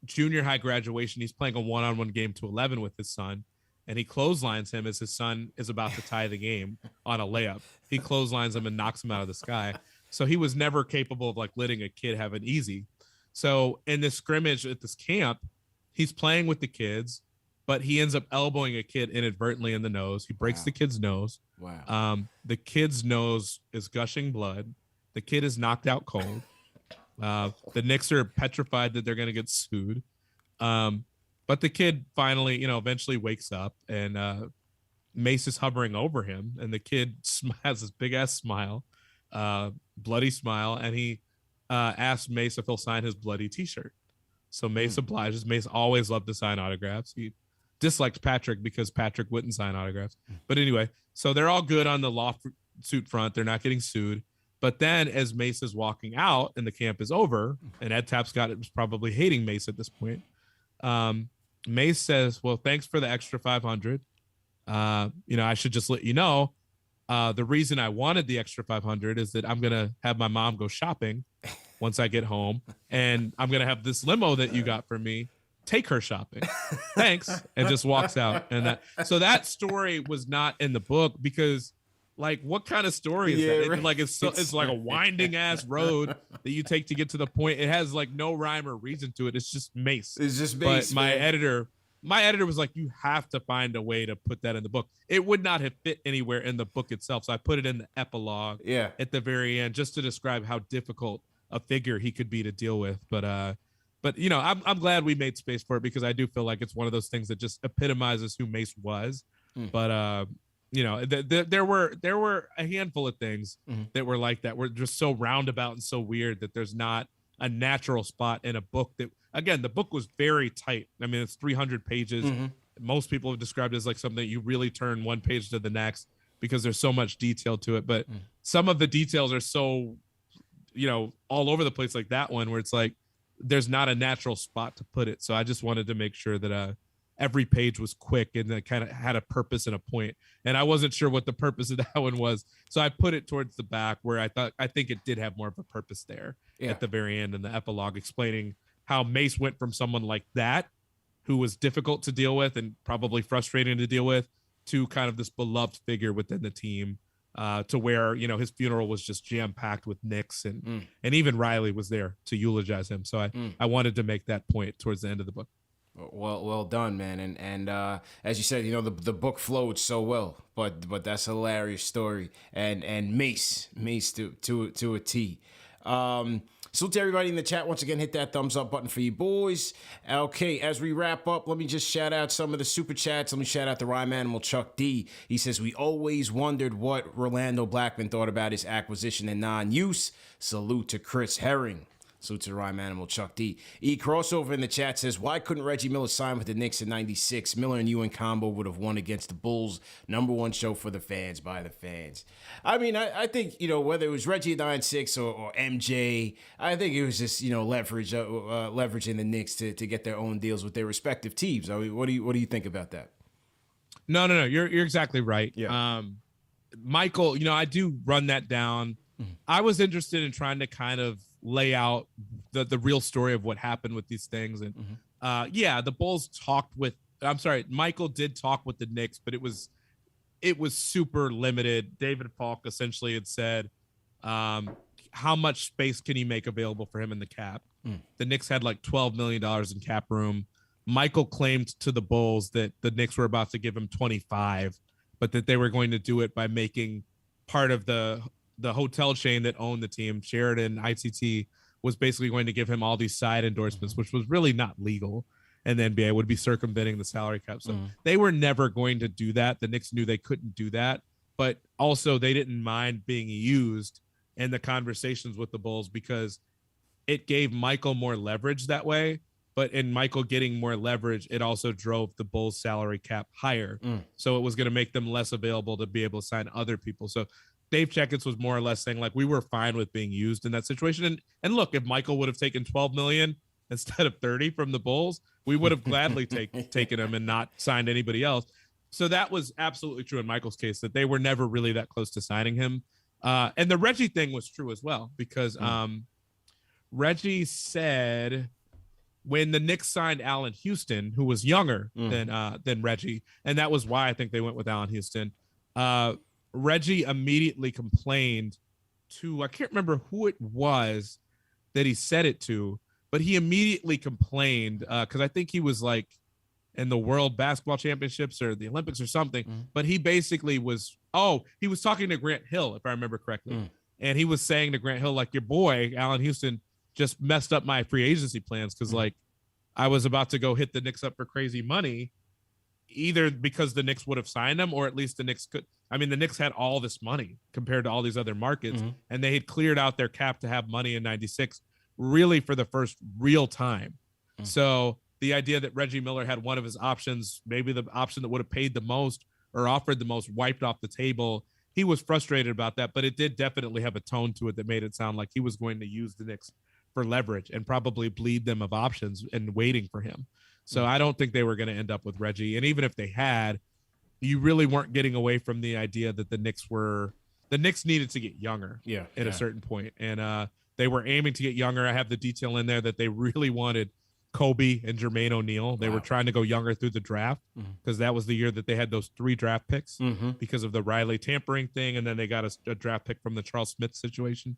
Speaker 14: junior high graduation, he's playing a one-on-one game to 11 with his son. And he clotheslines him as his son is about to tie the game on a layup. He clotheslines him and knocks him out of the sky. So he was never capable of like letting a kid have it easy. So in this scrimmage at this camp, he's playing with the kids, but he ends up elbowing a kid inadvertently in the nose. He breaks the kid's nose.
Speaker 13: Wow.
Speaker 14: The kid's nose is gushing blood. The kid is knocked out cold. The Knicks are petrified that they're going to get sued. But the kid finally, eventually wakes up and Mace is hovering over him. And the kid has this big ass smile, bloody smile. And he asks Mace if he'll sign his bloody t-shirt. So Mace obliges. Mace always loved to sign autographs. He disliked Patrick because Patrick wouldn't sign autographs. But anyway, so they're all good on the lawsuit front. They're not getting sued. But then as Mace is walking out and the camp is over, and Ed Tapscott was probably hating Mace at this point, Mace says, well, thanks for the extra $500. I should just let you know, the reason I wanted the extra $500 is that I'm going to have my mom go shopping once I get home, and I'm going to have this limo that you got for me take her shopping. Thanks. And just walks out. And so that story was not in the book because like, what kind of story is that? Right. Like, it's like a winding ass road that you take to get to the point. It has like no rhyme or reason to it. It's just Mace.
Speaker 13: It's just Mace.
Speaker 14: But my editor was like, you have to find a way to put that in the book. It would not have fit anywhere in the book itself. So I put it in the epilogue at the very end, just to describe how difficult a figure he could be to deal with. But I'm glad we made space for it because I do feel like it's one of those things that just epitomizes who Mace was. But there were a handful of things that were like that, were just so roundabout and so weird that there's not a natural spot in a book that, again, the book was very tight. I mean, it's 300 pages. Most people have described it as like something that you really turn one page to the next because there's so much detail to it. But some of the details are so, all over the place, like that one, where it's like, there's not a natural spot to put it. So I just wanted to make sure that, every page was quick and that kind of had a purpose and a point. And I wasn't sure what the purpose of that one was. So I put it towards the back where I think it did have more of a purpose there at the very end in the epilogue, explaining how Mace went from someone like that, who was difficult to deal with and probably frustrating to deal with, to kind of this beloved figure within the team to where, his funeral was just jam packed with Knicks and even Riley was there to eulogize him. So I wanted to make that point towards the end of the book.
Speaker 13: Well done, man. And as you said, the book flowed so well, but that's a hilarious story and Mace to a T. Salute to everybody in the chat. Once again, hit that thumbs up button for you boys. Okay, as we wrap up, let me just shout out some of the super chats. Let me shout out the Rhyme Animal Chuck D. He says, we always wondered what Rolando Blackman thought about his acquisition and non-use. Salute to Chris Herring. Salute to the Rhyme Animal Chuck D. Crossover in the chat says, why couldn't Reggie Miller sign with the Knicks in 96? Miller and Ewing combo would have won against the Bulls. #1 show for the fans, by the fans. I mean, I think, whether it was Reggie at 96 or MJ, I think it was just, leveraging the Knicks to get their own deals with their respective teams. I mean, what do you think about that?
Speaker 14: No. You're exactly right.
Speaker 13: Yeah.
Speaker 14: Michael, I do run that down. I was interested in trying to kind of lay out the real story of what happened with these things. And the Bulls Michael did talk with the Knicks, but it was super limited. David Falk essentially had said, how much space can you make available for him in the cap? The Knicks had like $12 million in cap room. Michael claimed to the Bulls that the Knicks were about to give him 25, but that they were going to do it by making part of the hotel chain that owned the team, Sheridan ITT, was basically going to give him all these side endorsements, which was really not legal. And the NBA would be circumventing the salary cap. So they were never going to do that. The Knicks knew they couldn't do that, but also they didn't mind being used in the conversations with the Bulls because it gave Michael more leverage that way. But in Michael getting more leverage, it also drove the Bulls salary cap higher. So it was going to make them less available to be able to sign other people. So Dave Checketts was more or less saying, like, we were fine with being used in that situation. And look, if Michael would have taken 12 million instead of 30 from the Bulls, we would have gladly taken him and not signed anybody else. So that was absolutely true in Michael's case, that they were never really that close to signing him. And the Reggie thing was true as well, because Reggie said when the Knicks signed Allen Houston, who was younger than Reggie, and that was why I think they went with Allen Houston, Reggie immediately complained to, I can't remember who it was that he said it to, but he immediately complained because I think he was like in the World Basketball Championships or the Olympics or something, but he basically was, he was talking to Grant Hill, if I remember correctly. And he was saying to Grant Hill, like, your boy, Allen Houston, just messed up my free agency plans because, like, I was about to go hit the Knicks up for crazy money, either because the Knicks would have signed him or at least the Knicks could. I mean, the Knicks had all this money compared to all these other markets, and they had cleared out their cap to have money in 96 really for the first real time. So the idea that Reggie Miller had one of his options, maybe the option that would have paid the most or offered the most, wiped off the table, he was frustrated about that, but it did definitely have a tone to it that made it sound like he was going to use the Knicks for leverage and probably bleed them of options and waiting for him. So I don't think they were going to end up with Reggie. And even if they had, you really weren't getting away from the idea that the Knicks needed to get younger at a certain point. And they were aiming to get younger. I have the detail in there that they really wanted Kobe and Jermaine O'Neal. They were trying to go younger through the draft because that was the year that they had those 3 draft picks because of the Riley tampering thing. And then they got a draft pick from the Charles Smith situation.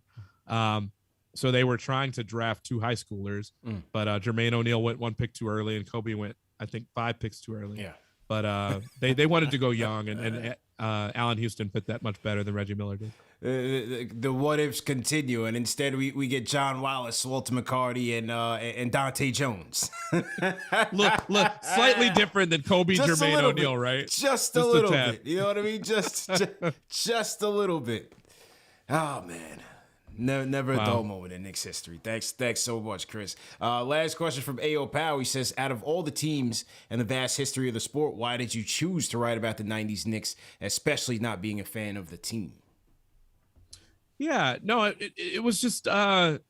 Speaker 14: So they were trying to draft 2 high schoolers, but Jermaine O'Neal went 1 pick too early and Kobe went, I think, 5 picks too early.
Speaker 13: Yeah.
Speaker 14: But they wanted to go young, and Allen Houston fit that much better than Reggie Miller did.
Speaker 13: The what ifs continue, and instead we get John Wallace, Walter McCarty, and Dante Jones.
Speaker 14: look, slightly different than Kobe, Jermaine O'Neal, right?
Speaker 13: Just a little bit. You know what I mean? Just a little bit. Oh man. Never a dull moment in Knicks history. Thanks so much, Chris. Last question from A.O. Powell. He says, out of all the teams and the vast history of the sport, why did you choose to write about the 90s Knicks, especially not being a fan of the team?
Speaker 14: Yeah, no, it was just, a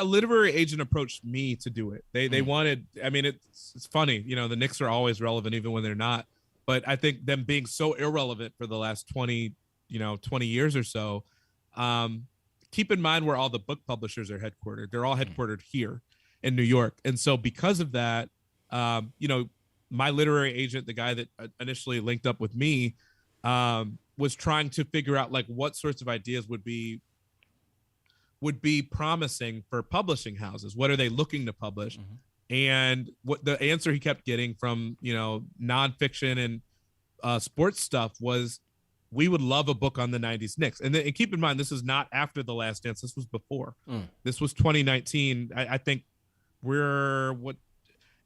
Speaker 14: literary agent approached me to do it. They wanted, I mean, it's funny, the Knicks are always relevant even when they're not. But I think them being so irrelevant for the last 20 years or so, keep in mind where all the book publishers are headquartered. They're all headquartered here in New York. And so because of that, my literary agent, the guy that initially linked up with me, was trying to figure out like what sorts of ideas would be promising for publishing houses. What are they looking to publish? And what the answer he kept getting from, nonfiction and sports stuff was, we would love a book on the 90s Knicks. And keep in mind, this is not after The Last Dance. This was before. This was 2019. I think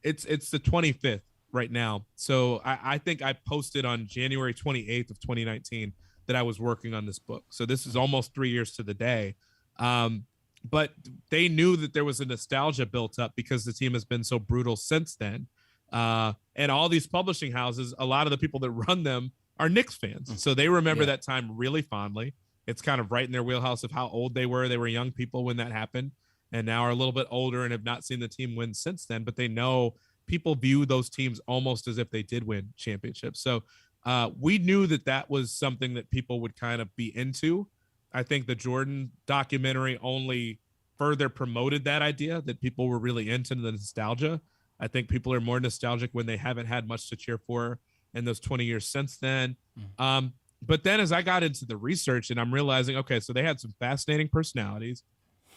Speaker 14: it's the 25th right now. So I think I posted on January 28th of 2019 that I was working on this book. So this is almost 3 years to the day. But they knew that there was a nostalgia built up because the team has been so brutal since then. And all these publishing houses, a lot of the people that run them are Knicks fans. So they remember that time really fondly. It's kind of right in their wheelhouse of how old they were. They were young people when that happened, and now are a little bit older and have not seen the team win since then. But they know people view those teams almost as if they did win championships. So we knew that was something that people would kind of be into. I think the Jordan documentary only further promoted that idea, that people were really into the nostalgia. I think people are more nostalgic when they haven't had much to cheer for in those 20 years since then. But then as I got into the research and I'm realizing, okay, so they had some fascinating personalities.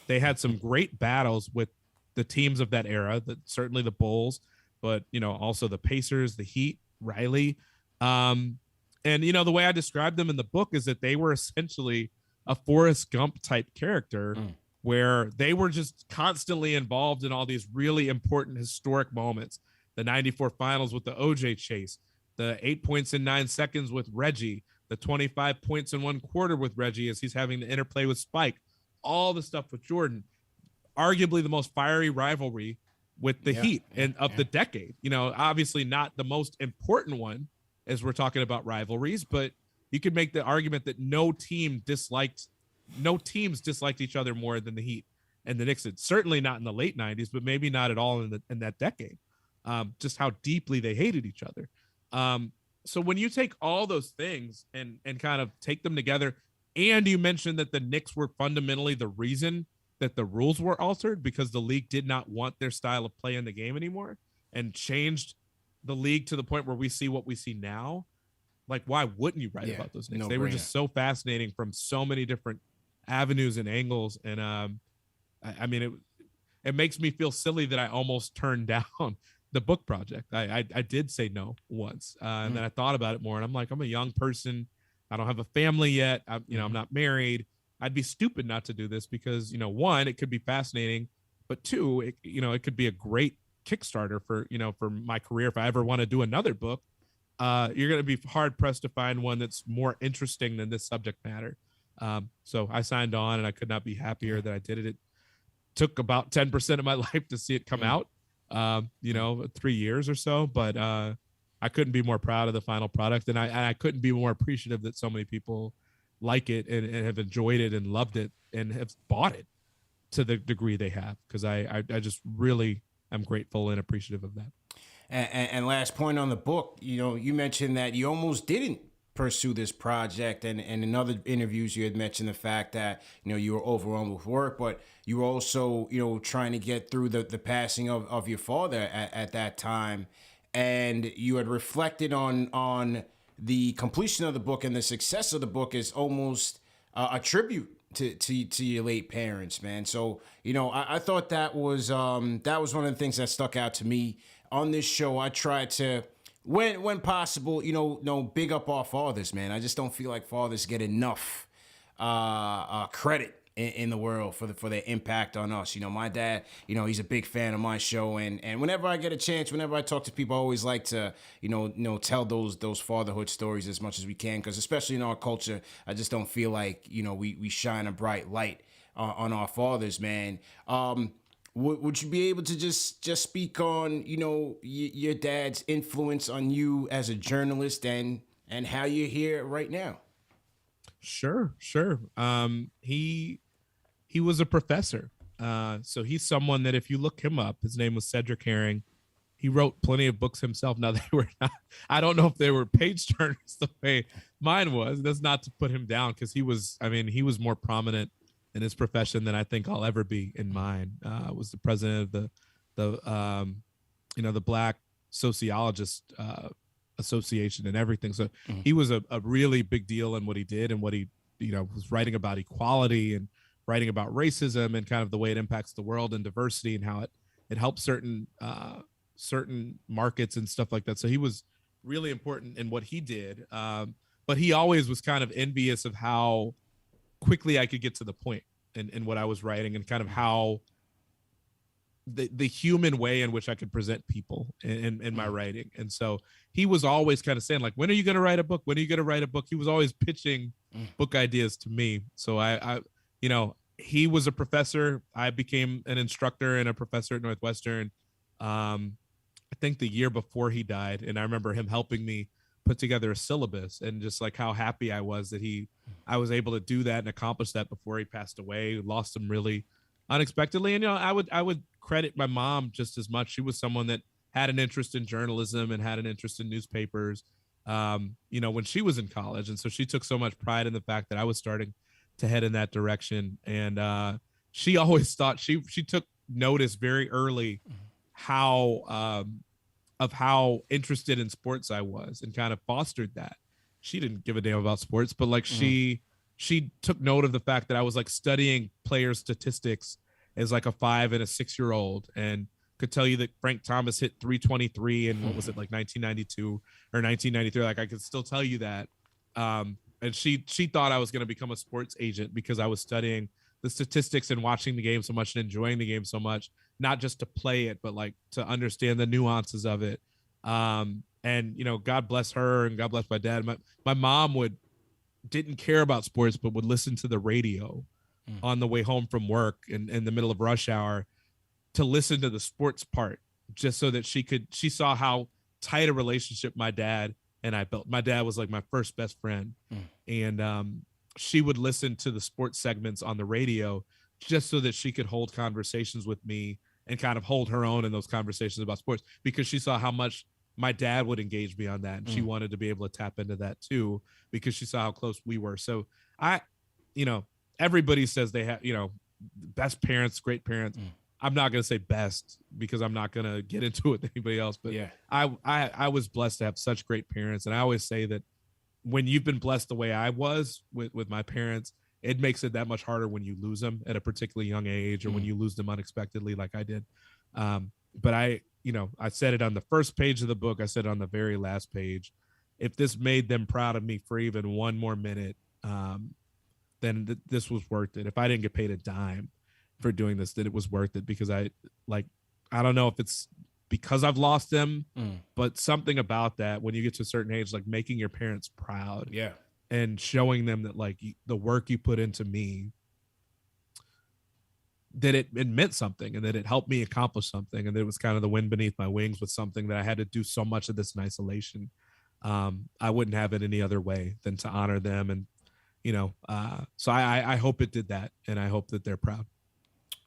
Speaker 14: They had some great battles with the teams of that era, certainly the Bulls, but, also the Pacers, the Heat, Riley. And, the way I described them in the book is that they were essentially a Forrest Gump type character where they were just constantly involved in all these really important historic moments. The 94 finals with the OJ chase, the 8 points in 9 seconds with Reggie, the 25 points in 1 quarter with Reggie as he's having the interplay with Spike, all the stuff with Jordan, arguably the most fiery rivalry with the Heat of the decade. Obviously not the most important one as we're talking about rivalries, but you could make the argument that no teams disliked each other more than the Heat and the Knicks did. Certainly not in the late 90s, but maybe not at all in that decade. Just how deeply they hated each other. So when you take all those things and kind of take them together, and you mentioned that the Knicks were fundamentally the reason that the rules were altered because the league did not want their style of play in the game anymore and changed the league to the point where we see what we see now. Like, why wouldn't you write about those Knicks? They were just so fascinating from so many different avenues and angles. And I mean, it makes me feel silly that I almost turned down the book project. I did say no once, and then I thought about it more, and I'm like, I'm a young person. I don't have a family yet. I'm not married. I'd be stupid not to do this because, one, it could be fascinating, but two, it could be a great Kickstarter for my career. If I ever want to do another book, you're going to be hard pressed to find one that's more interesting than this subject matter. So I signed on, and I could not be happier that I did it. It took about 10% of my life to see it come out, 3 years or so, but I couldn't be more proud of the final product. And I couldn't be more appreciative that so many people like it and have enjoyed it and loved it and have bought it to the degree they have. Cause I just really am grateful and appreciative of that.
Speaker 13: And last point on the book, you mentioned that you almost didn't pursue this project, and in other interviews you had mentioned the fact that you were overwhelmed with work, but you were also trying to get through the passing of your father at that time, and you had reflected on the completion of the book and the success of the book is almost a tribute to your late parents, man. So I thought that was one of the things that stuck out to me on this show. I tried to, when possible, big up our fathers, man. I just don't feel like fathers get enough credit in the world for their impact on us. My dad, he's a big fan of my show, and whenever I get a chance, whenever I talk to people, I always like to, tell those fatherhood stories as much as we can, because especially in our culture, I just don't feel like, we shine a bright light on our fathers, man. Would you be able to just speak on, your dad's influence on you as a journalist and how you're here right now?
Speaker 14: Sure. He was a professor. So he's someone that if you look him up, his name was Cedric Herring. He wrote plenty of books himself. Now, they were not, I don't know if they were page turners the way mine was. That's not to put him down, because he was more prominent in his profession than I think I'll ever be in mine. Was the president of the Black Sociologist association and everything. So he was a really big deal in what he did and what he, was writing about equality and writing about racism and kind of the way it impacts the world and diversity and how it helps certain markets and stuff like that. So he was really important in what he did. But he always was kind of envious of how quickly I could get to the point in what I was writing and kind of how the human way in which I could present people in my writing. And so he was always kind of saying, like, when are you going to write a book? When are you going to write a book? He was always pitching book ideas to me. So I he was a professor. I became an instructor and a professor at Northwestern. I think the year before he died. And I remember him helping me put together a syllabus and just like how happy I was that I was able to do that and accomplish that before he passed away. Lost him really unexpectedly. And, I would credit my mom just as much. She was someone that had an interest in journalism and had an interest in newspapers, when she was in college. And so she took so much pride in the fact that I was starting to head in that direction. And she always thought she took notice very early of how interested in sports I was and kind of fostered that. She didn't give a damn about sports, but like she took note of the fact that I was like studying player statistics as like a 5 and a 6-year-old and could tell you that Frank Thomas hit 323 and what was it, like 1992 or 1993. Like I could still tell you that. And she thought I was going to become a sports agent because I was studying the statistics and watching the game so much and enjoying the game so much, not just to play it, but like to understand the nuances of it. And, God bless her and God bless my dad. My mom didn't care about sports, but would listen to the radio on the way home from work in the middle of rush hour to listen to the sports part, just so that she saw how tight a relationship my dad and I built. My dad was like my first best friend. And she would listen to the sports segments on the radio just so that she could hold conversations with me and kind of hold her own in those conversations about sports, because she saw how much my dad would engage me on that. And she wanted to be able to tap into that too, because she saw how close we were. So everybody says they have, best parents, great parents. I'm not going to say best because I'm not going to get into it with anybody else, but yeah, I was blessed to have such great parents. And I always say that when you've been blessed the way I was with my parents, it makes it that much harder when you lose them at a particularly young age or when you lose them unexpectedly like I did. But I said it on the first page of the book. I said on the very last page, if this made them proud of me for even one more minute, then this was worth it. If I didn't get paid a dime for doing this, then it was worth it, because I don't know if it's because I've lost them, but something about that, when you get to a certain age, like making your parents proud and showing them that like the work you put into me, that it meant something and that it helped me accomplish something. And that it was kind of the wind beneath my wings with something that I had to do so much of this in isolation. I wouldn't have it any other way than to honor them. And, so I hope it did that. And I hope that they're proud.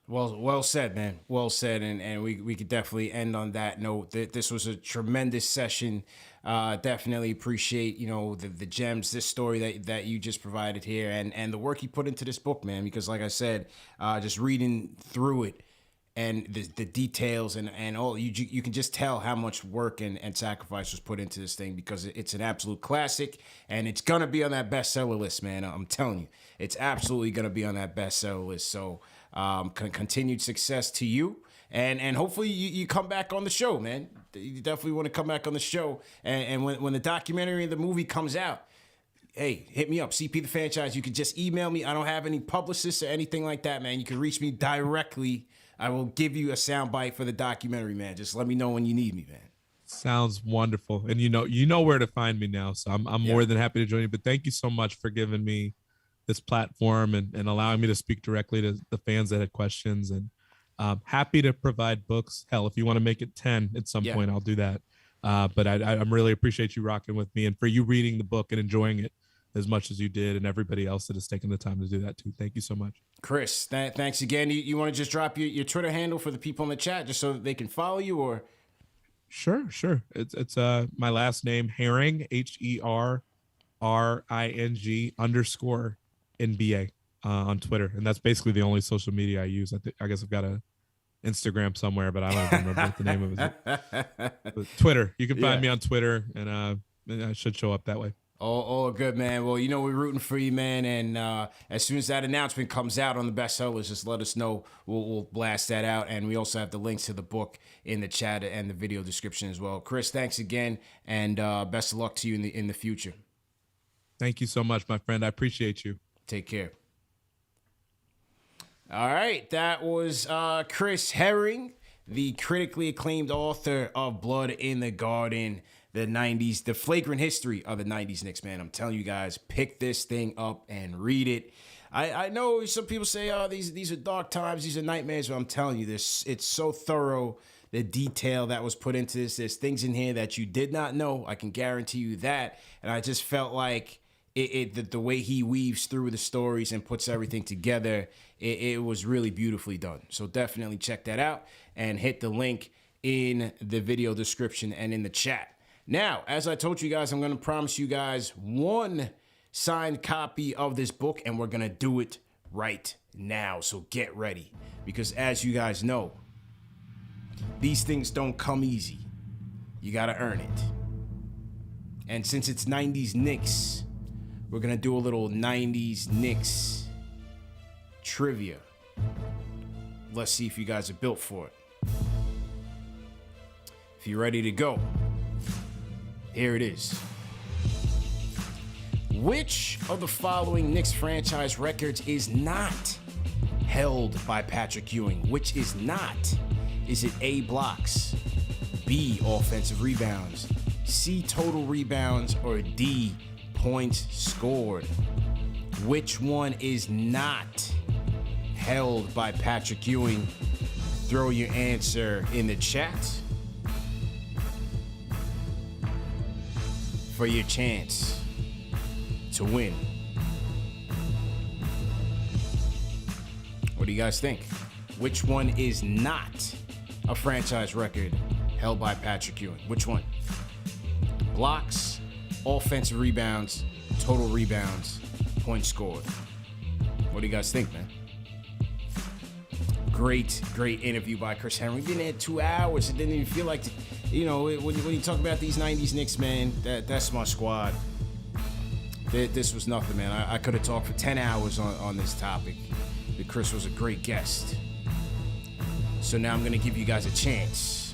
Speaker 13: Well said, man. Well said, and we could definitely end on that note. This was a tremendous session. Definitely appreciate the gems, this story that you just provided here, and the work you put into this book, man. Because like I said, just reading through it and the details and all, you can just tell how much work and sacrifice was put into this thing, because it's an absolute classic, and it's gonna be on that bestseller list, man. I'm telling you, it's absolutely gonna be on that bestseller list. So. Continued success to you, and hopefully you come back on the show, man. You definitely want to come back on the show, and when the documentary and the movie comes out, hey, hit me up, CP the Franchise. You can just email me. I don't have any publicists or anything like that, man. You can reach me directly. I will give you a soundbite for the documentary, man. Just let me know when you need me, man.
Speaker 14: Sounds wonderful, and you know where to find me now. So I'm more than happy to join you. But thank you so much for giving me this platform and allowing me to speak directly to the fans that had questions, and happy to provide books. Hell, if you want to make it 10 at some point, I'll do that. But I'm really appreciate you rocking with me, and for you reading the book and enjoying it as much as you did, and everybody else that has taken the time to do that too. Thank you so much.
Speaker 13: Chris, thanks again. You want to just drop your Twitter handle for the people in the chat just so that they can follow you, or?
Speaker 14: Sure. It's my last name, Herring, HERRING _NBA on Twitter, and that's basically the only social media I use. I guess I've got a Instagram somewhere, but I don't even remember what the name of it. But Twitter. You can find me on Twitter, and I should show up that way.
Speaker 13: Oh, good, man. Well, we're rooting for you, man. And as soon as that announcement comes out on the bestsellers, just let us know. We'll blast that out. And we also have the links to the book in the chat and the video description as well. Chris, thanks again, and best of luck to you in the future.
Speaker 14: Thank you so much, my friend. I appreciate you.
Speaker 13: Take care. All right, that was Chris Herring, the critically acclaimed author of Blood in the Garden, the 90s, the flagrant history of the 90s Knicks, man. I'm telling you guys, pick this thing up and read it. I know some people say, oh, these are dark times, these are nightmares, but I'm telling you, it's so thorough, the detail that was put into this. There's things in here that you did not know. I can guarantee you that. And I just felt like the way he weaves through the stories and puts everything together, it was really beautifully done. So definitely check that out and hit the link in the video description and in the chat. Now, as I told you guys, I'm going to promise you guys one signed copy of this book, and we're going to do it right now. So get ready, because as you guys know, these things don't come easy. You got to earn it. And since it's 90s Knicks, we're going to do a little 90s Knicks trivia. Let's see if you guys are built for it. If you're ready to go, here it is. Which of the following Knicks franchise records is not held by Patrick Ewing? Which is not? Is it A, blocks, B, offensive rebounds, C, total rebounds, or D, points scored? Which one is not held by Patrick Ewing? Throw your answer in the chat for your chance to win. What do you guys think? Which one is not a franchise record held by Patrick Ewing? Which one? Blocks, offensive rebounds, total rebounds, points scored. What do you guys think, man? Great interview by Chris Herring. We've been there 2 hours. It didn't even feel like, when you talk about these 90s Knicks, man, that's my squad. This was nothing, man. I could have talked for 10 hours on this topic. But Chris was a great guest. So now I'm going to give you guys a chance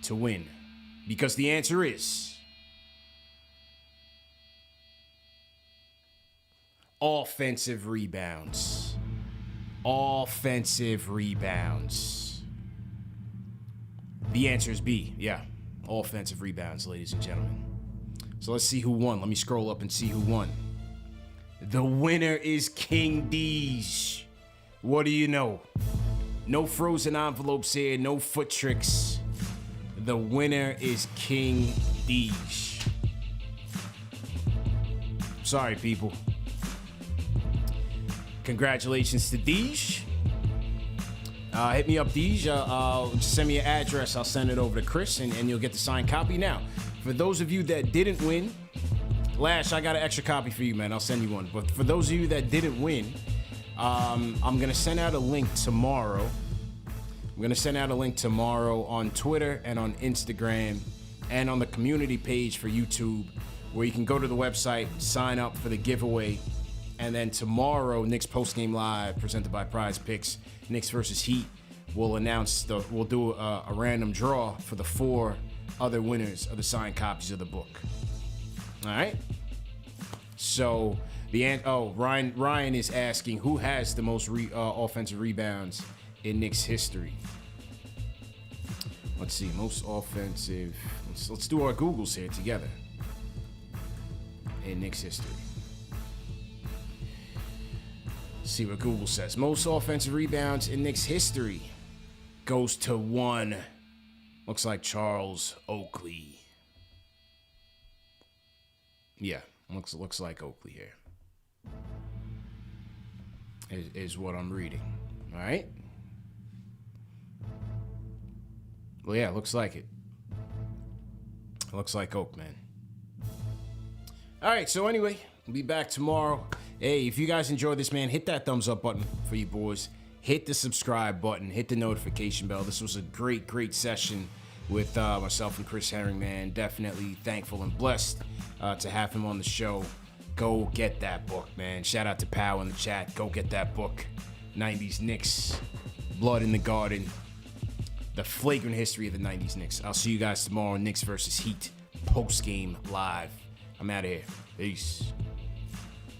Speaker 13: to win. Because the answer is offensive rebounds. Offensive rebounds. The answer is B. Yeah, offensive rebounds, ladies and gentlemen. So let's see who won. Let me scroll up and see who won. The winner is King Deej. What do you know? No frozen envelopes here, no foot tricks. The winner is King Deej. Sorry, people. Congratulations to Deej. Hit me up, Deej. Just send me your address. I'll send it over to Chris, and you'll get the signed copy. Now, for those of you that didn't win, Lash, I got an extra copy for you, man. I'll send you one. But for those of you that didn't win, I'm going to send out a link tomorrow. I'm going to send out a link tomorrow on Twitter and on Instagram and on the community page for YouTube, where you can go to the website, sign up for the giveaway. And then tomorrow, Knicks Postgame Live, presented by Prize Picks, Knicks versus Heat, we'll do a random draw for the 4 other winners of the signed copies of the book. All right. So Ryan is asking, who has the most offensive rebounds in Knicks history? Let's see, most offensive. Let's do our Googles here together. In Knicks history. Let's see what Google says. Most offensive rebounds in Knicks history goes to one. Looks like Charles Oakley. Yeah, looks like Oakley here. Is what I'm reading. All right. Well, yeah, looks like it. Looks like Oak, man. All right, so anyway, we'll be back tomorrow. Hey, if you guys enjoyed this, man, hit that thumbs up button for you boys. hit the subscribe button, hit the notification bell. This was a great session with myself and Chris Herring, man. Definitely thankful and blessed to have him on the show. Go get that book, man. Shout out to Pow in the chat. Go get that book. 90s Knicks, Blood in the Garden, the flagrant history of the 90s Knicks. I'll see you guys tomorrow. Knicks versus Heat, post-game live. I'm out of here. Peace.